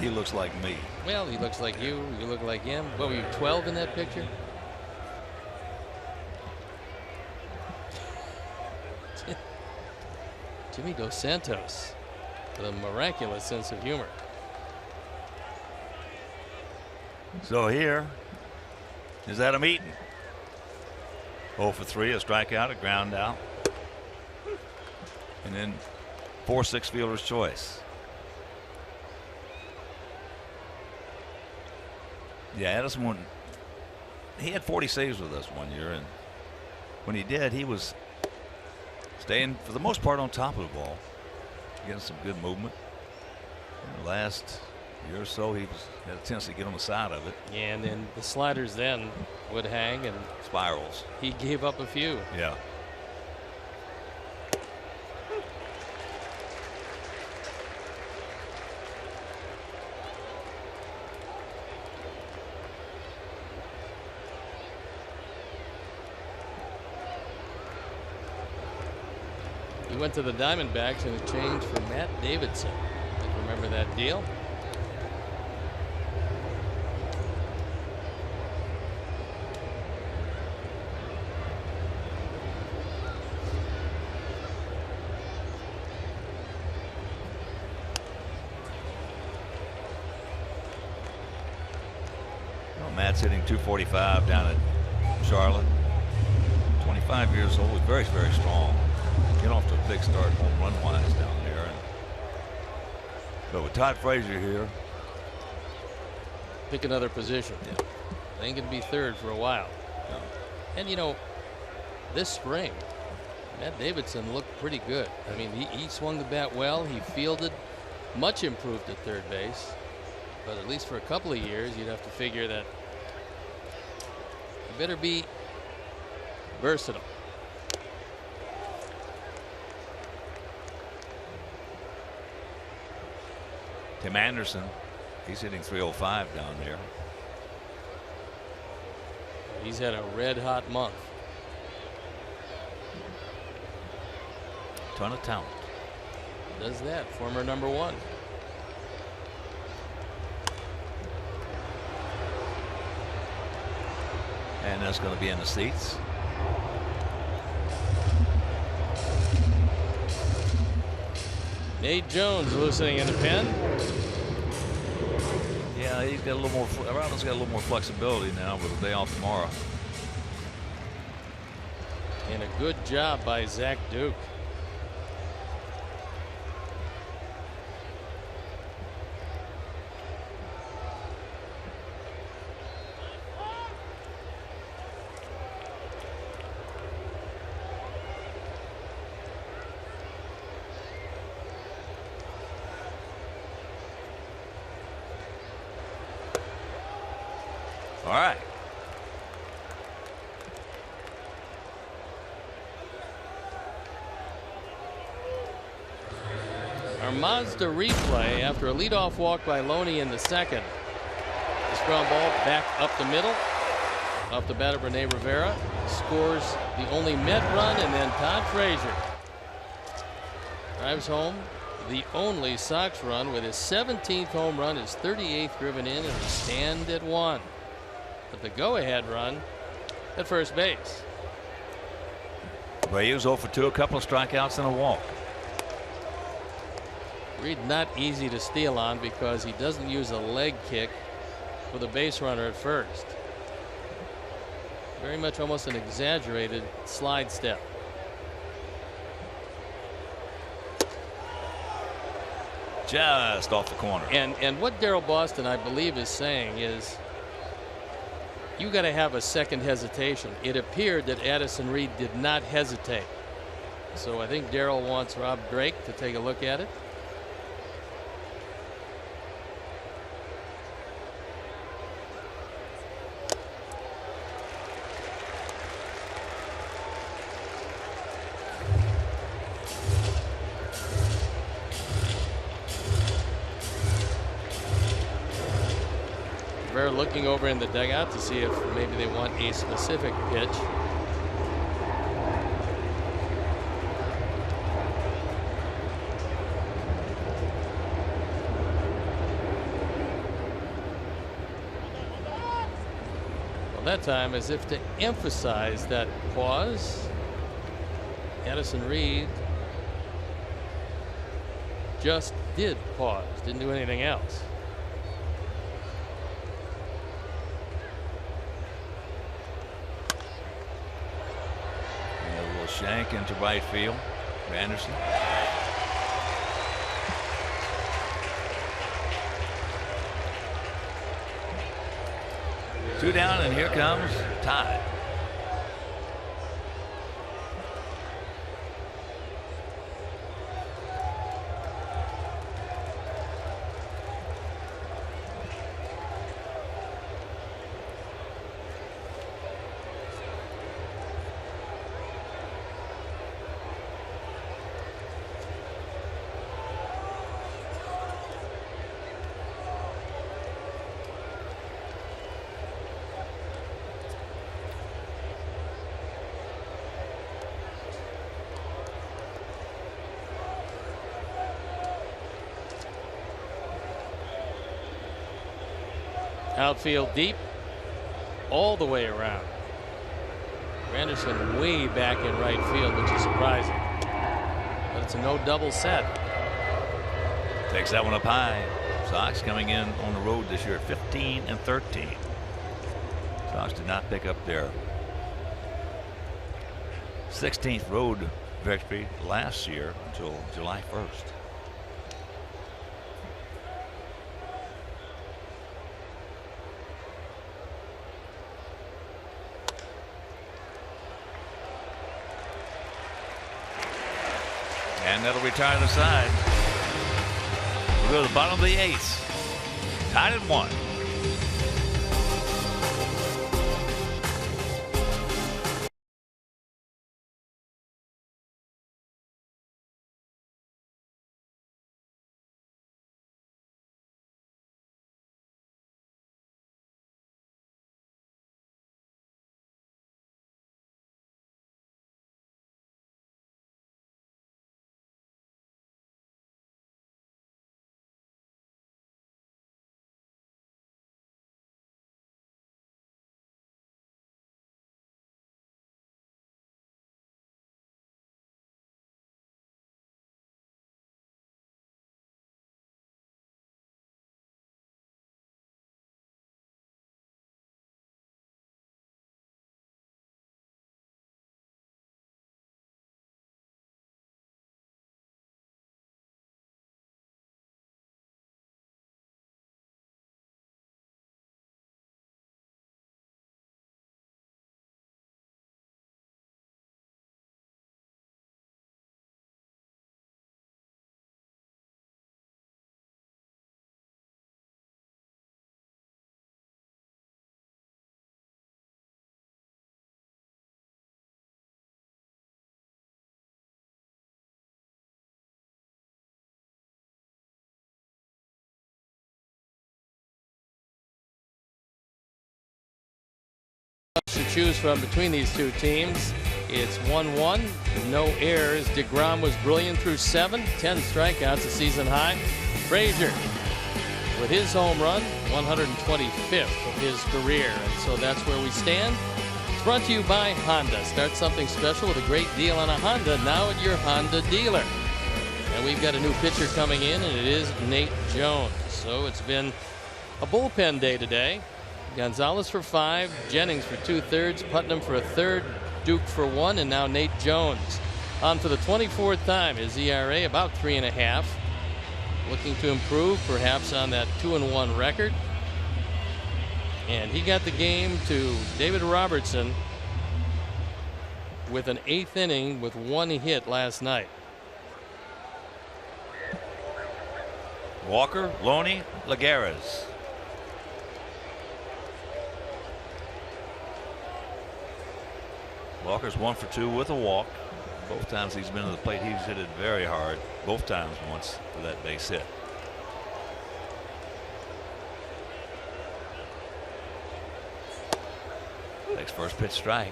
he looks like me. Well, he looks like you. You look like him. What were you, 12 in that picture? Jimmy Dos Santos with a miraculous sense of humor. So here is Adam Eaton. 0 for 3, a strikeout, a ground out, and then 4-6 fielder's choice. Yeah, Addison he had 40 saves with us one year, and when he did, he was staying for the most part on top of the ball, getting some good movement. In the last year or so, he had a tendency to get on the side of it. Yeah, and then the sliders then would hang and spirals. He gave up a few. Yeah. He went to the Diamondbacks in exchange for Matt Davidson. You remember that deal? Well, Matt's hitting .245 down at Charlotte. 25 years old, very, very strong. Get off to a big start home run wise down there. But with Todd Frasier here, pick another position. Yeah. I think it'd be third for a while. Yeah. And you know, this spring, Matt Davidson looked pretty good. I mean, he swung the bat well. He fielded, much improved at third base. But at least for a couple of years, you'd have to figure that you better be versatile. Tim Anderson, he's hitting .305 down there. He's had a red hot month. Ton of talent. Does that, former #1. And that's going to be in the seats. Nate Jones loosening in the pen. Yeah, he's got a little more. Ronald's got a little more flexibility now with a day off tomorrow. And a good job by Zach Duke. All right. Our Mazda replay after a leadoff walk by Loney in the second. This ground ball back up the middle. Off the bat of Rene Rivera. Scores the only Met run, and then Todd Frasier drives home the only Sox run with his 17th home run, his 38th driven in, and we stand at 1. But the go-ahead run at first base. Well, he was 0 for 2, a couple of strikeouts and a walk. Reed not easy to steal on because he doesn't use a leg kick with a base runner at first. Very much almost an exaggerated slide step. Just off the corner. And what Darrell Boston, I believe, is saying is you got to have a second hesitation. It appeared that Addison Reed did not hesitate. So I think Darrell wants Rob Drake to take a look at it. umpire looking over in the dugout to see if maybe they want a specific pitch. Well, that time, as if to emphasize that pause, Addison Reed just did pause, didn't do anything else. A little shank into right field. Anderson. Two down, and here comes Ty. Outfield deep all the way around. Anderson way back in right field, which is surprising. But it's a no double set. Takes that one up high. Sox coming in on the road this year at 15-13. Sox did not pick up their 16th road victory last year until July 1st. And that'll retire the side. We'll go to the bottom of the 8th. Tied at 1. To choose from between these two teams, it's 1-1, no errors. DeGrom was brilliant through 7, 10 strikeouts, a season high. Frasier with his home run, 125th of his career, and so that's where we stand. It's brought to you by Honda. Start something special with a great deal on a Honda now at your Honda dealer. And we've got a new pitcher coming in, and it is Nate Jones. So it's been a bullpen day today. Gonzalez for 5, Jennings for 2/3, Putnam for a 1/3, Duke for 1, and now Nate Jones on for the 24th time. His ERA about 3.5. Looking to improve perhaps on that 2-1 record. And he got the game to David Robertson with an 8th inning with 1 hit last night. Walker, Loney, Lagares. Walker's 1 for 2 with a walk. Both times he's been to the plate, he's hit it very hard. Both times once for that base hit. First pitch strike.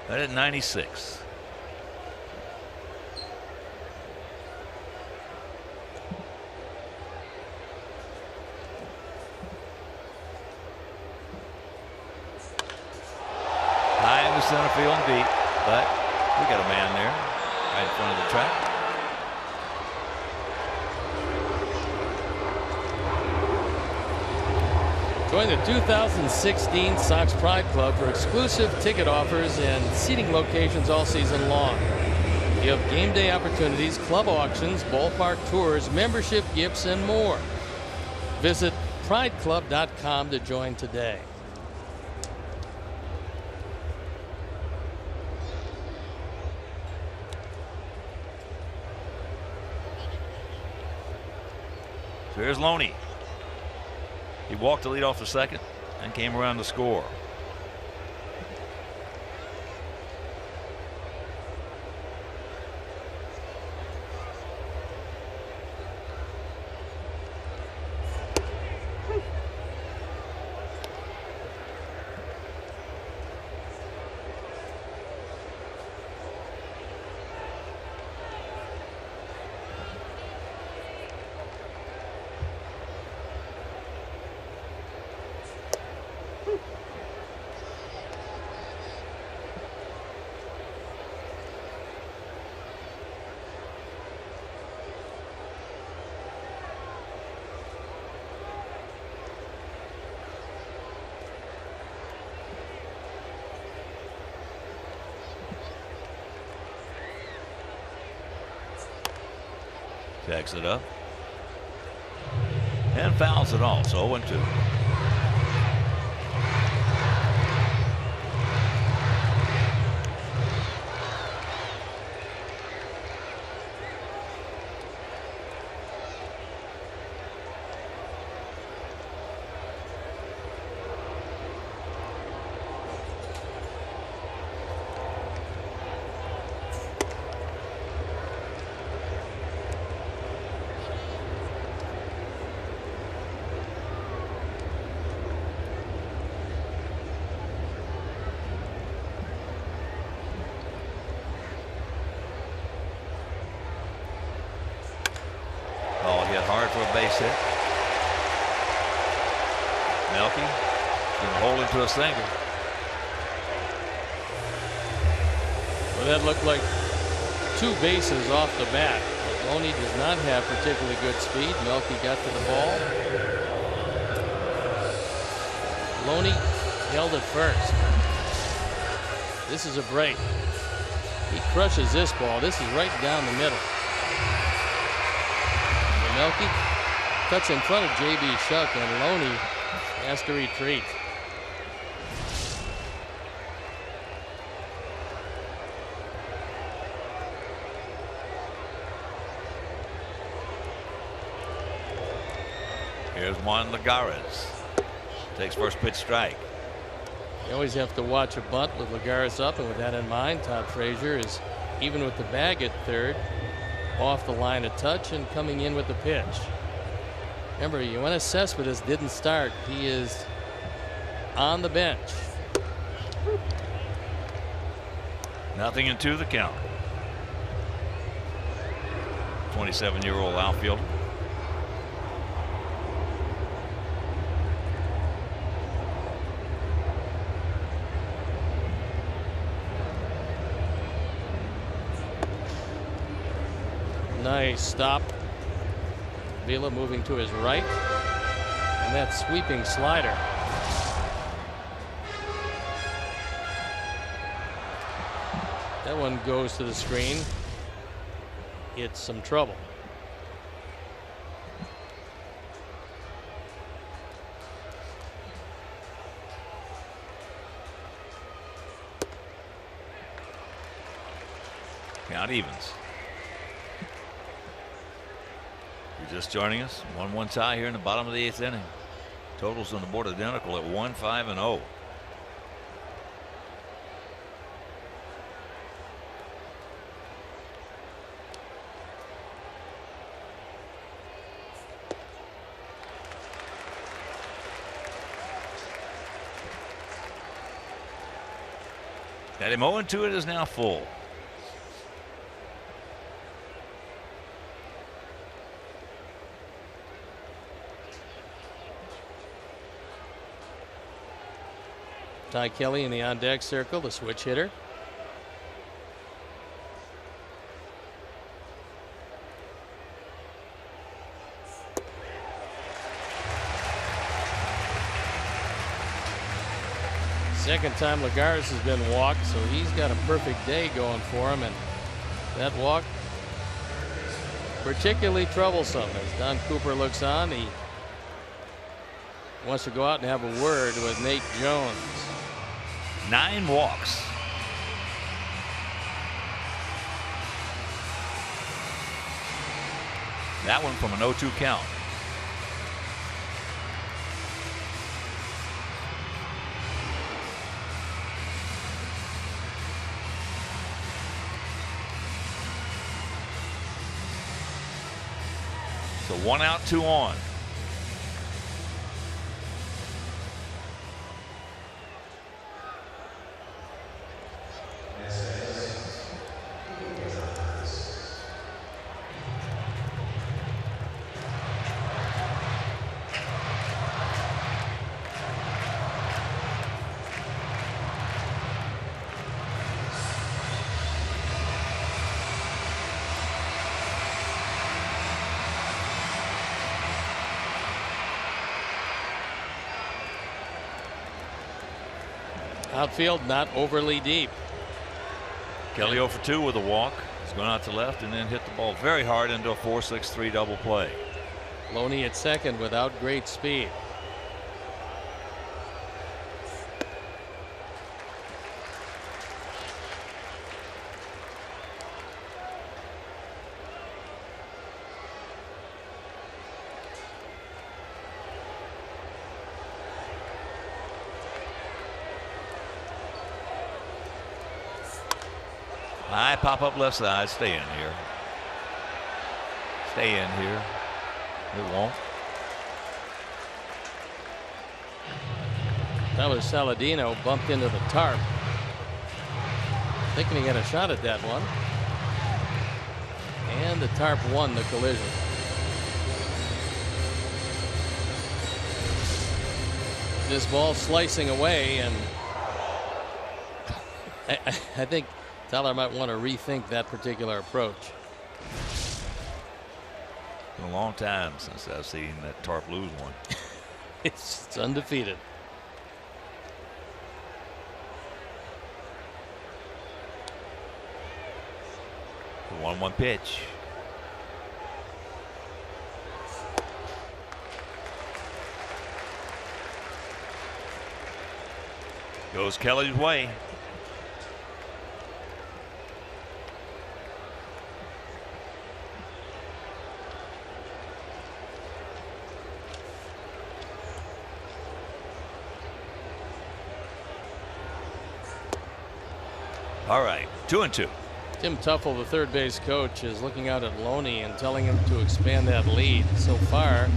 That at 96. High in the center field and deep, but we got a man there right in front of the track. Join the 2016 Sox Pride Club for exclusive ticket offers and seating locations all season long. You have game day opportunities, club auctions, ballpark tours, membership gifts, and more. Visit prideclub.com to join today. So here's Loney. He walked to lead off the second and came around to score. Tags it up and fouls it all. So 0-2. Hard for a base hit. Melky can hold him to a single. Well, that looked like two bases off the bat. Loney does not have particularly good speed. Melky got to the ball. Loney held it first. This is a break. He crushes this ball. This is right down the middle. Melky cuts in front of J.B. Shuck, and Loney has to retreat. Here's Juan Lagares. Takes first pitch strike. You always have to watch a bunt with Lagares up, and with that in mind, Todd Frasier is, even with the bag at third, off the line of touch and coming in with the pitch. Remember, you want to assess with this didn't start. He is on the bench. 0-2 the count. 27-year-old outfielder. Nice stop. Vila moving to his right. And that sweeping slider. That one goes to the screen. It's some trouble. Count evens. You're just joining us. 1-1 tie here in the bottom of the 8th inning. Totals on the board identical at 1-5-0. Got him 0-2. It is now full. Ty Kelly in the on deck circle, the switch hitter. Second time Lagares has been walked, so he's got a perfect day going for him, and that walk particularly troublesome as Don Cooper looks on. He wants to go out and have a word with Nate Jones. 9 walks. That one from an 0-2 count. So 1 out, 2 on. Outfield not overly deep. Kelly 0 for 2 with a walk. He's going out to left and then hit the ball very hard into a 4-6-3 double play. Loney at second without great speed. High pop up left side. Stay in here. Stay in here. It won't. Tyler Saladino bumped into the tarp, thinking he had a shot at that one. And the tarp won the collision. This ball slicing away, and I think Tyler might want to rethink that particular approach. Been a long time since I've seen that tarp lose one. It's undefeated. The 1-1 pitch. Goes Kelly's way. All right, 2-2. Tim Tuffle, the third base coach, is looking out at Loney and telling him to expand that lead. So far,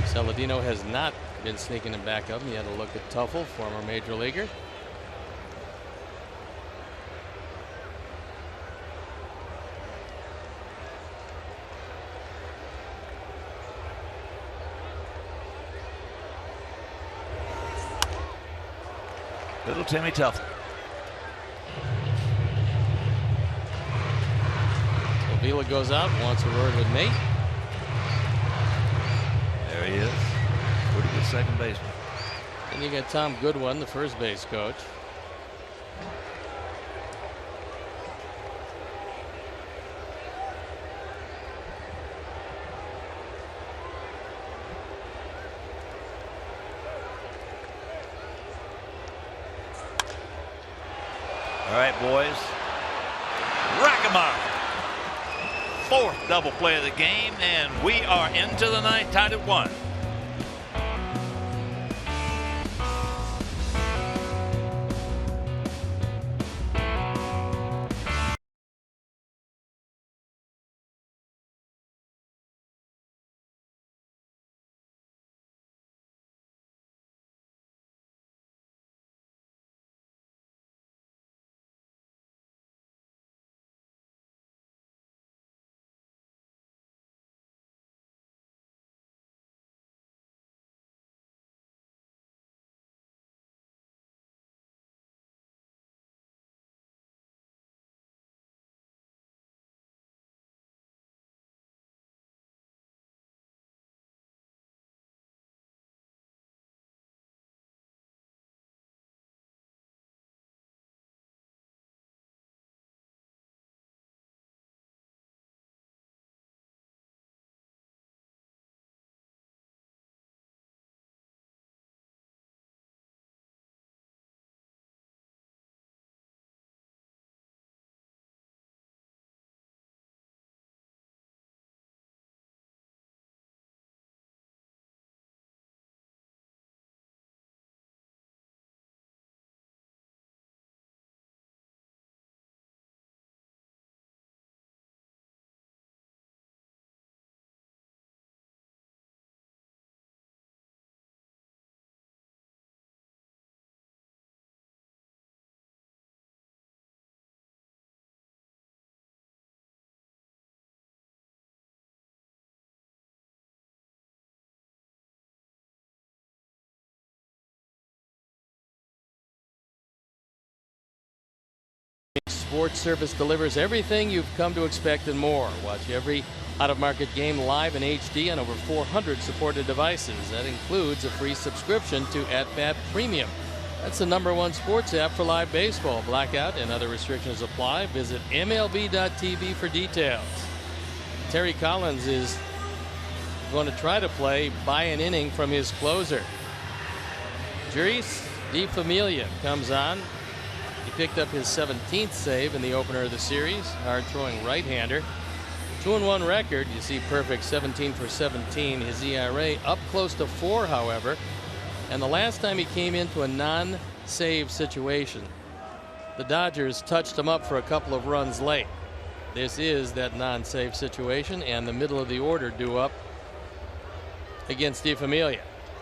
Saladino has not been sneaking him back up. He had a look at Tuffle, former major leaguer. Little Timmy Tuffle. Vila goes out, wants a word with Nate. There he is. Pretty good second baseman. And you got Tom Goodwin, the first base coach. All right, boys. Rack 'em up. Fourth double play of the game, and we are into the ninth, tied at 1. Sports Service delivers everything you've come to expect and more. Watch every out-of-market game live in HD on over 400 supported devices. That includes a free subscription to @Bat Premium. That's the #1 sports app for live baseball. Blackout and other restrictions apply. Visit MLB.tv for details. Terry Collins is going to try to play by an inning from his closer. Jeurys DeFamilia comes on. He picked up his 17th save in the opener of the series. Hard-throwing right-hander. 2-1 record. You see perfect 17 for 17. His ERA up close to 4, however. And the last time he came into a non-save situation, the Dodgers touched him up for a couple of runs late. This is that non-save situation, and the middle of the order due up against DeFamilia.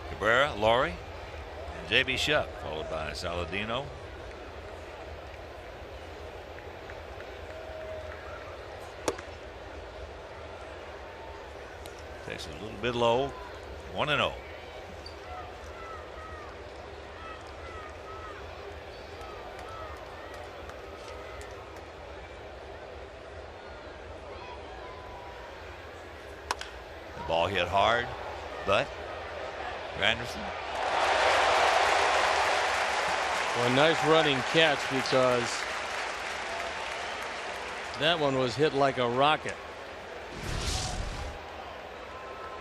Cabrera, Laurie, and J.B. Shuck, followed by Saladino. Takes it a little bit low. 1-0. The ball hit hard, but Granderson. Well, a nice running catch, because that one was hit like a rocket.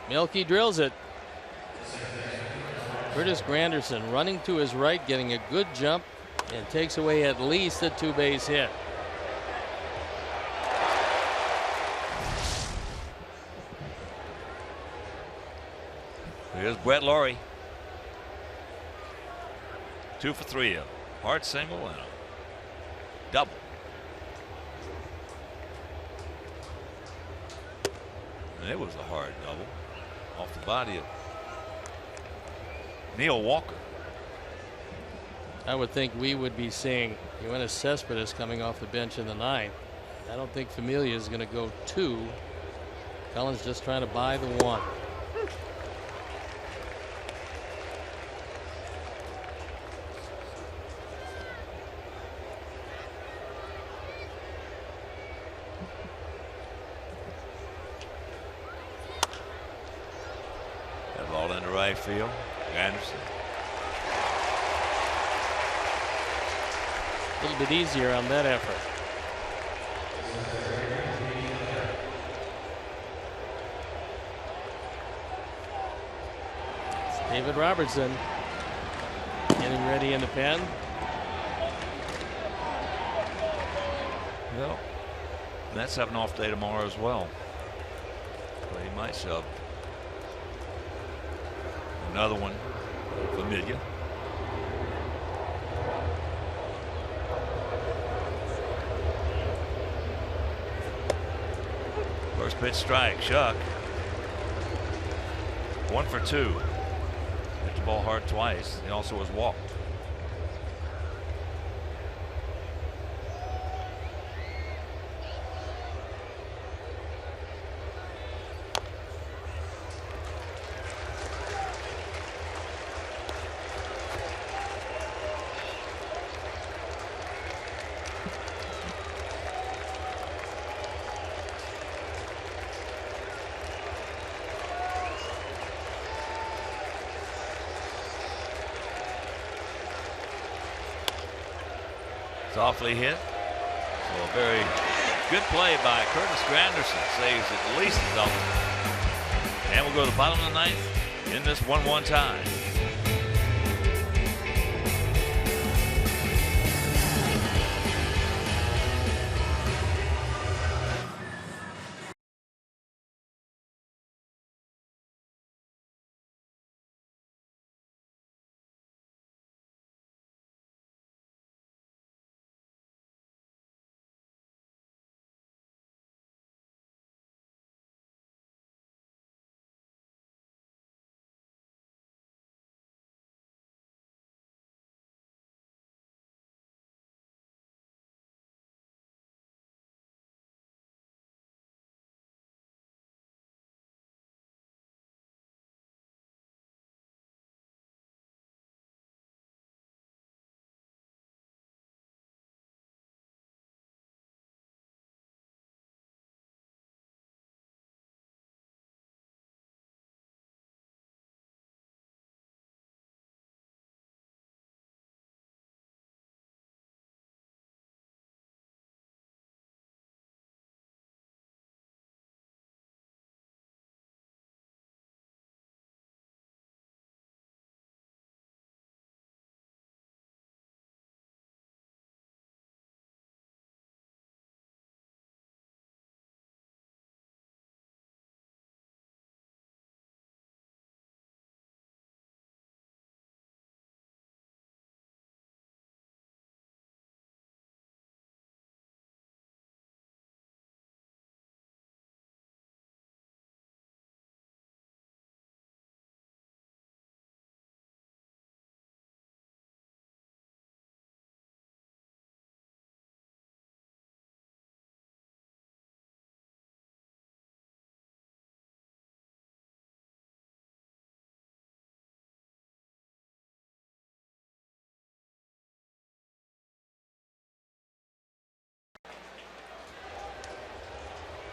Mielke drills it. Curtis Granderson running to his right, getting a good jump, and takes away at least a 2-base hit. Here's Brett Laurie. 2 for 3. A hard single and a double. And it was a hard double off the body of Neil Walker. I would think we would be seeing Yoenis Cespedes coming off the bench in the 9th. I don't think Familia is going to go 2. Collins just trying to buy the 1. That ball into right field. Anderson. A little bit easier on that effort. It's David Robertson getting ready in the pen. Well, that's having an off day tomorrow as well. But he might sub another one. Familia. First pitch strike. Shuck. 1 for 2. Hit the ball hard twice. He also was walked. Softly hit. So a very good play by Curtis Granderson. Saves at least a double. And we'll go to the bottom of the 9th in this 1-1 tie.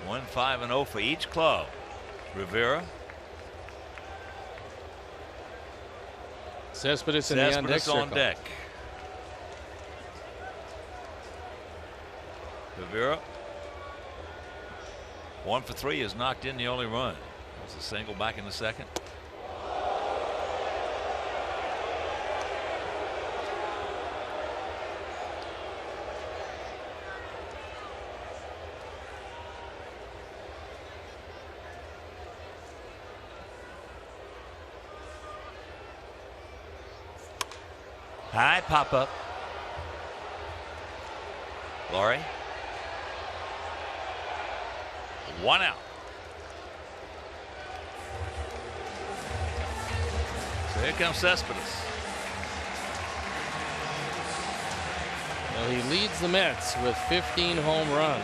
Went 5-0 for each club. Rivera. Cespedes in the on deck circle. On deck. Rivera. 1 for 3 is knocked in the only run. That's a single back in the second. High pop up. Laurie. 1 out. So here comes Cespedes. Well, he leads the Mets with 15 home runs.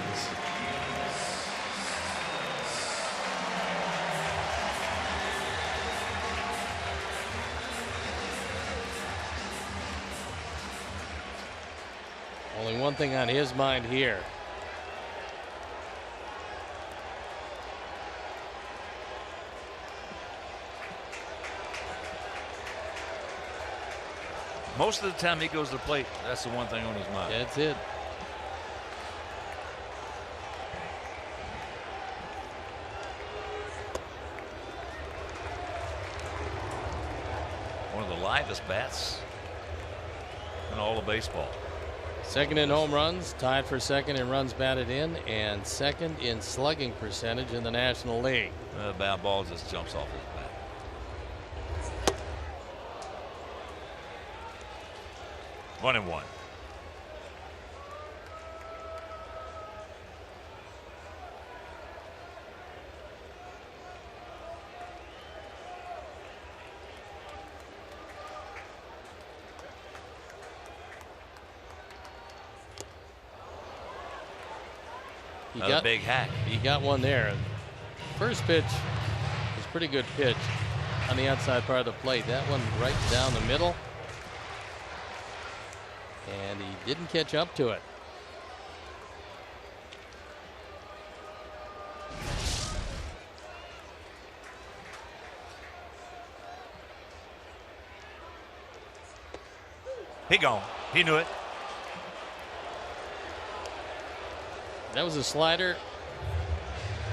Only one thing on his mind here. Most of the time he goes to the plate, that's the one thing on his mind. That's it. One of the livest bats in all of baseball. Second in home runs, tied for second in runs batted in, and second in slugging percentage in the National League. The bad ball just jumps off his bat. 1-1. Another big hack. He got one there. First pitch was a pretty good pitch on the outside part of the plate. That one right down the middle. And he didn't catch up to it. He gone. He knew it. That was a slider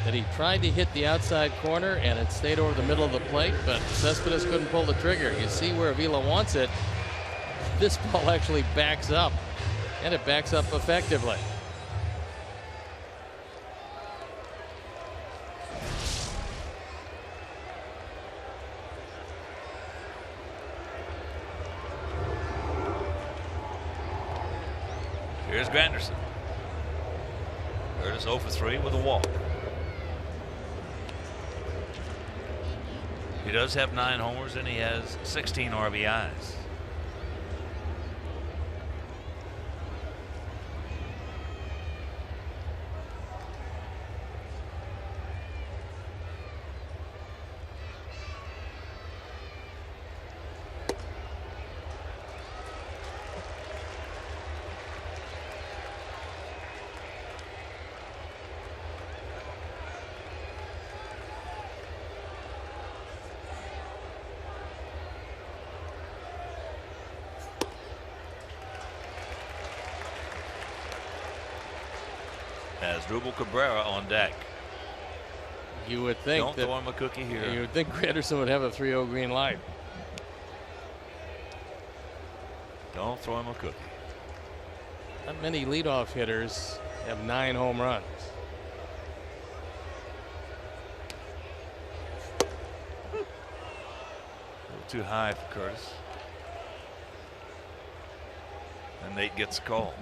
that he tried to hit the outside corner, and it stayed over the middle of the plate, but Cespedes couldn't pull the trigger. You see where Avila wants it. This ball actually backs up, and it backs up effectively. Here's Granderson. Curtis 0 for 3 with a walk. He does have 9 homers and he has 16 RBIs. As Rubel Cabrera on deck. You would think don't throw him a cookie here. You would think Granderson would have a 3-0 green light. Don't throw him a cookie. Not many leadoff hitters have 9 home runs. A little too high for Curtis. And Nate gets a call.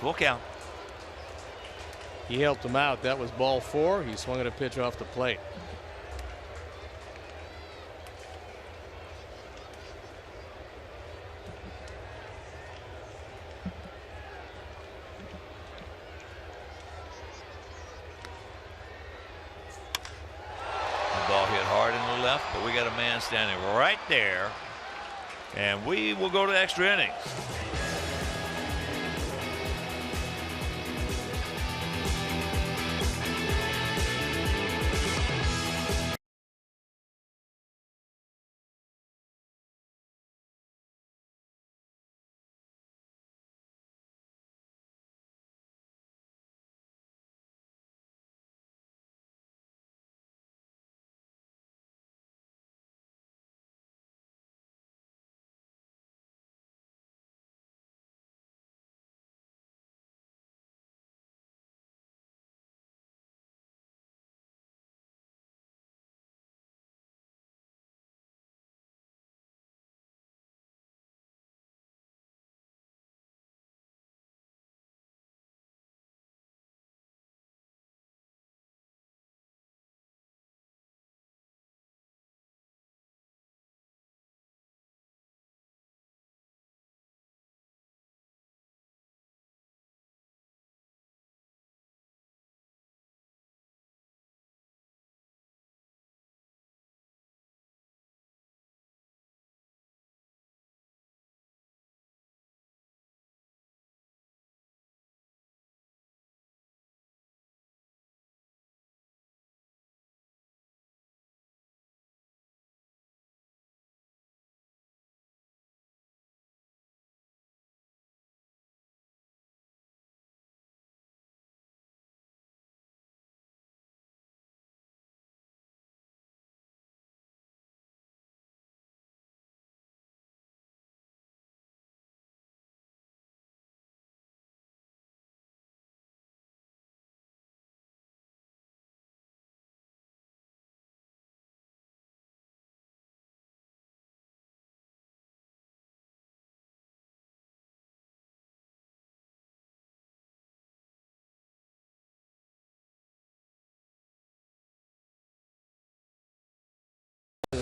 Full count. He helped him out. That was ball 4. He swung at a pitch off the plate. ball hit hard in the left, but we got a man standing right there. And we will go to extra innings.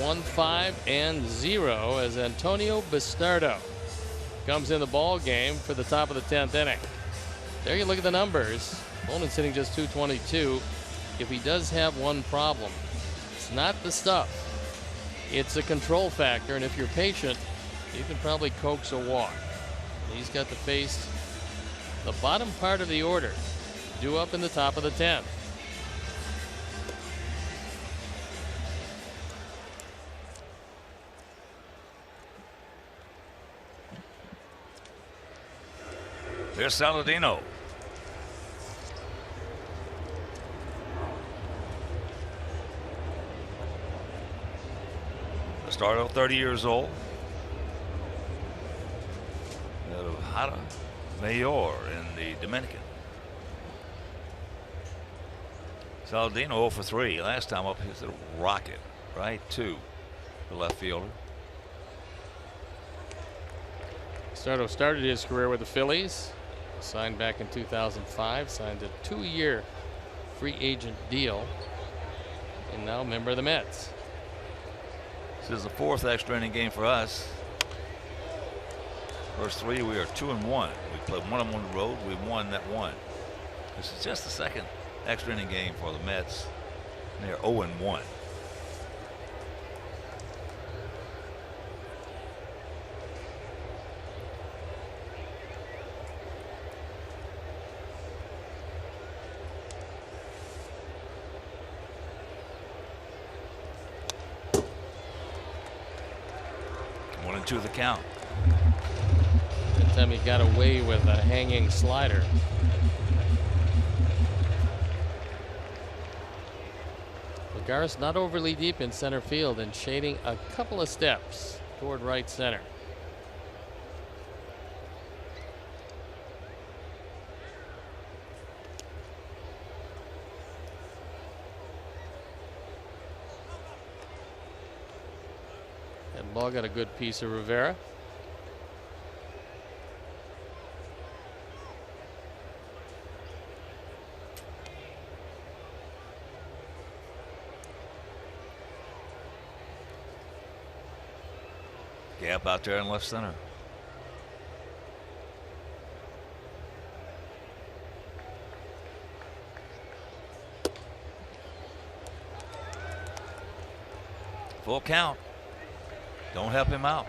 One 5-0 as Antonio Bastardo comes in the ball game for the top of the 10th inning. There you look at the numbers. Opponent's hitting just .222. If he does have one problem, it's not the stuff. It's a control factor, and if you're patient, you can probably coax a walk. He's got to face the bottom part of the order, due up in the top of the 10th. Here's Saladino. Bastardo, 30 years old. Out of Hada Mayor in the Dominican. Saladino 0 for 3. Last time up, he was a rocket right to the left fielder. Bastardo started his career with the Phillies. Signed back in 2005, signed a 2-year free agent deal, and now a member of the Mets. This is the 4th extra inning game for us. First 3, we are 2-1. We played 1 on the road. We won that 1. This is just the 2nd extra inning game for the Mets. They are 0-1. To the count. That time he got away with a hanging slider. Lagares not overly deep in center field and shading a couple of steps toward right center. Ball got a good piece of Rivera. Gap out there in left center. Full count. Don't help him out.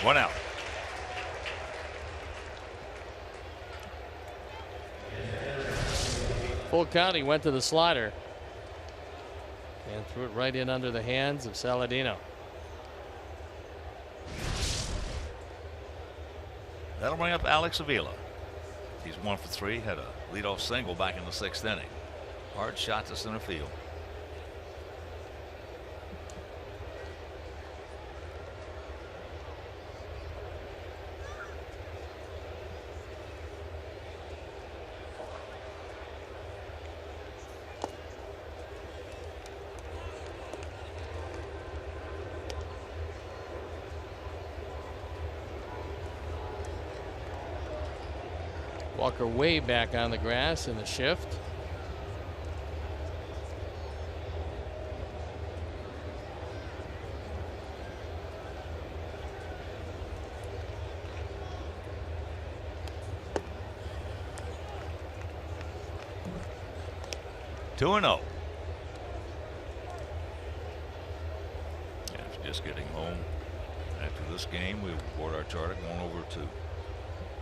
One out. Full count. He went to the slider and threw it right in under the hands of Saladino. That'll bring up Alex Avila. He's 1 for 3. Had a leadoff single back in the 6th inning. Hard shot to center field. Walker way back on the grass in the shift. Two and 0. Just getting home after this game. We board our charter going over to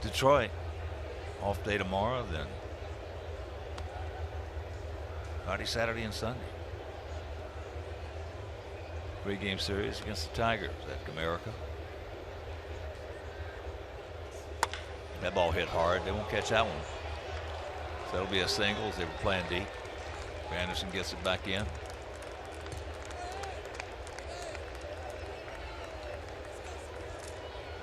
Detroit. Off day tomorrow, then Friday, Saturday, and Sunday. Pregame series against the Tigers at Comerica. That ball hit hard. They won't catch that one. So that'll be a single as they were playing deep. Anderson gets it back in.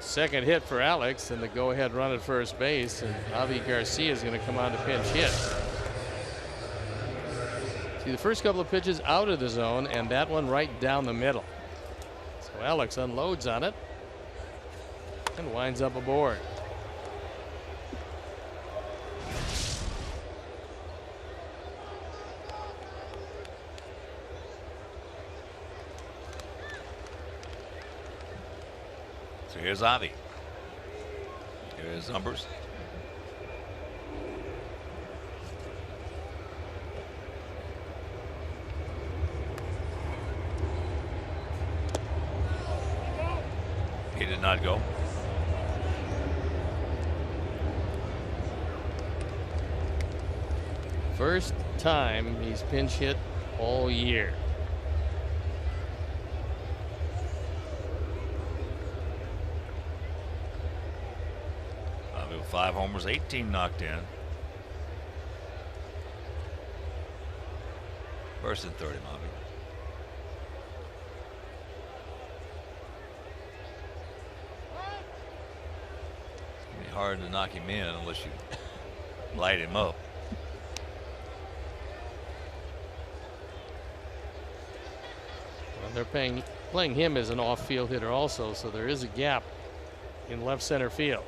Second hit for Alex, and the go-ahead run at first base, and Avi Garcia is going to come on to pinch hit. See, the first couple of pitches out of the zone, and that one right down the middle. So Alex unloads on it and winds up aboard. So here's Avi. Here's numbers. He did not go. First time he's pinch hit all year. With 5 homers, 18 knocked in. First and 30, Bobby. It's gonna be hard to knock him in unless you light him up. Well, they're playing him as an off-field hitter also, so there is a gap in left center field.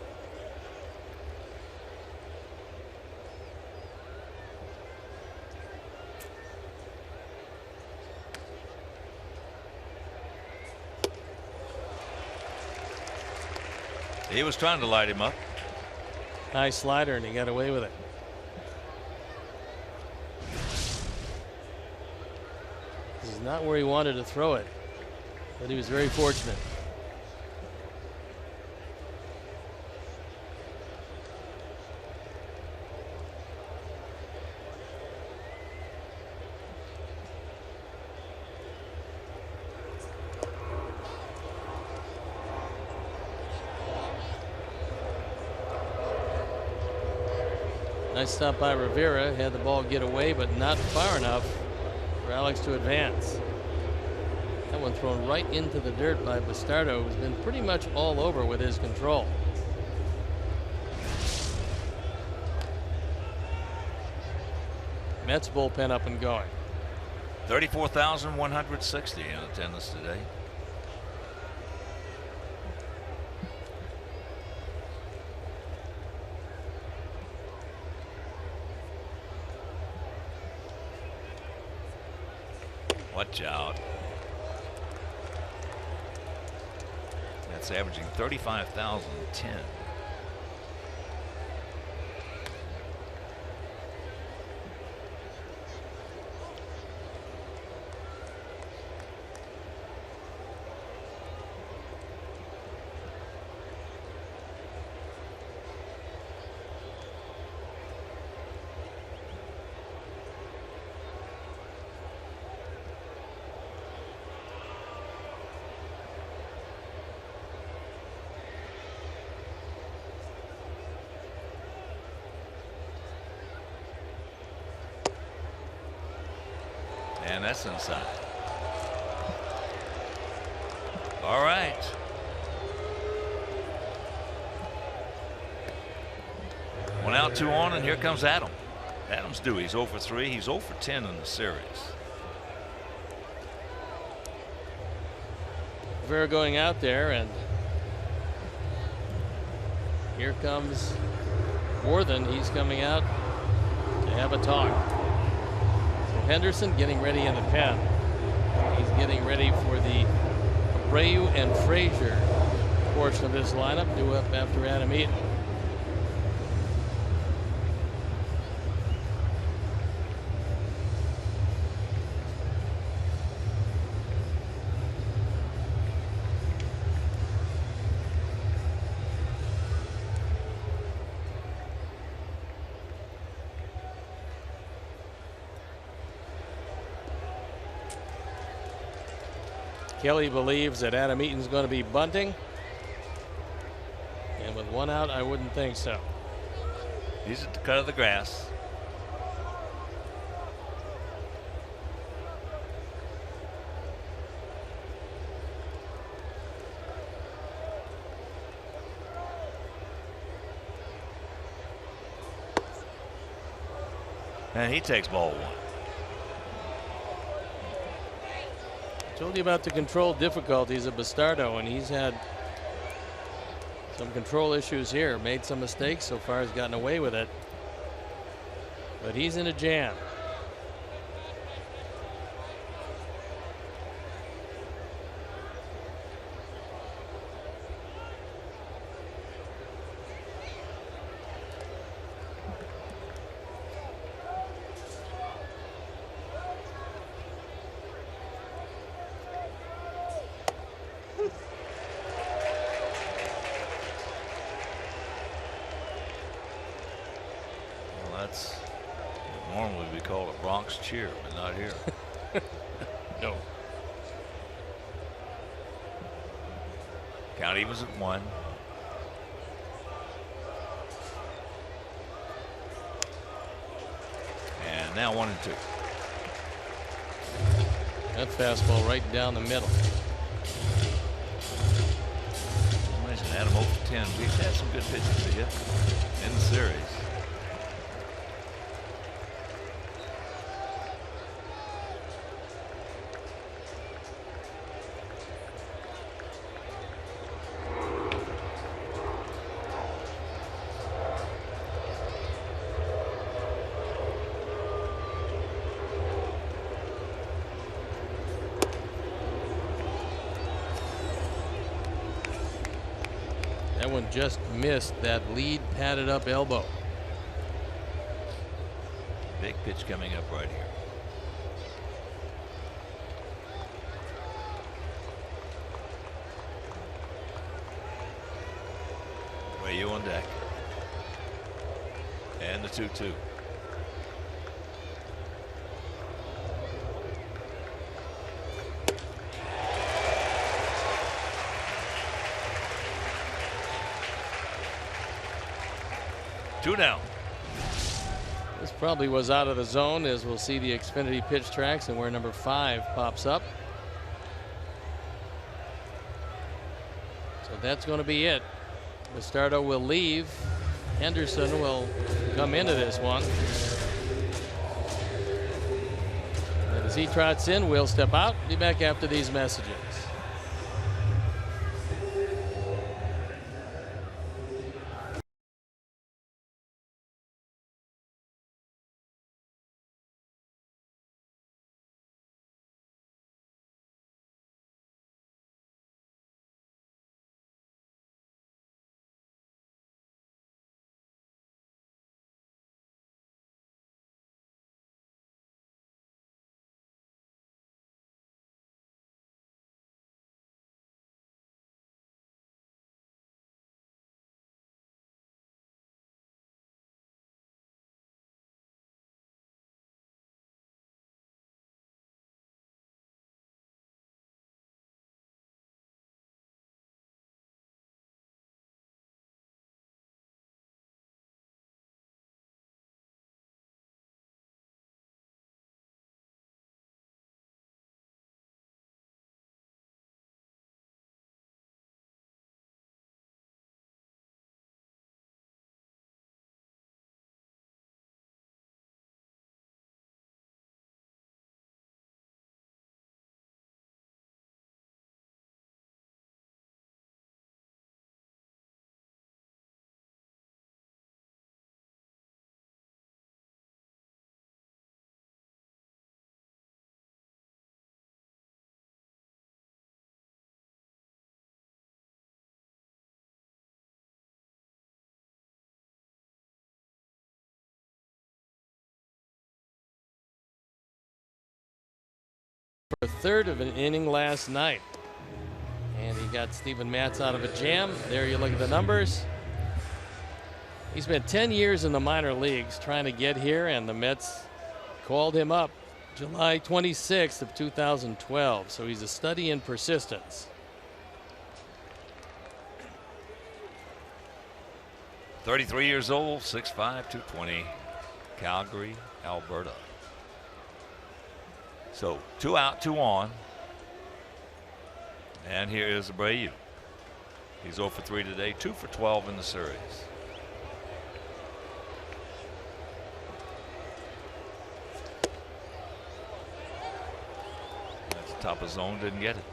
He was trying to light him up. Nice slider, and he got away with it. This is not where he wanted to throw it, but he was very fortunate. Nice stop by Rivera. Had the ball get away, but not far enough for Alex to advance. That one thrown right into the dirt by Bastardo, who's been pretty much all over with his control. Mets bullpen up and going. 34,160 in attendance today. Watch out. That's averaging 35,010. And that's inside. All right. One out, two on, and here comes Adam. Adam's due. He's 0 for 3. He's 0 for 10 in the series. Rivera going out there, and here comes Worthen. He's coming out to have a talk. Henderson getting ready in the pen. He's getting ready for the Abreu and Frasier portion of this lineup, due up after Adam Eaton. Kelly believes that Adam Eaton's going to be bunting. And with one out, I wouldn't think so. He's at the cut of the grass. And he takes ball one. Told you about the control difficulties of Bastardo, and he's had some control issues here. Made some mistakes so far, has gotten away with it, but he's in a jam. Cheer, but not here. No. Count evens at 1. And now 1 and 2. That fastball right down the middle. Imagine Adam 0 for 10. We've had some good pitches to hit in the series. That one just missed that lead padded up elbow. Big pitch coming up right here. Way on deck. And the 2-2. Two down. This probably was out of the zone, as we'll see the Xfinity pitch tracks and where number 5 pops up. So that's going to be it. Bastardo will leave. Henderson will come into this one. And as he trots in, we'll step out. Be back after these messages. A third of an inning last night, and he got Steven Matz out of a jam. There you look at the numbers. He spent 10 years in the minor leagues trying to get here, and the Mets called him up July 26th of 2012. So he's a study in persistence. 33 years old, 6'5", 220, Calgary, Alberta. So 2 out, 2 on. And here is Abreu. He's 0 for 3 today, 2 for 12 in the series. That's the top of zone, didn't get it.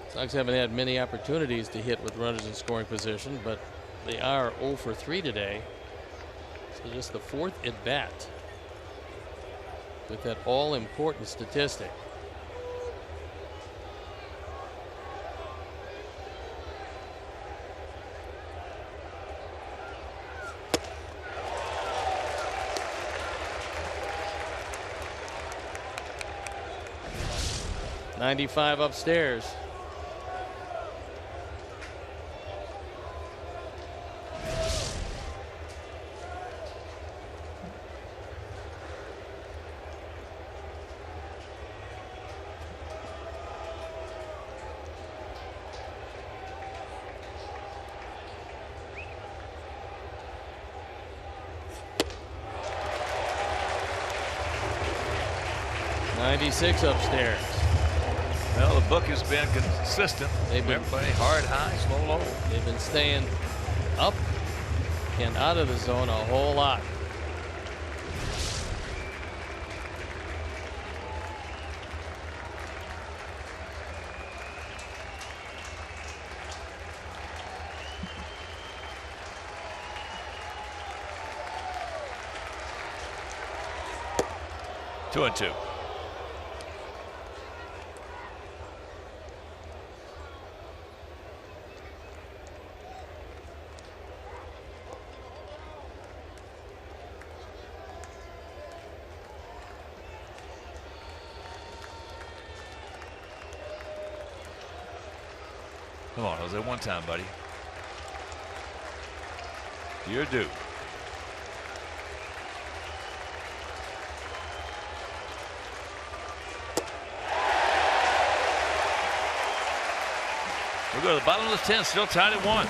Sox haven't had many opportunities to hit with runners in scoring position, but they are 0 for 3 today. So just the 4th at bat with that all-important statistic. .95 upstairs. .96 upstairs. Well, the book has been consistent. They've been everybody hard, high, slow, low. They've been staying up and out of the zone a whole lot. Two and two. Come on, Jose, one time, buddy. You're due. We'll go to the bottom of the 10th, still tied at 1.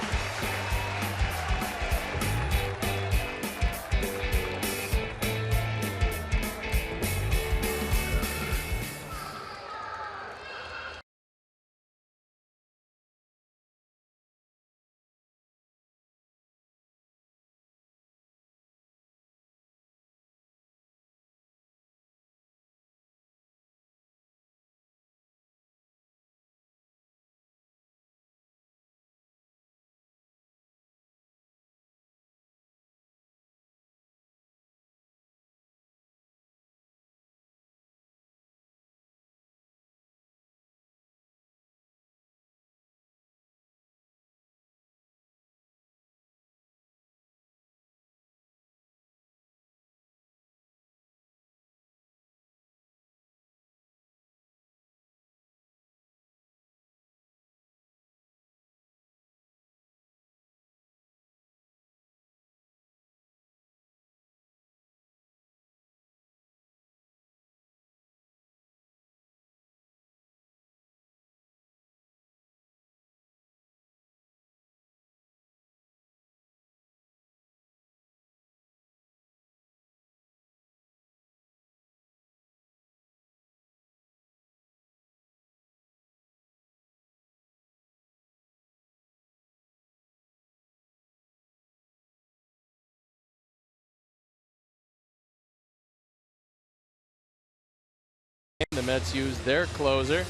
The Mets use their closer.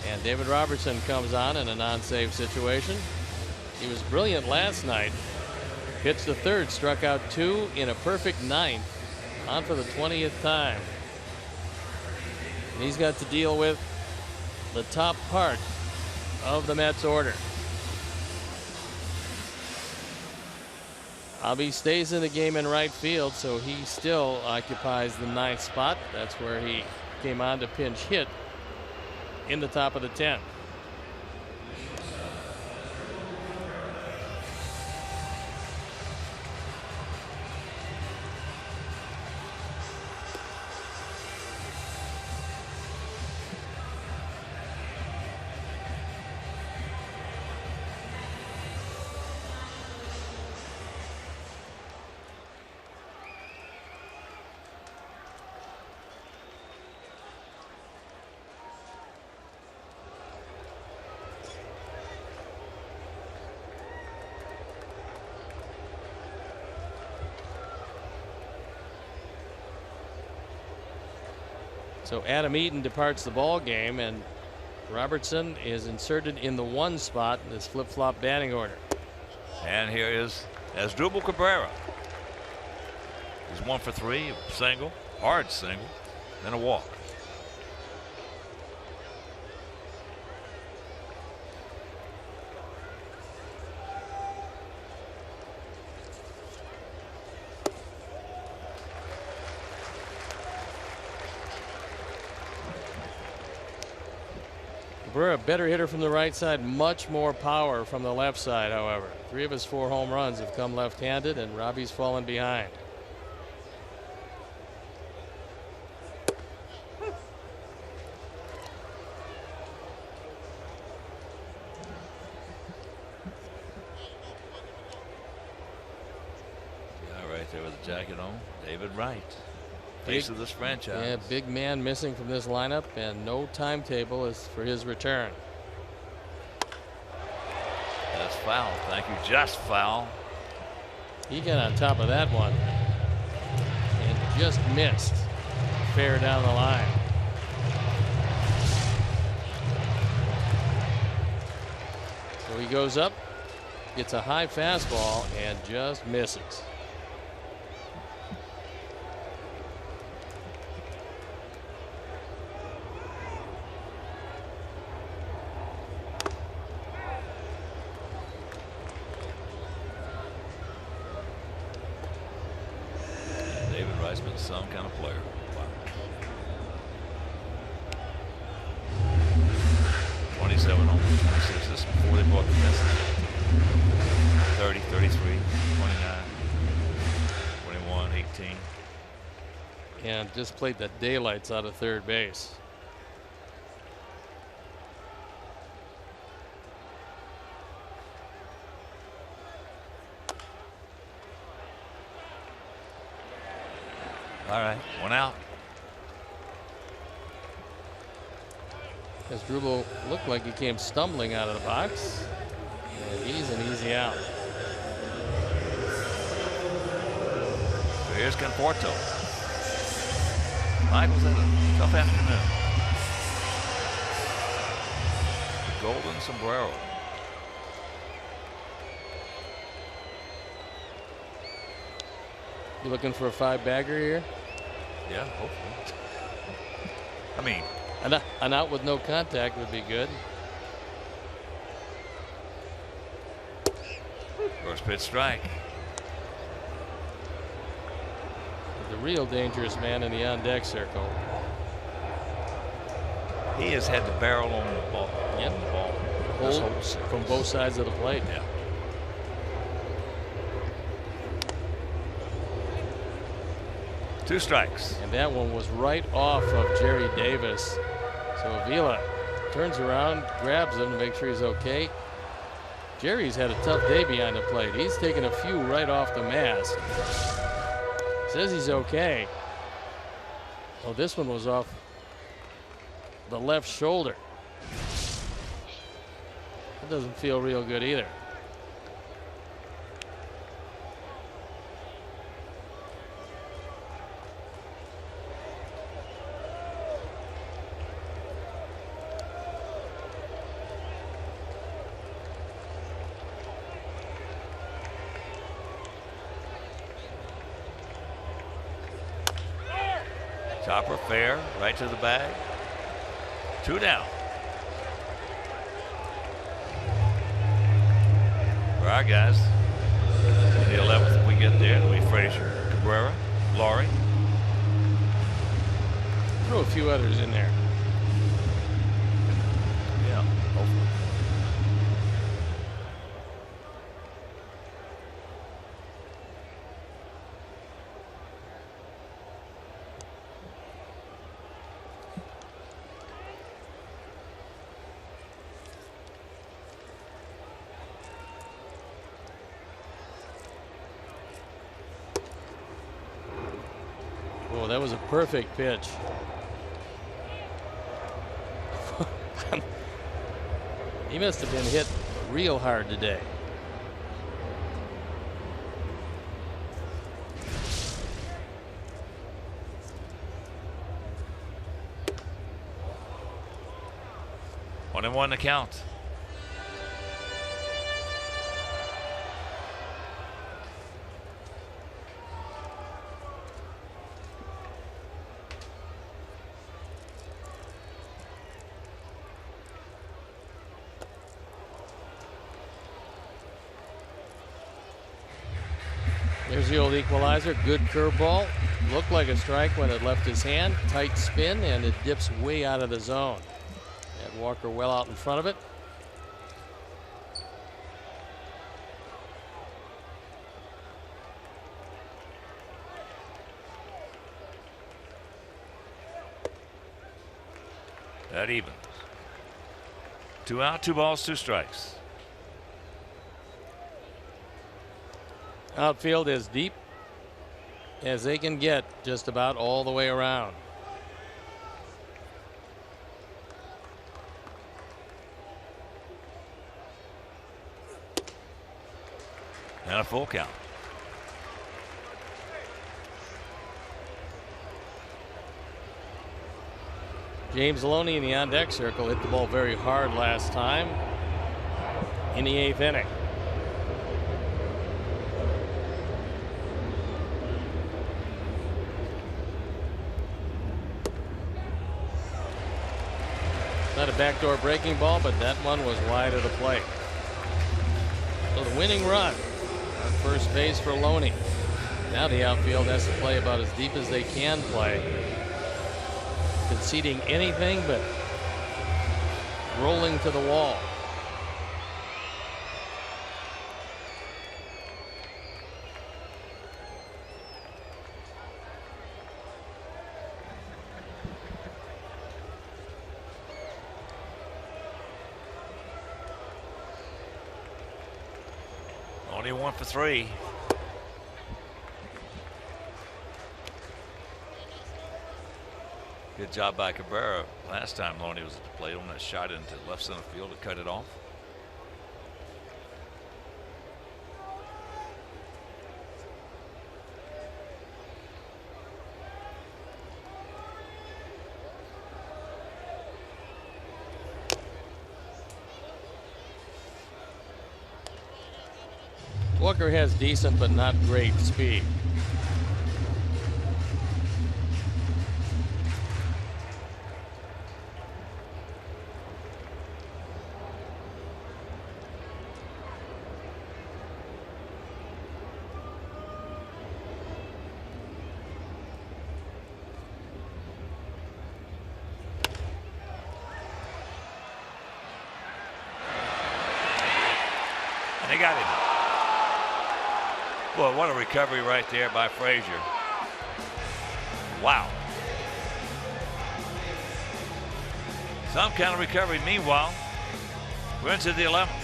And David Robertson comes on in a non-save situation. He was brilliant last night. Pitched the third, struck out 2 in a perfect 9th. On for the 20th time. And he's got to deal with the top part of the Mets order. Hobby stays in the game in right field, so he still occupies the 9th spot. That's where he came on to pinch hit in the top of the 10th. So Adam Eaton departs the ball game, and Robertson is inserted in the 1 spot in this flip-flop batting order. And here is Asdrubal Cabrera. He's 1 for 3, a single, hard single, then a walk. Cabrera, a better hitter from the right side, much more power from the left side, however. 3 of his 4 home runs have come left-handed, and Robbie's fallen behind. Yeah, right there with the jacket on. David Wright. Face of this franchise. Yeah, big man missing from this lineup, and no timetable is for his return. That's foul. Thank you. Just foul. He got on top of that one and just missed. Fair down the line. So he goes up, gets a high fastball, and just misses. Some kind of player. Wow. 27 home, 26. This is before they bought the message. 30, 33, 29, 21, 18. And just played the daylights out of third base. All right, 1 out. Asdrubal looked like he came stumbling out of the box. And he's an easy out. So here's Conforto. Michael's had a tough afternoon. The golden sombrero. You looking for a 5-bagger here? Yeah, hopefully. I mean, an out with no contact would be good. First pitch strike. The real dangerous man in the on-deck circle. He has had the barrel on the ball. Yep. On the ball. Hold from both sides of the plate. Yeah. Two strikes. And that one was right off of Jerry Davis. So Avila turns around, grabs him to make sure he's okay. Jerry's had a tough day behind the plate. He's taken a few right off the mask. Says he's okay. Oh, this one was off the left shoulder. That doesn't feel real good either. Chopper fair, right to the bag. 2 down. For our guys, in the 11th, if we get there, it'll be Frasier, Cabrera, Laurie. Throw a few others in there. Yeah, hopefully. Oh, that was a perfect pitch. He must have been hit real hard today. One and one to count. There's the old equalizer. Good curveball. Looked like a strike when it left his hand. Tight spin, and it dips way out of the zone. And Walker well out in front of it. That evens. 2 out, 2 balls, 2 strikes. Outfield as deep as they can get, just about all the way around. And a full count. James Loney in the on-deck circle hit the ball very hard last time in the 8th inning. Not a backdoor breaking ball, but that one was wide of the plate. So the winning run on first base for Loney. Now the outfield has to play about as deep as they can play. Conceding anything but rolling to the wall. Only 1 for 3. Good job by Cabrera. Last time Loney was at the plate on that shot into left center field to cut it off. Walker has decent but not great speed. And they got him. Boy, what a recovery right there by Frasier. Wow. Some kind of recovery. Meanwhile, we're into the 11th.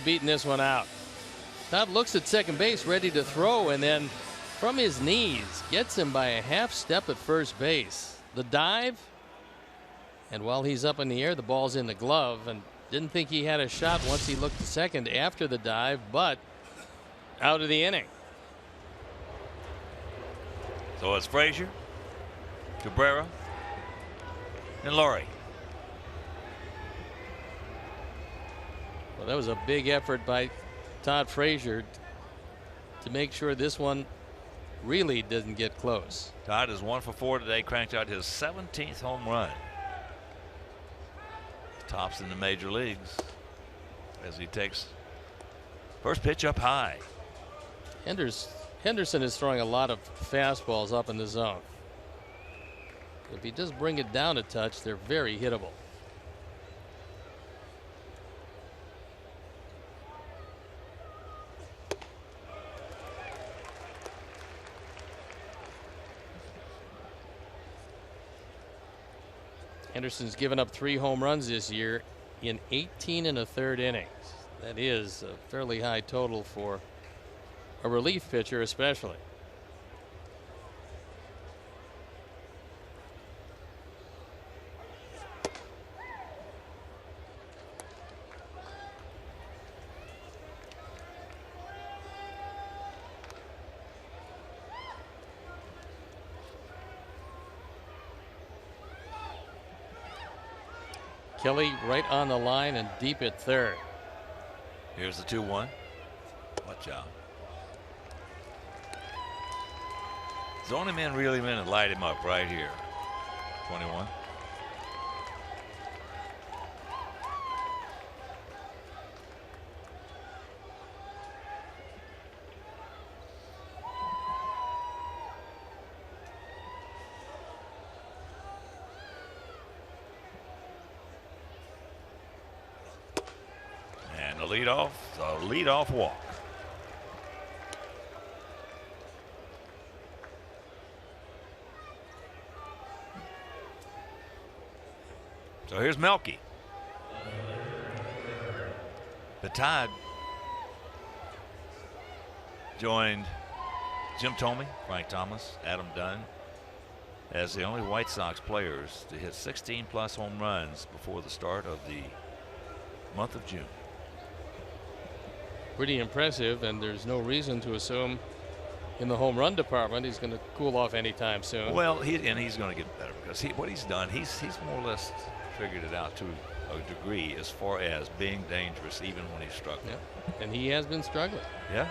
have beaten this one out. Todd looks at second base, ready to throw, and then from his knees gets him by a half step at first base. The dive, and while he's up in the air, the ball's in the glove, and didn't think he had a shot once he looked to second after the dive, but out of the inning. So it's Frasier, Cabrera, and Laurie. Well, that was a big effort by Todd Frasier to make sure this one really doesn't get close. Todd is 1 for 4 today, cranked out his 17th home run. Tops in the major leagues as he takes first pitch up high. Henderson is throwing a lot of fastballs up in the zone. If he does bring it down a touch, they're very hittable. Henderson's given up 3 home runs this year in 18 1/3 innings. That is a fairly high total for a relief pitcher, especially. Kelly right on the line and deep at third. Here's the 2-1. Watch out. Zone him in, reel him in, and light him up right here. 21. And the leadoff walk. So here's Melky. The Tide joined Jim Thome, Frank Thomas, Adam Dunn as the only White Sox players to hit 16+ home runs before the start of the month of June. Pretty impressive, and there's no reason to assume in the home run department he's going to cool off anytime soon. Well, he's going to get better because what he's done, he's more or less figured it out to a degree as far as being dangerous even when he's struggling. Yeah. And he has been struggling. Yeah.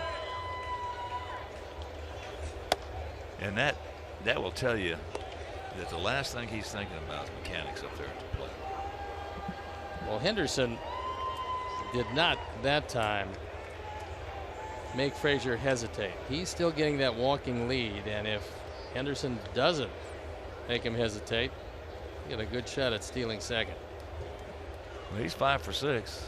And that will tell you that the last thing he's thinking about is mechanics up there at the plate. Well, Henderson did not that time make Frasier hesitate. He's still getting that walking lead, and if Henderson doesn't make him hesitate, get a good shot at stealing second. Well, he's 5 for 6.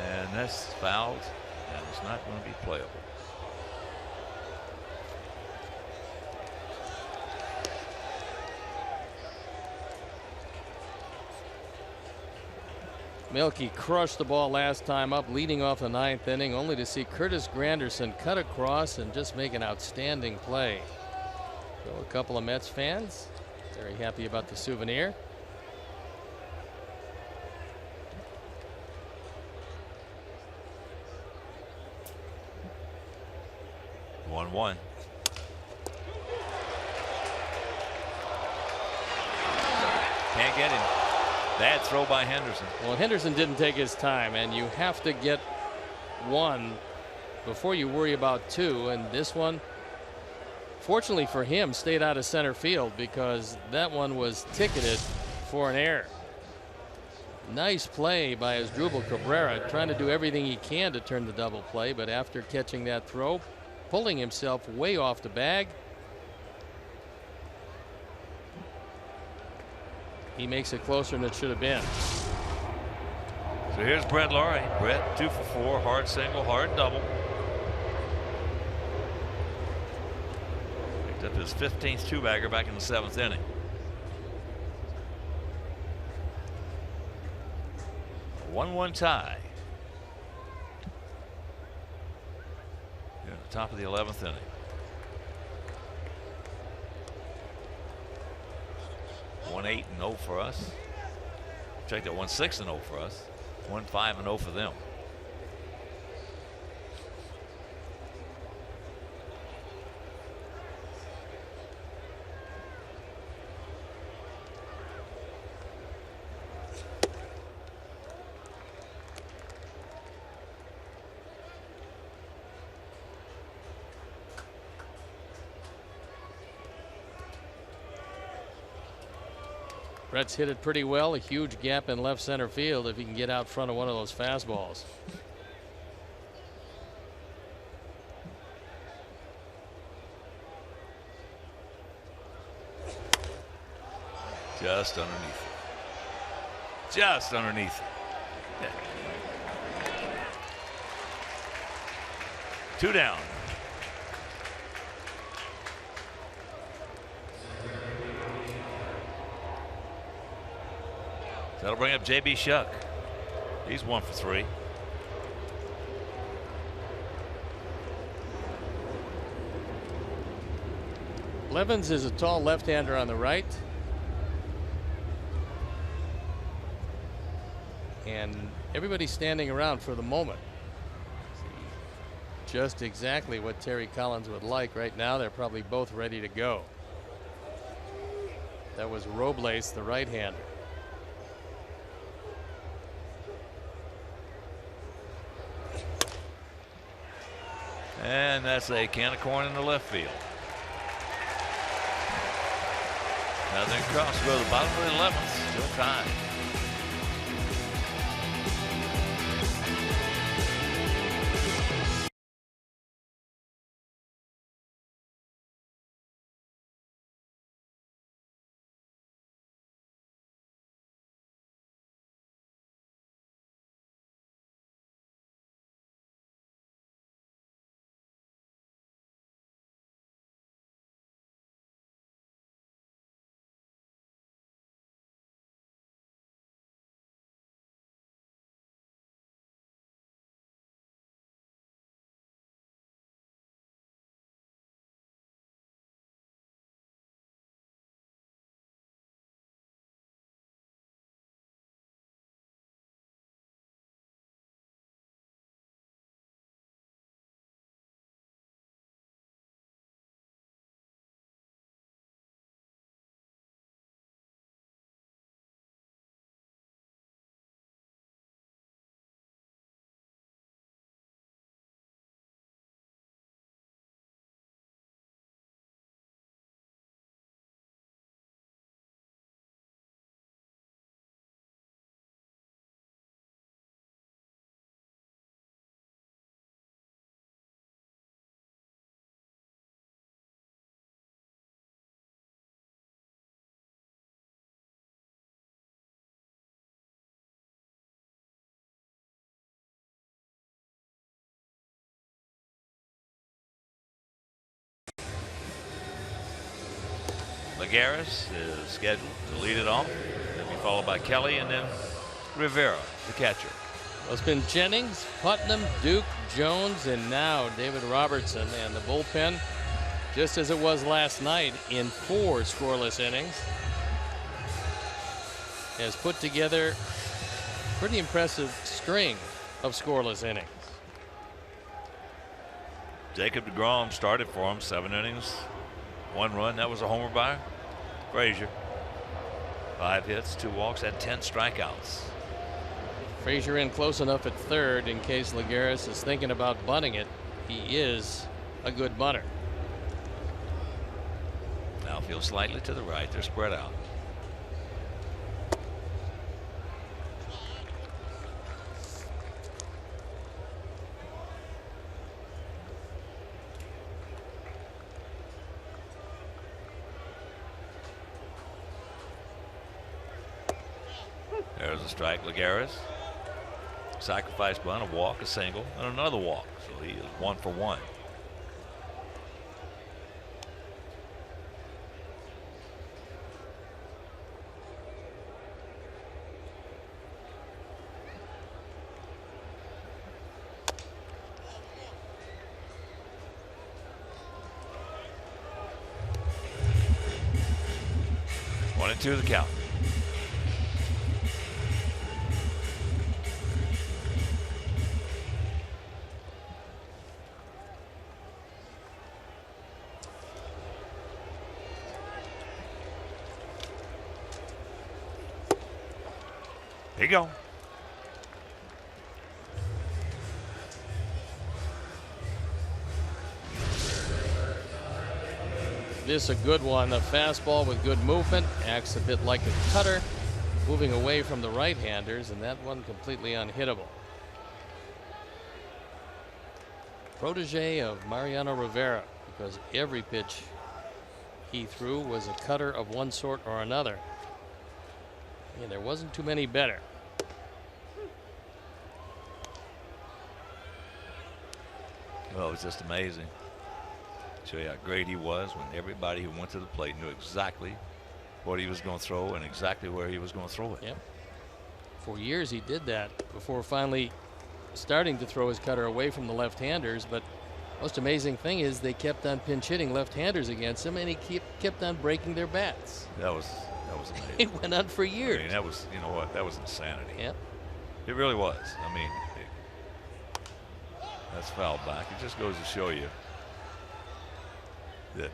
And that's fouled, and it's not going to be playable. Melky crushed the ball last time up, leading off the 9th inning, only to see Curtis Granderson cut across and just make an outstanding play. So a couple of Mets fans very happy about the souvenir. One. Can't get him. Bad throw by Henderson. Well, Henderson didn't take his time, and you have to get 1 before you worry about 2, and this one, fortunately for him, stayed out of center field because that one was ticketed for an error. Nice play by Asdrubal Cabrera, trying to do everything he can to turn the double play, but after catching that throw, pulling himself way off the bag, he makes it closer than it should have been. So here's Brett Laurie. Brett 2 for 4, hard single, hard double. Picked up his 15th two-bagger back in the 7th inning. 1-1 tie. Here at the top of the 11th inning. 1-8-0 for us. Check that, 1-6-0 for us. 1-5-0 for them. Brett's hit it pretty well. A huge gap in left center field if he can get out front of one of those fastballs. Just underneath it. Just underneath it. Yeah. 2 down. That'll bring up J.B. Shuck. He's 1 for 3. Levens is a tall left-hander on the right. And everybody's standing around for the moment. Just exactly what Terry Collins would like. Right now, they're probably both ready to go. That was Robles, the right-hander. And that's a can of corn in the left field. Now then cross go to the bottom of the 11th. Still tied. Lagares is scheduled to lead it off. He'll be followed by Kelly and then Rivera, the catcher. Well, it's been Jennings, Putnam, Duke, Jones, and now David Robertson. And the bullpen, just as it was last night in 4 scoreless innings, has put together a pretty impressive string of scoreless innings. Jacob deGrom started for him, 7 innings, 1 run. That was a homer by Frasier. 5 hits, 2 walks, had 10 strikeouts. Frasier in close enough at third in case Lagares is thinking about bunting it. He is a good bunter. Outfield slightly to the right. They're spread out. There's a strike. Lagares. Sacrifice bunt, a walk, a single, and another walk. So he is 1 for 1. 1-2 the count. There you go. This is a good one. A fastball with good movement. Acts a bit like a cutter, moving away from the right-handers, and that one completely unhittable. Protege of Mariano Rivera, because every pitch he threw was a cutter of one sort or another. And there wasn't too many better. Well, it was just amazing. Show you how great he was when everybody who went to the plate knew exactly what he was going to throw and exactly where he was going to throw it. Yep. For years he did that before finally starting to throw his cutter away from the left-handers. But most amazing thing is they kept on pinch hitting left-handers against him, and he kept on breaking their bats. That was amazing. It went on for years. I mean, that was, you know what, that was insanity. Yep. It really was. I mean, that's foul back. It just goes to show you that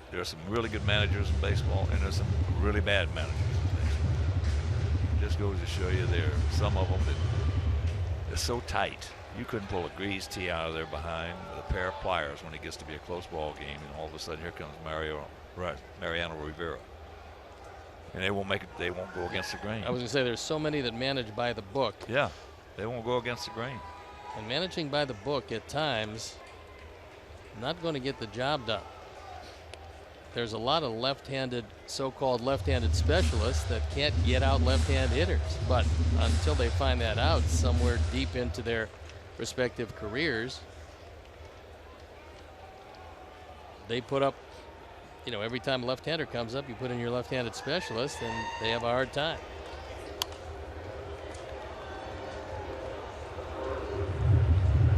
there are some really good managers in baseball and there's some really bad managers in baseball. It just goes to show you there are some of them that are so tight you couldn't pull a greased tee out of there behind with a pair of pliers when it gets to be a close ball game, and all of a sudden here comes Mariano Rivera, and they won't make it. They won't go against the grain. I was going to say there's so many that manage by the book. Yeah, they won't go against the grain. And managing by the book at times not going to get the job done. There's a lot of left-handed, so-called left-handed specialists that can't get out left-hand hitters. But until they find that out somewhere deep into their respective careers, they put up, you know, every time a left-hander comes up, you put in your left-handed specialist, and they have a hard time.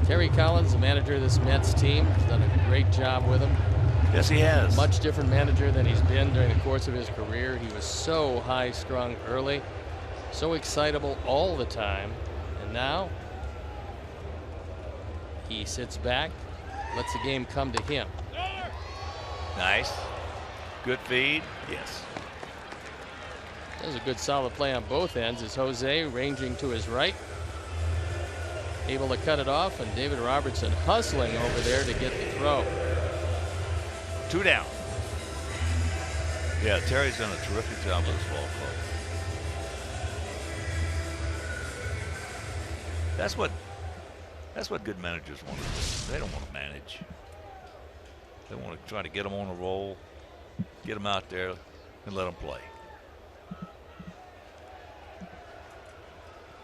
Terry Collins, the manager of this Mets team, has done a great job with him. Yes, he has. Much different manager than he's been during the course of his career. He was so high-strung early, so excitable all the time, and now he sits back, lets the game come to him. Nice. Good feed. Yes. That was a good solid play on both ends as Jose ranging to his right, able to cut it off, and David Robertson hustling over there to get the throw. 2 down. Yeah, Terry's done a terrific job with this ball club. That's what good managers want to do. They don't want to manage. They want to try to get them on a roll, get them out there, and let them play.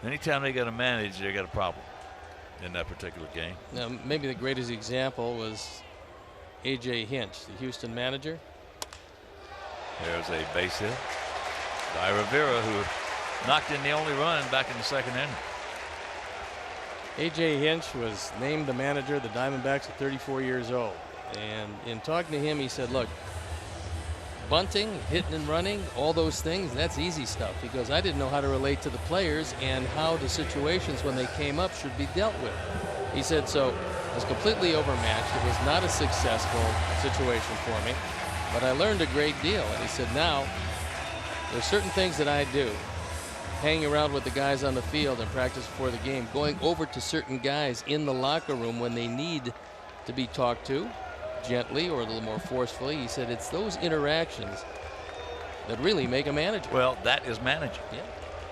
Anytime they got to manage, they got a problem in that particular game. Now, maybe the greatest example was A.J. Hinch, the Houston manager. There's a base hit by Rivera, who knocked in the only run back in the second inning. A.J. Hinch was named the manager of the Diamondbacks at 34 years old. And in talking to him, he said, look, bunting, hitting and running, all those things, that's easy stuff. He goes, I didn't know how to relate to the players and how the situations when they came up should be dealt with. He said, so it was completely overmatched. It was not a successful situation for me, but I learned a great deal. And he said, now there's certain things that I do, hanging around with the guys on the field and practice before the game, going over to certain guys in the locker room when they need to be talked to gently or a little more forcefully. He said it's those interactions that really make a manager. Well, that is managing. Yeah,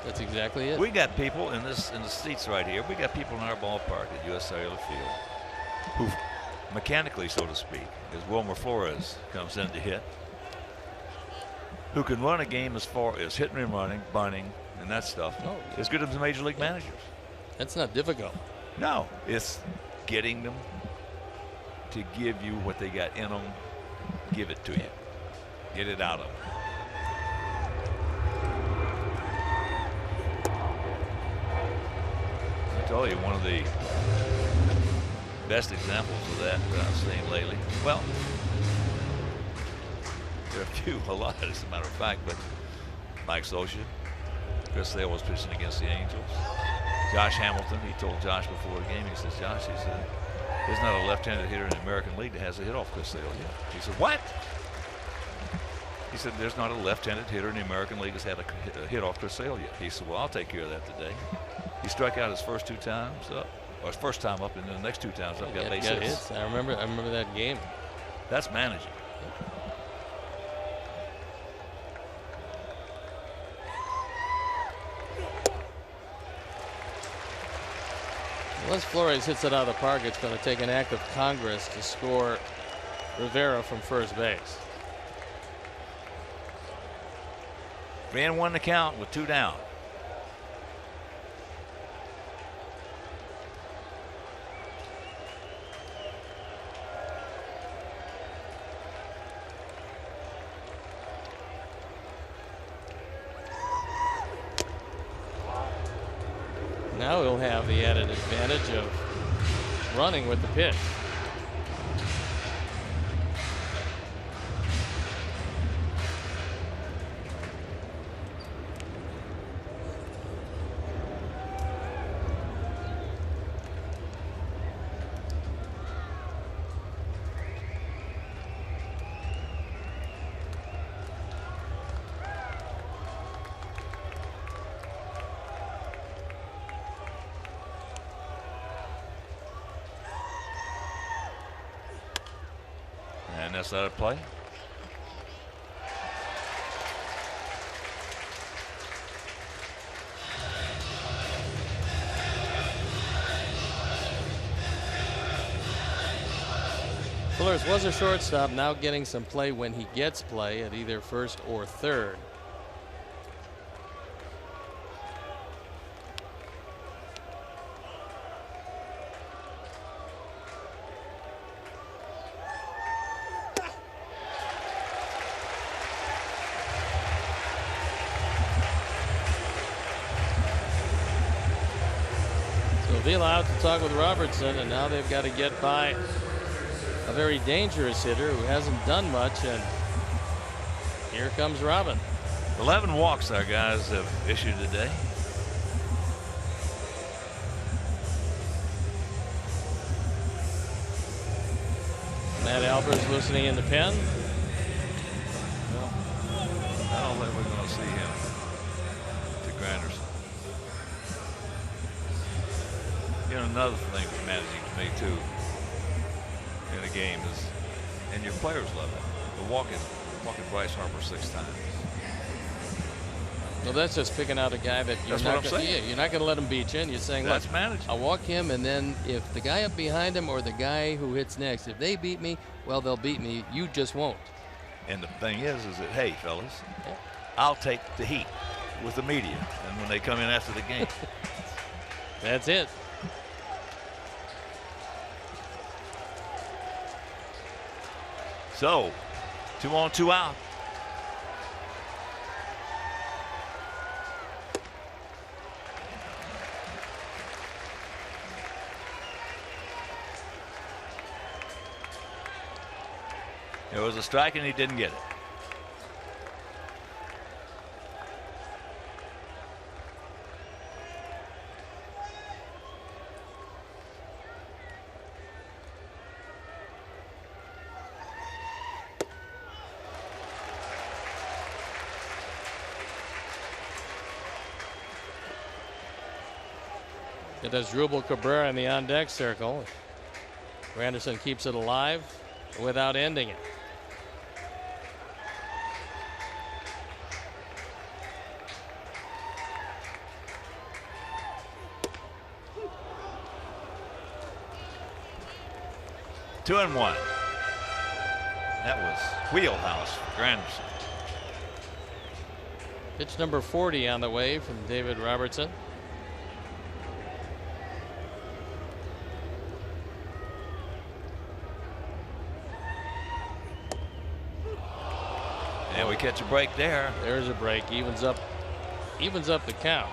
that's exactly it. We got people in the seats right here. We got people in our ballpark at U.S. Cellular Field who, mechanically, so to speak, as Wilmer Flores comes in to hit, who can run a game as far as hitting and running, bunting, and that stuff, as good as the major league managers. That's not difficult. No, it's getting them to give you what they got in them, give it to you, get it out of them. I told you, one of the best examples of that I've seen lately. Well, There are a lot, as a matter of fact. But Mike Scioscia, Chris Sale was pitching against the Angels. Josh Hamilton, he told Josh before the game, he says, Josh, he said, there's not a left-handed hitter in the American League that has a hit off Chris Sale yet. He said, what? He said, there's not a left-handed hitter in the American League that's had a hit off Chris Sale yet. He said, well, I'll take care of that today. He struck out his first 2 times up, or his first time up, and then the next 2 times up got base hits. I remember that game. That's managing. Unless Flores hits it out of the park, it's going to take an act of Congress to score Rivera from first base. 3-1 the count with 2 down. Now he'll have the added advantage of running with the pitch. And that's out of play. Flores was a shortstop, now getting some play when he gets play at either first or third. Vila out to talk with Robertson, and now they've got to get by a very dangerous hitter who hasn't done much, and here comes Robin. 11 walks our guys have issued today. Matt Albers listening in the pen. Well, I don't think we're going to see him to Granderson. You know, another thing that's managing to me too in a game is, and your players love it, but walking Bryce Harper 6 times. Well, that's just picking out a guy that you're not going to let him beat you, and you're saying, that's look, managing. I'll walk him, and then if the guy up behind him or the guy who hits next, if they beat me, well, they'll beat me. You just won't. And the thing is that, hey, fellas, I'll take the heat with the media, and when they come in after the game. That's it. So, 2 on, 2 out. There was a strike and he didn't get it. It does Rubel Cabrera in the on-deck circle. Granderson keeps it alive without ending it. Two and 1. That was wheelhouse for Granderson. Pitch number 40 on the way from David Robertson. And we catch a break there. There's a break. Evens up the count.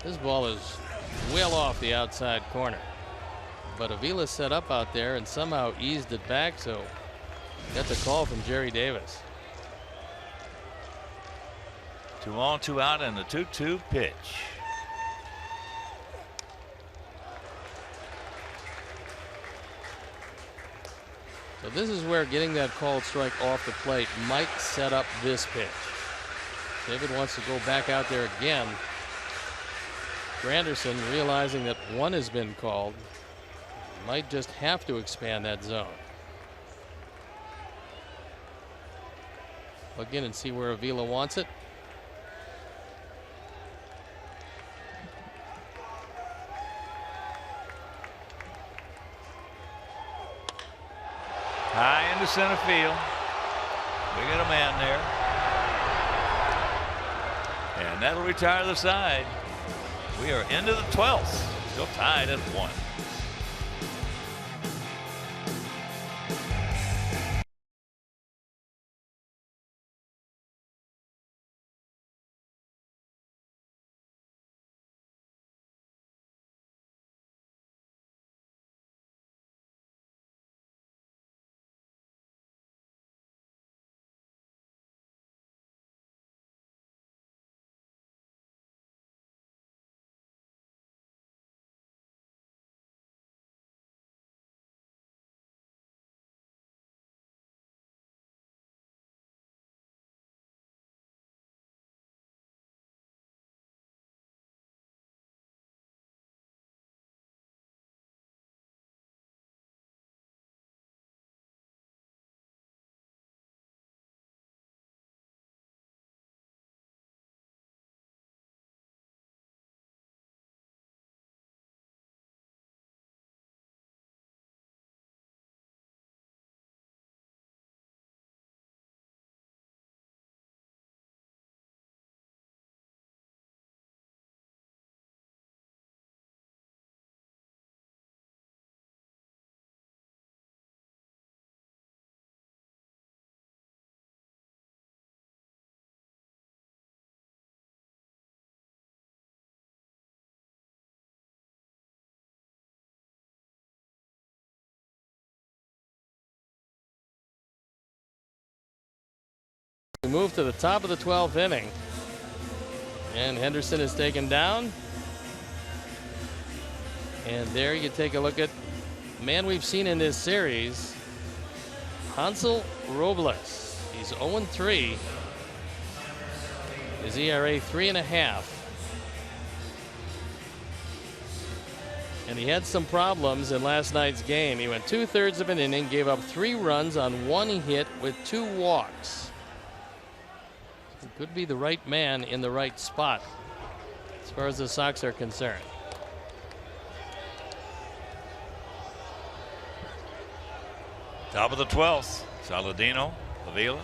This ball is well off the outside corner. But Avila set up out there and somehow eased it back, so Got the call from Jerry Davis. 2 on, 2 out, and the 2-2 pitch. So this is where getting that called strike off the plate might set up this pitch. David wants to go back out there again. Granderson, realizing that one has been called, might just have to expand that zone. Plug in and see where Avila wants it. High into center field. We got a man there. And that'll retire the side. We are into the 12th. Still tied at 1. We move to the top of the 12th inning. And Henderson is taken down. And there you take a look at the man we've seen in this series, Hansel Robles. He's 0-3. His ERA 3.5. And he had some problems in last night's game. He went 2/3 of an inning, gave up 3 runs on 1 hit with 2 walks. He could be the right man in the right spot as far as the Sox are concerned. Top of the 12th. Saladino, Avila,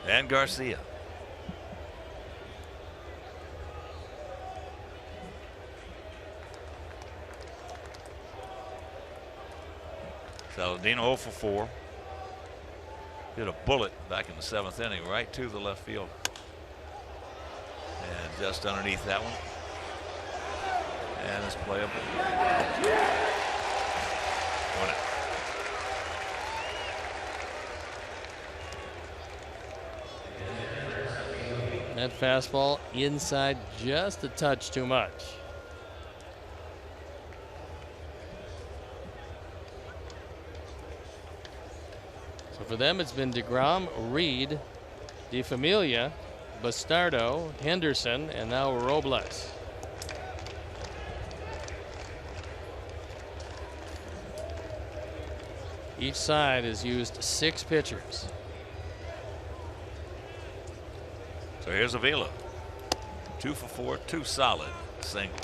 and Garcia. Saladino 0 for 4. Hit a bullet back in the 7th inning right to the left field. And just underneath that one. And it's playable. 1 out. That fastball inside just a touch too much. So for them, it's been DeGrom, Reed, DeFamilia, Bastardo, Henderson, and now Robles. Each side has used 6 pitchers. So here's Avila. 2 for 4, 2 solid singles.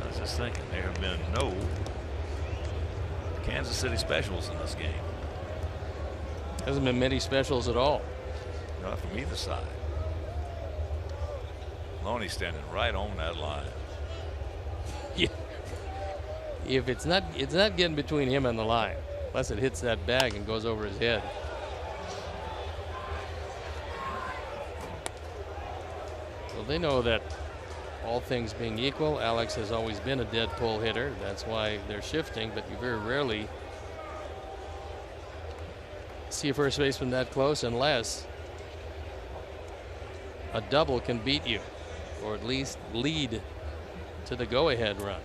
I was just thinking there have been no Kansas City specials in this game. Hasn't been many specials at all. Not from either side. Loney standing right on that line. Yeah, if it's not getting between him and the line, unless it hits that bag and goes over his head. So they know that all things being equal, Alex has always been a dead pull hitter. That's why they're shifting, but you very rarely see a first baseman that close unless a double can beat you, or at least lead to the go-ahead run.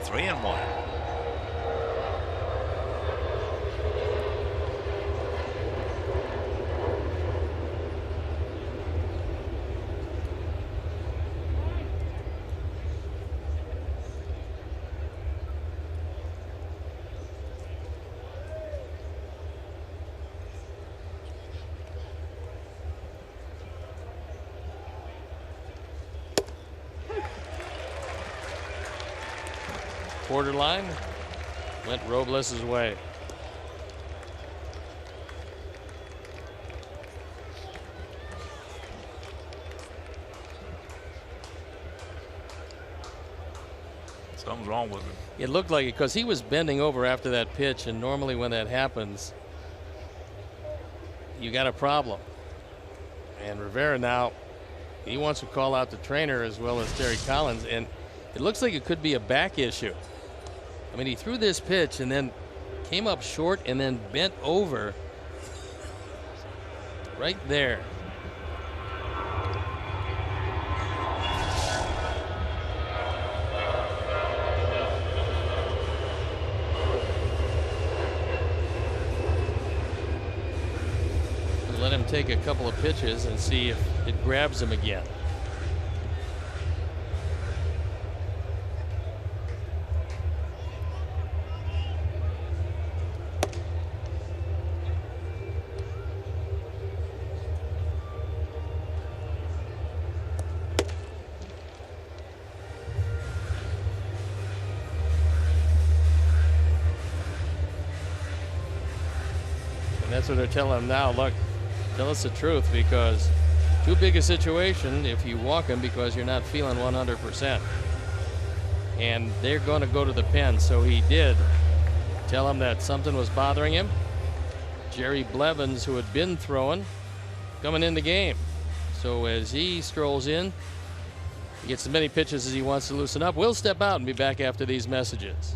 Three and one. Borderline went Robles' way. Something's wrong with him. It looked like it because he was bending over after that pitch, and normally when that happens, you got a problem. And Rivera now, he wants to call out the trainer as well as Terry Collins, and it looks like it could be a back issue. I mean, he threw this pitch and then came up short and then bent over right there. Let him take a couple of pitches and see if it grabs him again. That's what they're telling him now. Look, tell us the truth, because too big a situation if you walk him because you're not feeling 100%. And they're going to go to the pen. So he did tell him that something was bothering him. Jerry Blevins, who had been throwing, coming in the game. So as he strolls in, he gets as many pitches as he wants to loosen up. We'll step out and be back after these messages.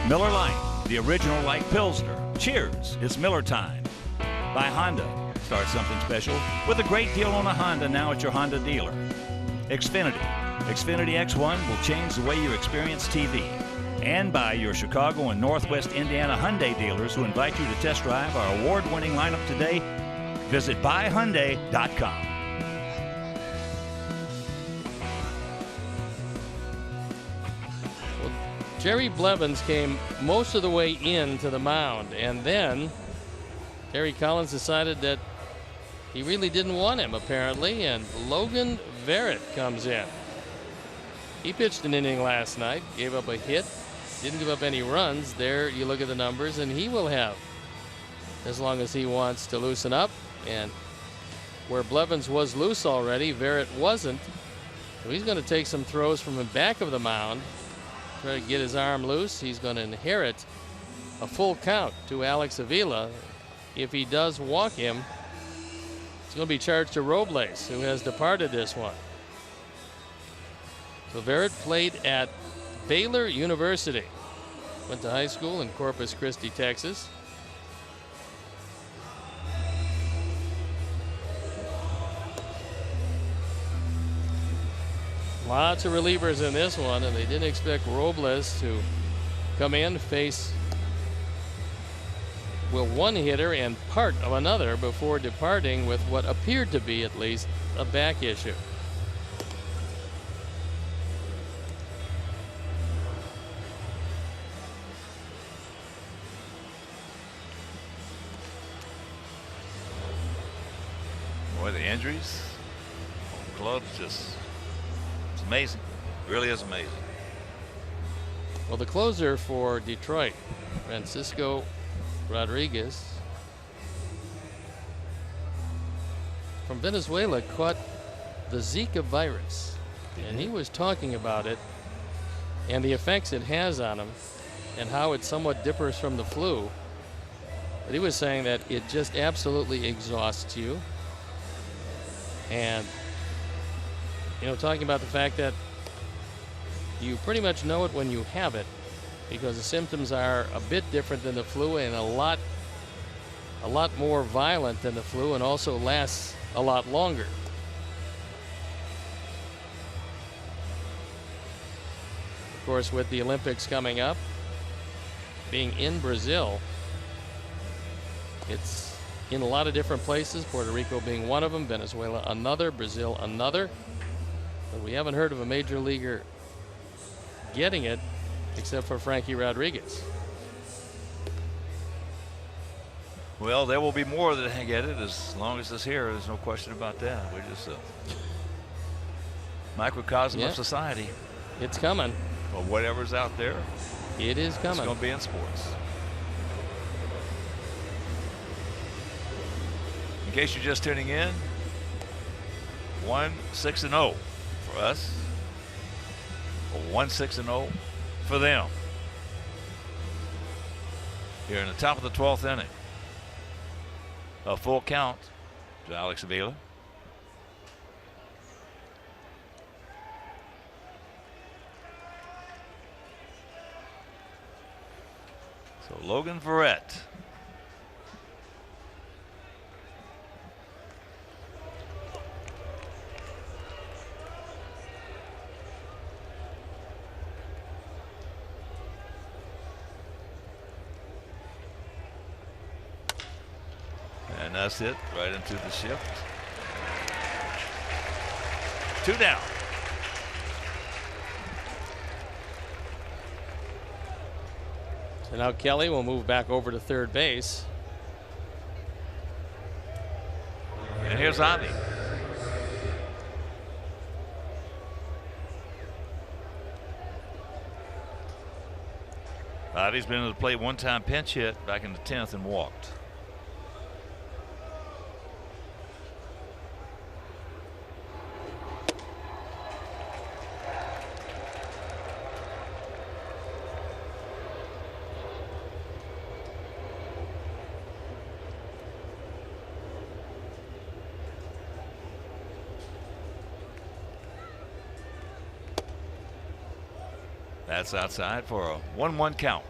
Miller Lite, the original light Pilsner. Cheers, it's Miller time. By Honda, start something special with a great deal on a Honda now at your Honda dealer. Xfinity X1 will change the way you experience TV. And by your Chicago and Northwest Indiana Hyundai dealers who invite you to test drive our award-winning lineup today. Visit buyhyundai.com. Jerry Blevins came most of the way into the mound, and then Terry Collins decided that he really didn't want him, apparently, and Logan Verrett comes in. He pitched an inning last night, gave up a hit, didn't give up any runs. There you look at the numbers, and he will have, as long as he wants to loosen up. And where Blevins was loose already, Verrett wasn't. So he's going to take some throws from the back of the mound, try to get his arm loose. He's going to inherit a full count to Alex Avila. If he does walk him, it's going to be charged to Robles, who has departed this one. So Verrett played at Baylor University. Went to high school in Corpus Christi, Texas. Lots of relievers in this one, and they didn't expect Robles to come in, face one hitter and part of another before departing with what appeared to be, at least, a back issue. Boy, the injuries, clubs just. Amazing. Really is amazing. Well, the closer for Detroit, Francisco Rodriguez, from Venezuela, caught the Zika virus. And he was talking about it and the effects it has on him and how it somewhat differs from the flu. But he was saying that it just absolutely exhausts you. And you know, talking about the fact that you pretty much know it when you have it, because the symptoms are a bit different than the flu and a lot more violent than the flu, and also lasts a lot longer. Of course, with the Olympics coming up, being in Brazil, it's in a lot of different places, Puerto Rico being one of them, Venezuela another, Brazil another. But we haven't heard of a major leaguer getting it except for Frankie Rodriguez. Well, there will be more that get it as long as it's here. There's no question about that. We're just a microcosm of society. It's coming. Well, whatever's out there, it is coming. It's going to be in sports. In case you're just tuning in, 1-6-0 for us, or 1-6-0 for them. Here in the top of the 12th inning. A full count to Alex Avila. So Logan Verrett. And that's it, right into the shift. 2 down. So now Kelly will move back over to third base. And here's Avi. Avi's been to the plate one time, pinch hit back in the 10th and walked. That's outside for a 1-1 count.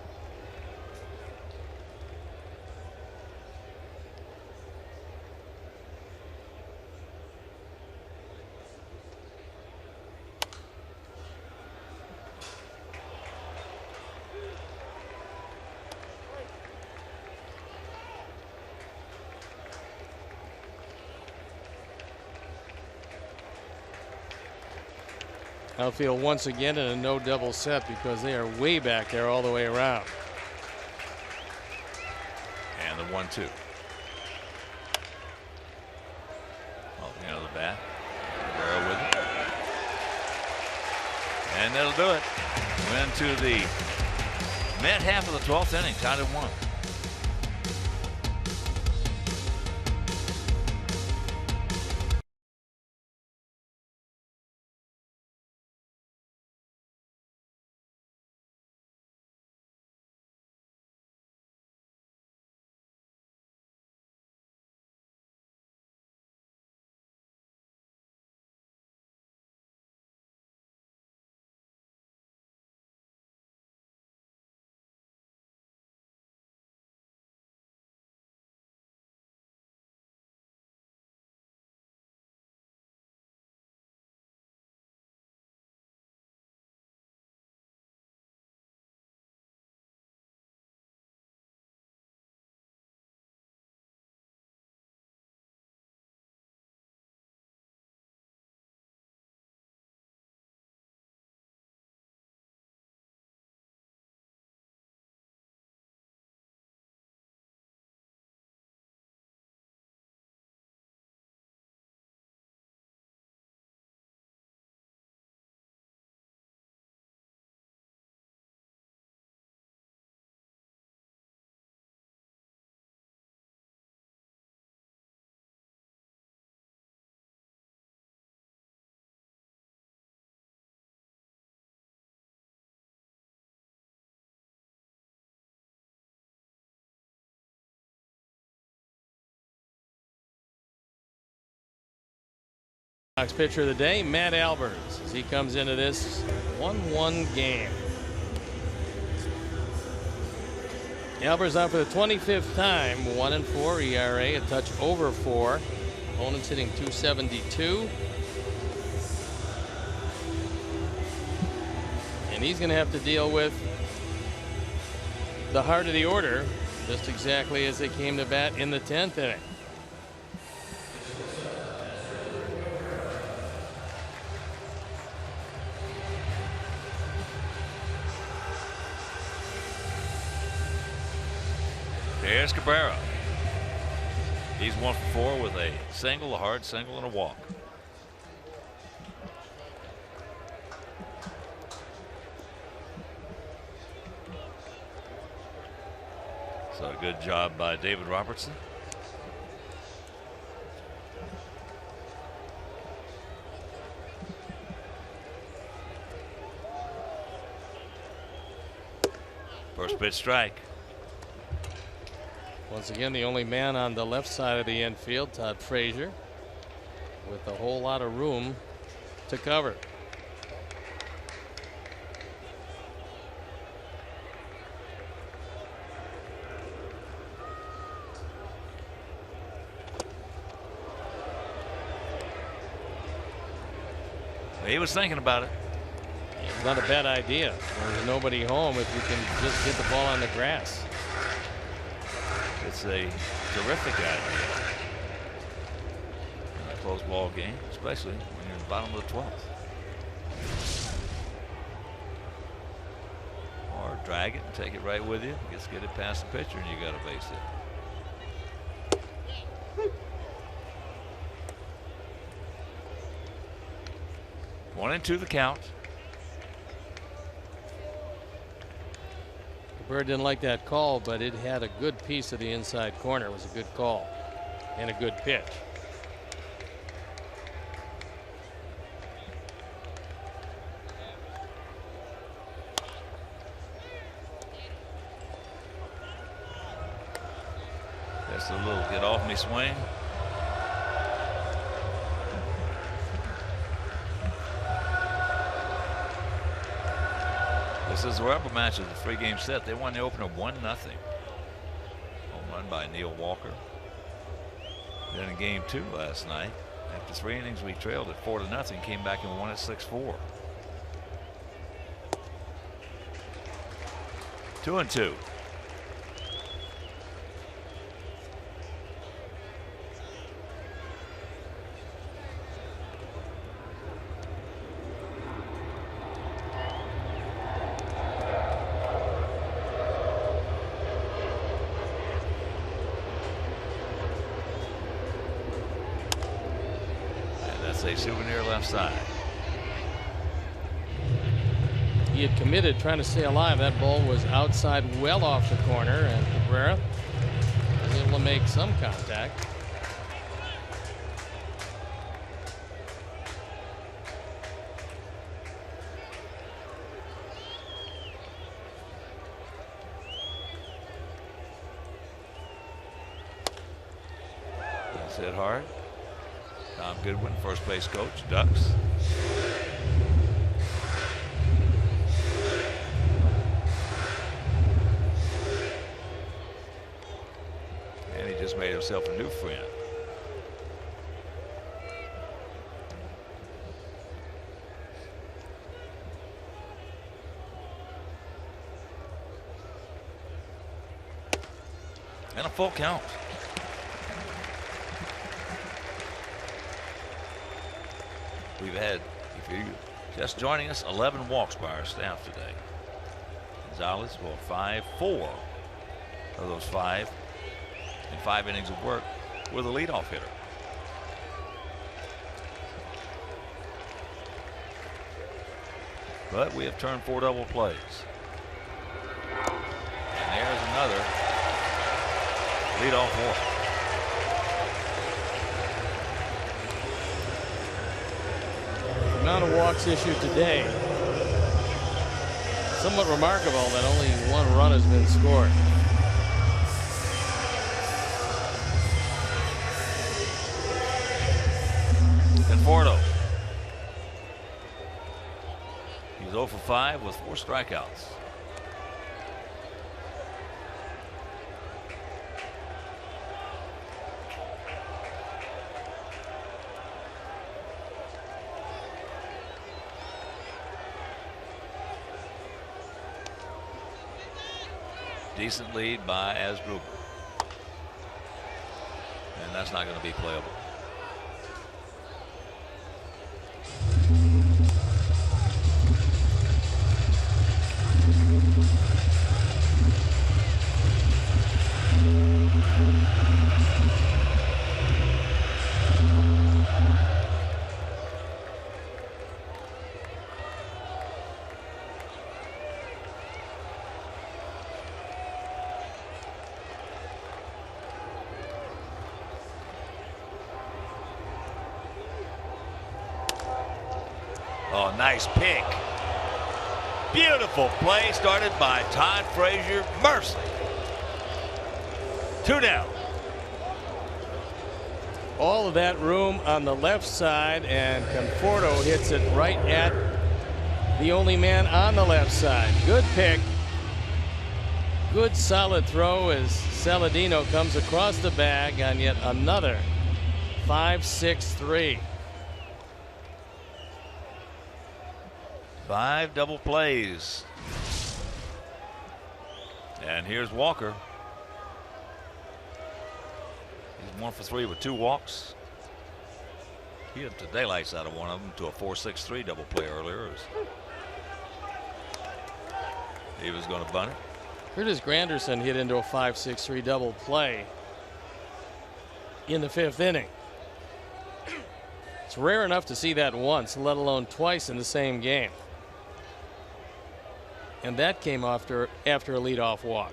Outfield once again in a no double set because they are way back there all the way around. And the 1-2. Oh, you know the bat. Barrow with it. And that'll do it. We're into the mid half of the 12th inning, tied at 1. Sox pitcher of the day, Matt Albers, as he comes into this 1-1 game. Albers on for the 25th time, 1-4 ERA, a touch over 4. Opponent's hitting .272. And he's going to have to deal with the heart of the order, just exactly as they came to bat in the 10th inning. There's Cabrera. He's 1 for 4 with a single, a hard single, and a walk. So a good job by David Robertson. First pitch strike. Once again, the only man on the left side of the infield, Todd Frasier, with a whole lot of room to cover. He was thinking about it. It's not a bad idea. There's nobody home if you can just get the ball on the grass. It's a terrific idea in a close ball game, especially when you're in the bottom of the 12th. Or drag it and take it right with you. Just get it past the pitcher and you got a base hit. 1-2 the count. Bird didn't like that call, but it had a good piece of the inside corner. It was a good call and a good pitch. That's a little get off me swing. This is the rubber match of the 3-game set. They won the opener 1-0. Home run by Neil Walker. Then in game 2 last night, after 3 innings, we trailed at 4-0, came back and won at 6-4. 2-2. That's a souvenir left side. He had committed trying to stay alive. That ball was outside, well off the corner, and Cabrera was able to make some contact. That's hit hard. Tom Goodwin, first base coach, Ducks. And he just made himself a new friend. And a full count. We've had, if you're just joining us, 11 walks by our staff today. Gonzalez will 5-4 of those 5 in 5 innings of work with a leadoff hitter. But we have turned 4 double plays. And there's another leadoff walk. The amount of walks issued today, somewhat remarkable that only 1 run has been scored. Conforto. He's 0 for 5 with 4 strikeouts. Decent lead by Asbrook. And that's not going to be playable. Oh, nice pick. Beautiful play started by Todd Frasier. Mercy. 2 down. All of that room on the left side, and Conforto hits it right at the only man on the left side. Good pick. Good solid throw as Saladino comes across the bag on yet another 5-6-3. 5 double plays. And here's Walker. He's 1 for 3 with 2 walks. He hit the daylights out of one of them to a 4-6-3 double play earlier. He was going to bunt it. Curtis Granderson hit into a 5-6-3 double play in the 5th inning. It's rare enough to see that once, let alone twice in the same game. And that came after a leadoff walk.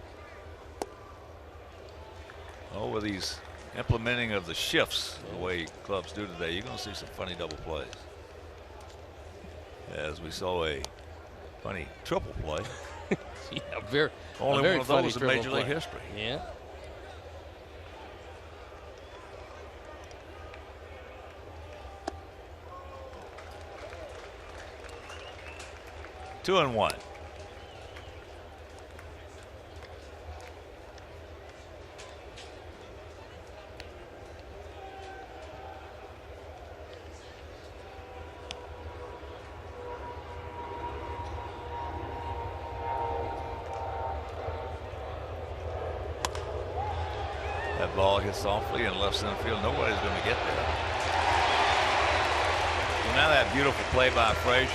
Oh, with these implementing of the shifts the way clubs do today, you're going to see some funny double plays. As we saw a funny triple play. Yeah, only very one of those in Major League play. history. Yeah. Two and 1. That ball hits softly in left center field. Nobody's going to get there. So now that beautiful play by Frasier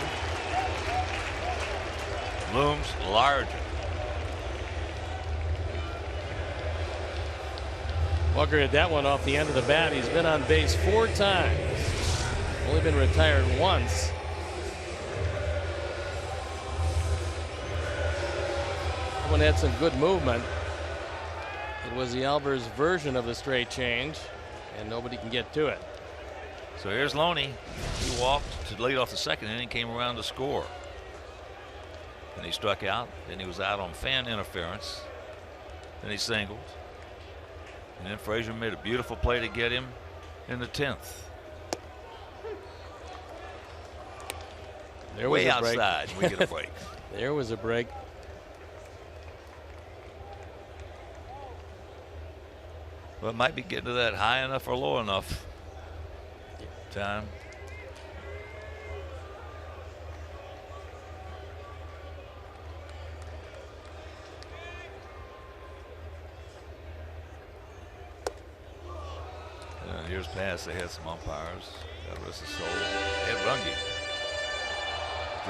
looms larger. Walker hit that one off the end of the bat. He's been on base 4 times. Only been retired once. That one had some good movement. It was the Albers version of the straight change, and nobody can get to it. So here's Loney. He walked to lead off the second inning, came around to score. Then he struck out. Then he was out on fan interference. Then he singled. And then Frasier made a beautiful play to get him in the 10th. There was way a break. outside. We get a break. There was a break. Well, it might be getting to that high enough or low enough time. Years past, they had some umpires. God rest his soul. Ed Runge.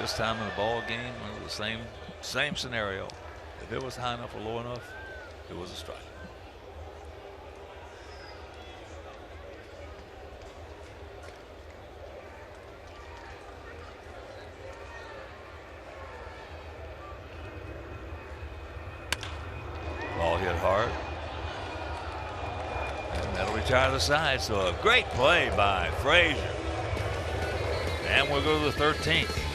This time in the ball game, the same scenario. If it was high enough or low enough, it was a strike. Ball hit hard. And that'll retire the side. So a great play by Frasier. And we'll go to the 13th.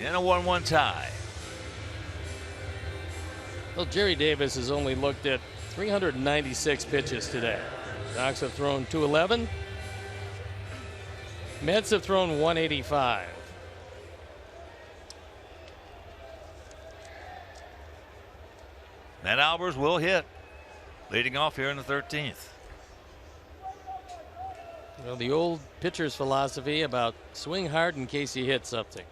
In a 1-1 tie. Well, Jerry Davis has only looked at 396 pitches today. Sox have thrown 211. Mets have thrown 185. Matt Albers will hit, leading off here in the 13th. Well, the old pitcher's philosophy about swing hard in case you hit something.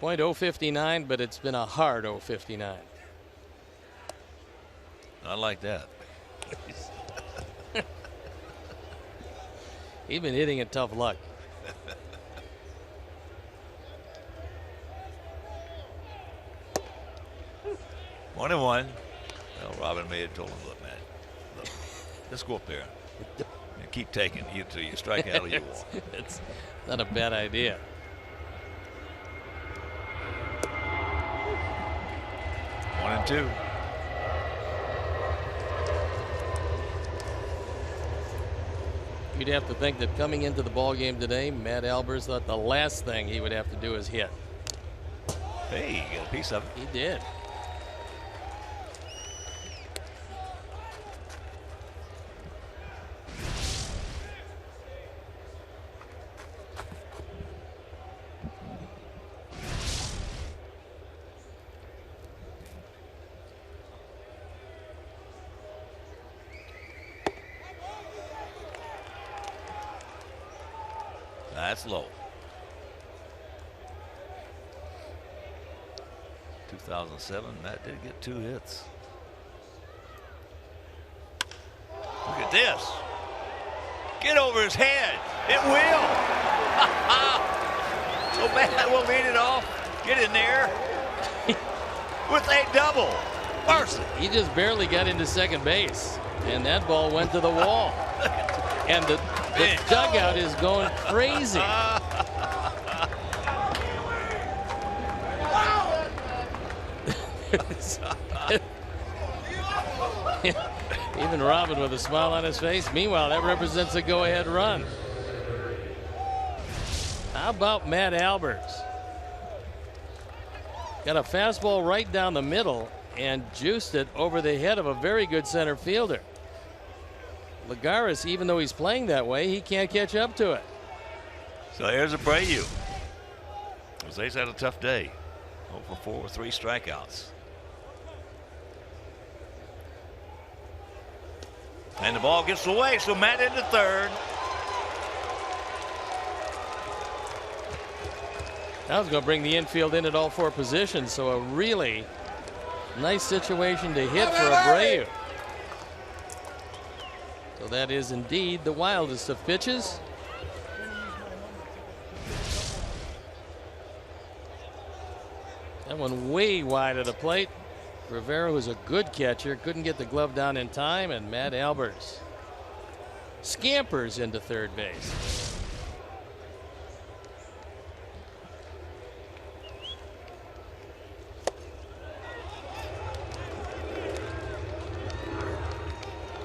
.059, but it's been a hard .059. I like that. He's been hitting it tough luck. 1-1. Well, Robin may have told him, look, man, look, let's go up there and keep taking you till you strike out or you walk. It's not a bad idea. One and two. You'd have to think that coming into the ball game today, Matt Albers thought the last thing he would have to do is hit. Hey, you got a piece of it. He did. That's low. 2007, Matt did get 2 hits. Look at this. Get over his head. It will. So Matt will lead it off. Get in there with a double. Mercy. He just barely got into second base, and that ball went to the wall. And the dugout is going crazy. Even Robin with a smile on his face. Meanwhile, that represents a go-ahead run. How about Matt Albers? Got a fastball right down the middle and juiced it over the head of a very good center fielder. Lagares, even though he's playing that way, he can't catch up to it. So here's Abreu. Jose's had a tough day. 0 for 4 with 3 strikeouts. And the ball gets away, so Matt into third. That was going to bring the infield in at all 4 positions, so a really nice situation to hit for Abreu. So that is indeed the wildest of pitches. That one way wide of the plate. Rivera, who's a good catcher, couldn't get the glove down in time, and Matt Albers scampers into third base.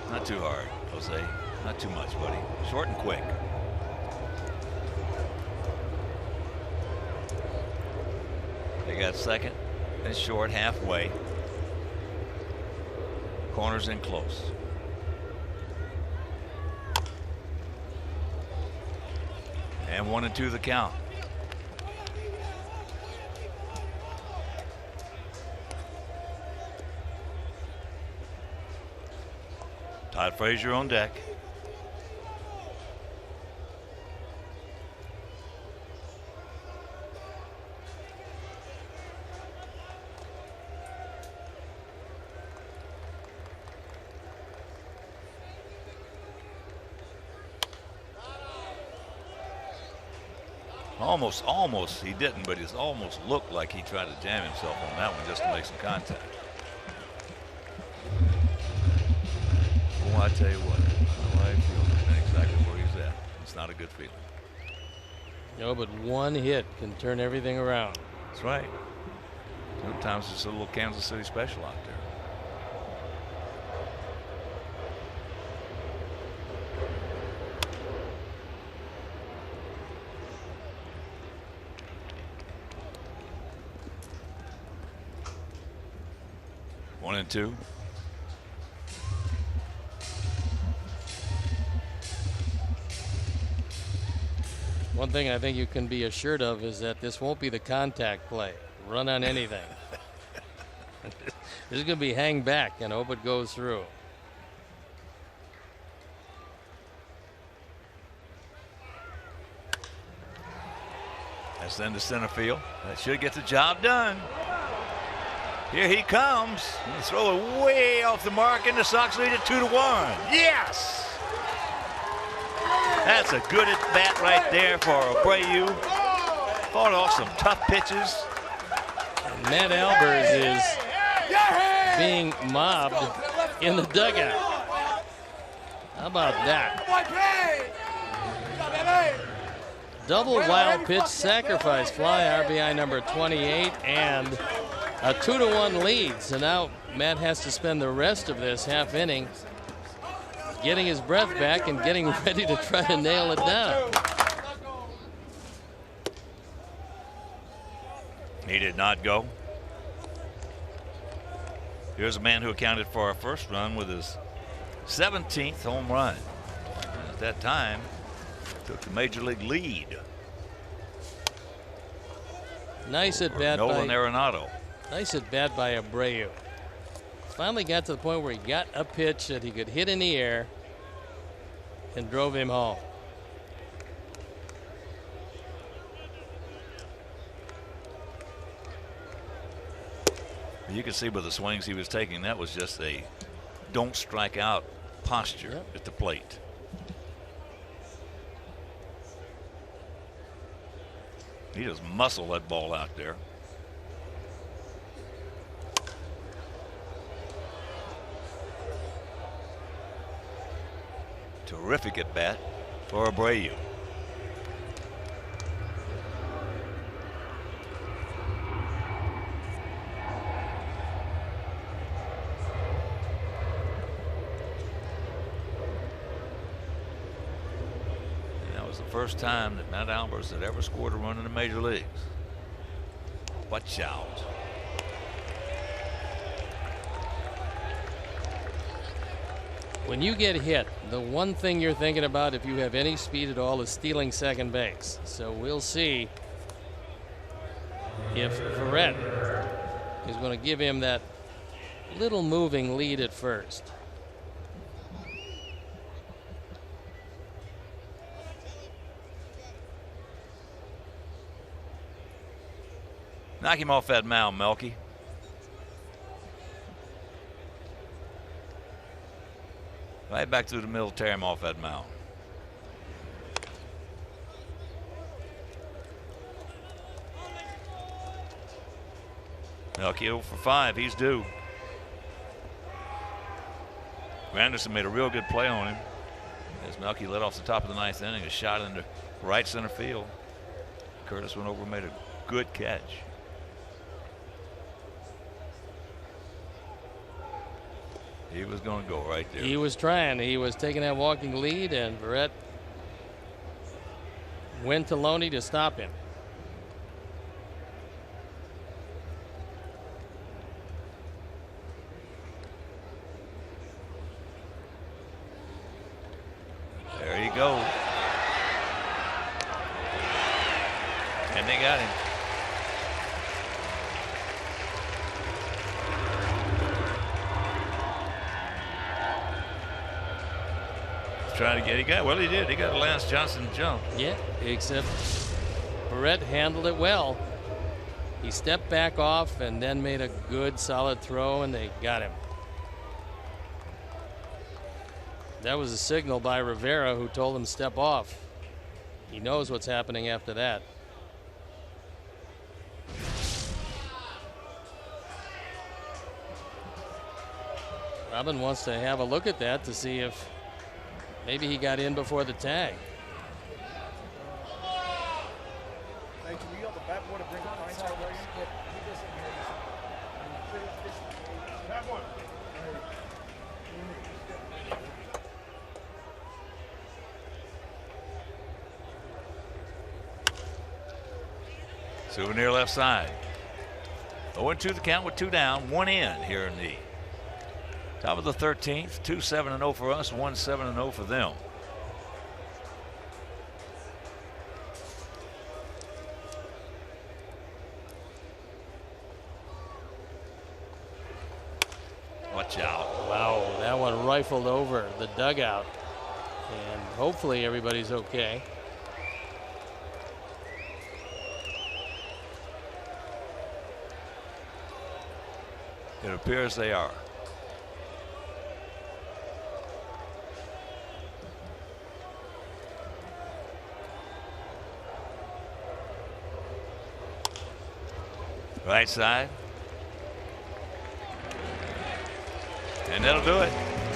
Not too hard, Jose. Not too much, buddy. Short and quick. They got second and short halfway. Corners in close. And 1-2 the count. Todd Frasier on deck. Almost he didn't, but it almost looked like he tried to jam himself on that one just to make some contact. Well, I tell you what, I feel exactly where he's at. It's not a good feeling. No, but one hit can turn everything around. That's right. Sometimes it's a little Kansas City special out there. One and two. One thing I think you can be assured of is that this won't be the contact play. Run on anything. This is going to be hang back and hope it goes through. That's then to center field. That should get the job done. Here he comes. He'll throw it way off the mark, and the Sox lead it 2-1. Yes! That's a good at bat right there for Abreu. Fought off some tough pitches. And Matt Albers is being mobbed in the dugout. How about that? Double wild pitch sacrifice fly, RBI number 28, and a 2-1 lead. So now Matt has to spend the rest of this half inning getting his breath back and getting ready to try to nail it down. He did not go. Here's a man who accounted for our first run with his 17th home run. At that time, took the major league lead. Nice at bat Nolan by Arenado. Nice at bat by Abreu. Finally got to the point where he got a pitch that he could hit in the air and drove him home. You can see by the swings he was taking, that was just a don't strike out posture at the plate. He just muscled that ball out there. Terrific at bat for Abreu. First time that Matt Albers had ever scored a run in the major leagues. Watch out. When you get hit, the one thing you're thinking about, if you have any speed at all, is stealing second base. So we'll see if Verrett is going to give him that little moving lead at first. Knock him off that mound, Melky. Right back through the middle, tear him off that mound. Melky 0 for 5. He's due. Granderson made a real good play on him as Melky led off the top of the ninth inning, a shot into right center field. Curtis went over and made a good catch. He was going to go right there. He was trying. He was taking that walking lead, and Verrett went to Loney to stop him. There you go. And they got him. Trying to get, he did. He got a Lance Johnson jump. Yeah, except Verrett handled it well. He stepped back off and then made a good solid throw, and they got him. That was a signal by Rivera, who told him step off. He knows what's happening after that. Robin wants to have a look at that to see if maybe he got in before the tag. Souvenir left side. 0-2 the count with 2 down, 1 in here in the top of the 13th. 2-7-0 for us, 1-7-0 for them. Watch out. Wow, that one rifled over the dugout. And hopefully everybody's okay. It appears they are. Right side. And that'll do it.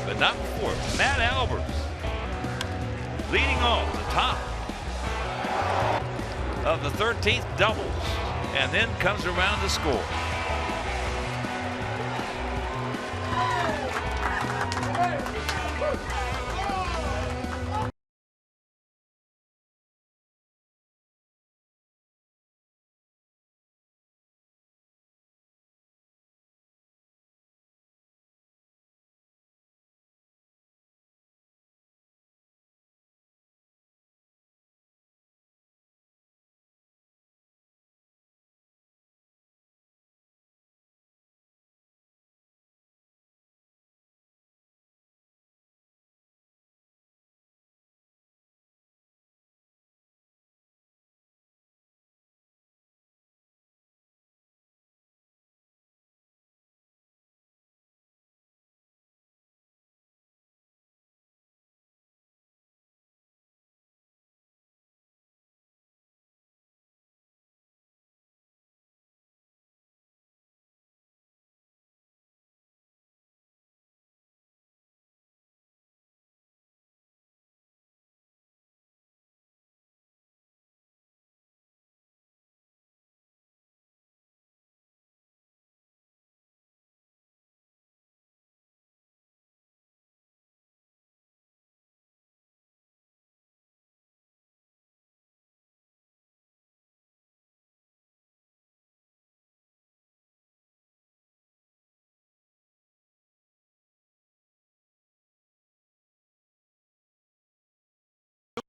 But not before. Matt Albers leading off the top of the 13th doubles. And then comes around to score.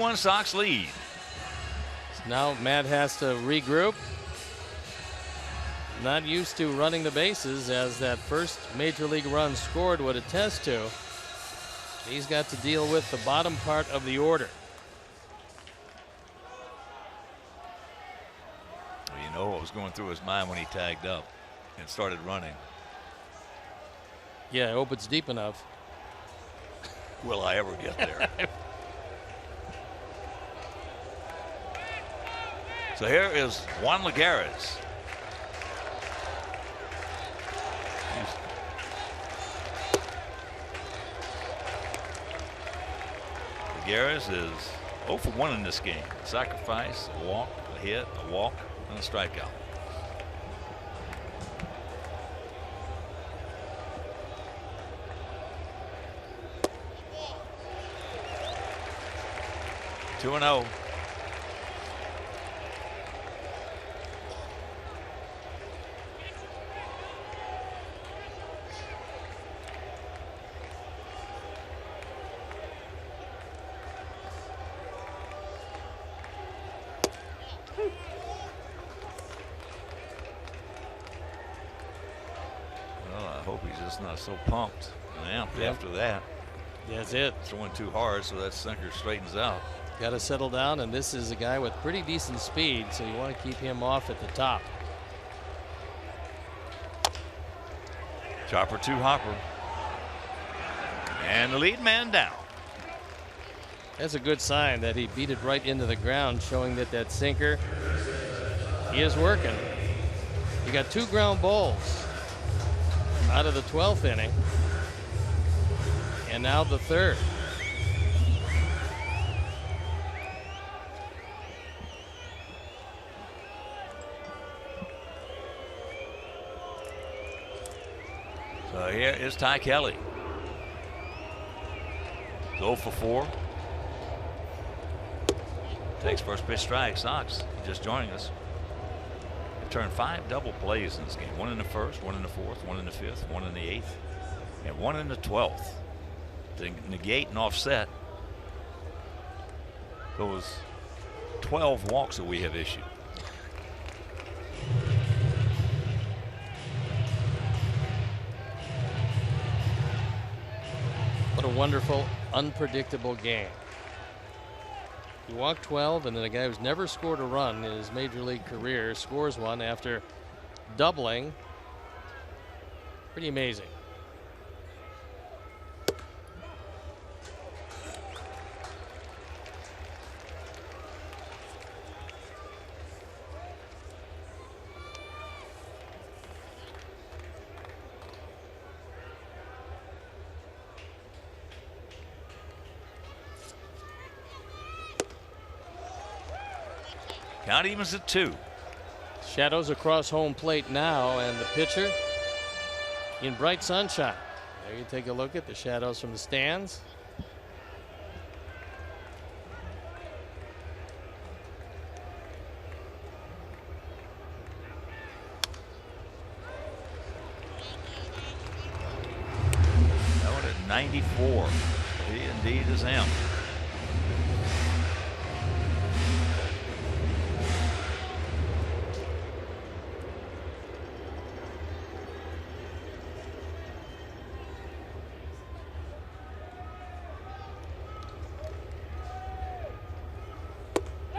1 Sox lead. So now Matt has to regroup. Not used to running the bases, as that first major league run scored would attest to. He's got to deal with the bottom part of the order. Well, you know what was going through his mind when he tagged up and started running. Yeah, I hope it's deep enough. Will I ever get there? So here is Juan Lagares. Lagares is 0 for 1 in this game. A sacrifice, a walk, a hit, a walk, and a strikeout. Two and 0. Not so pumped and amped after that. That's it. Throwing too hard, so that sinker straightens out. Got to settle down, and this is a guy with pretty decent speed, so you want to keep him off at the top. Chopper 2 hopper. And the lead man down. That's a good sign that he beat it right into the ground, showing that that sinker, he is working. You got 2 ground balls out of the 12th inning, and now the 3rd. So here is Ty Kelly. 0 for 4. Takes first pitch strike. Sox just joining us. Turned 5 double plays in this game. 1 in the 1st, 1 in the 4th, 1 in the 5th, 1 in the 8th, and 1 in the 12th to negate and offset those 12 walks that we have issued. What a wonderful, unpredictable game. You walk 12, and then a guy who's never scored a run in his major league career scores one after doubling. Pretty amazing. Count evens at 2. Shadows across home plate now, and the pitcher in bright sunshine. There you take a look at the shadows from the stands. That one at 94. He indeed is him.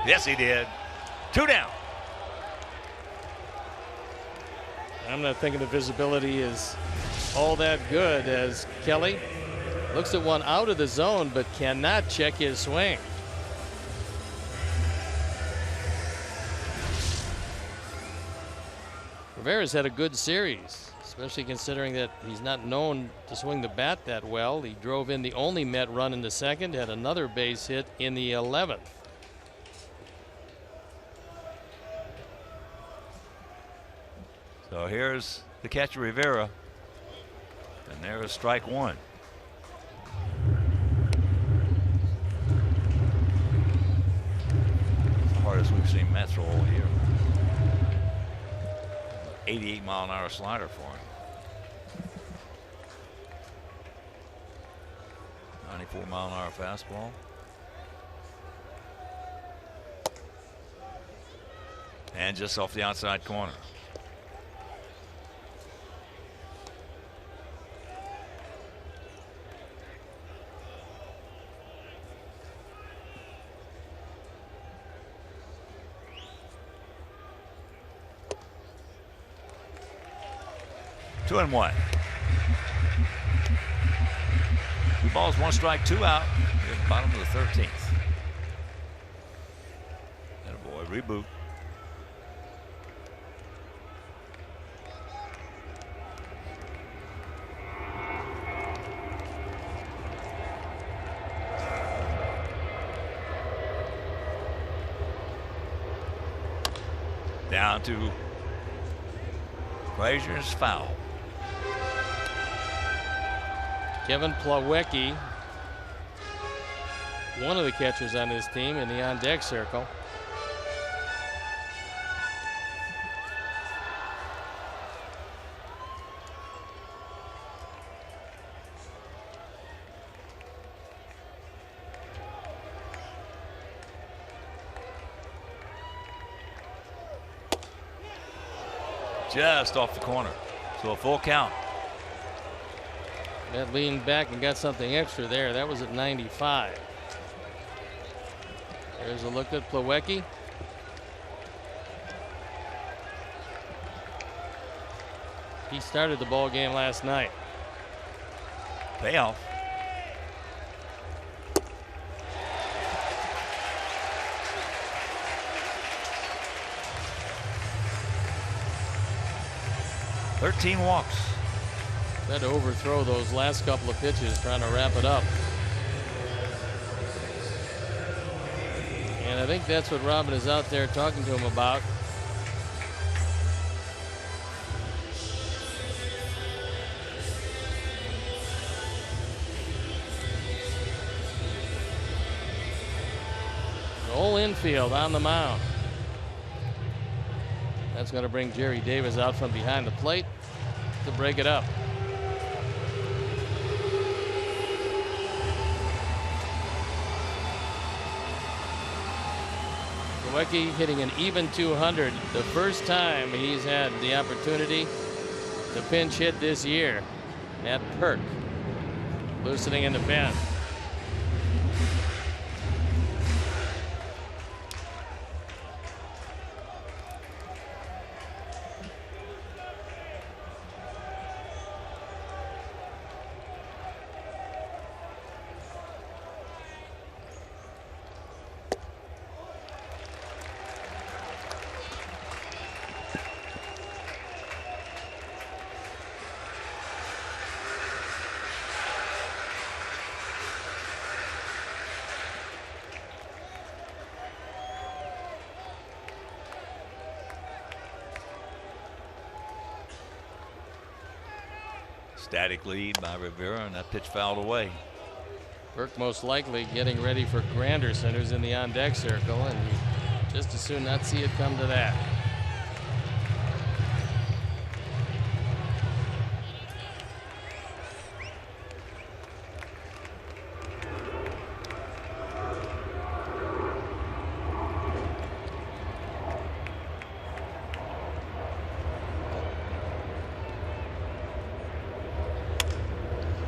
Yes, he did. 2 down. I'm not thinking the visibility is all that good, as Kelly looks at one out of the zone but cannot check his swing. Rivera's had a good series, especially considering that he's not known to swing the bat that well. He drove in the only Met run in the 2nd, had another base hit in the 11th. So here's the catcher, Rivera, and there is strike 1. The hardest we've seen Matt throw all year. 88-mile-an-hour slider for him. 94-mile-an-hour fastball. And just off the outside corner. Two and one. 2 balls, 1 strike, 2 out. Here at the bottom of the 13th. Attaboy, reboot. Down to Frasier's foul. Kevin Plawecki, one of the catchers on his team in the on-deck circle. Just off the corner. So a full count. That leaned back and got something extra there. That was at 95. There's a look at Plawecki. He started the ball game last night. Payoff. "13 walks. Had to overthrow those last couple of pitches trying to wrap it up. And I think that's what Robin is out there talking to him about. The whole infield on the mound. That's going to bring Jerry Davis out from behind the plate to break it up. Plawecki hitting an even 200, the first time he's had the opportunity to pinch hit this year. At Perk, loosening in the pen. Static lead by Rivera, and that pitch fouled away. Burke most likely getting ready for Granderson, who's in the on-deck circle, and just as soon not see it come to that.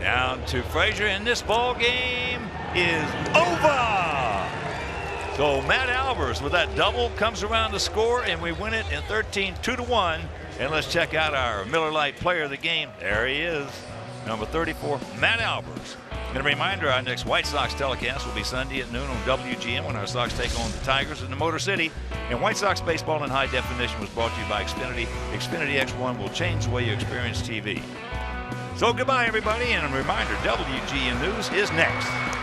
Down to Frasier, and this ball game is over. So Matt Albers with that double comes around to score, and we win it in 13, 2-1. And let's check out our Miller Lite player of the game. There he is, number 34, Matt Albers. And a reminder, our next White Sox telecast will be Sunday at noon on WGN when our Sox take on the Tigers in the Motor City. And White Sox baseball in high definition was brought to you by Xfinity. Xfinity X1 will change the way you experience TV. So goodbye, everybody, and a reminder, WGN News is next.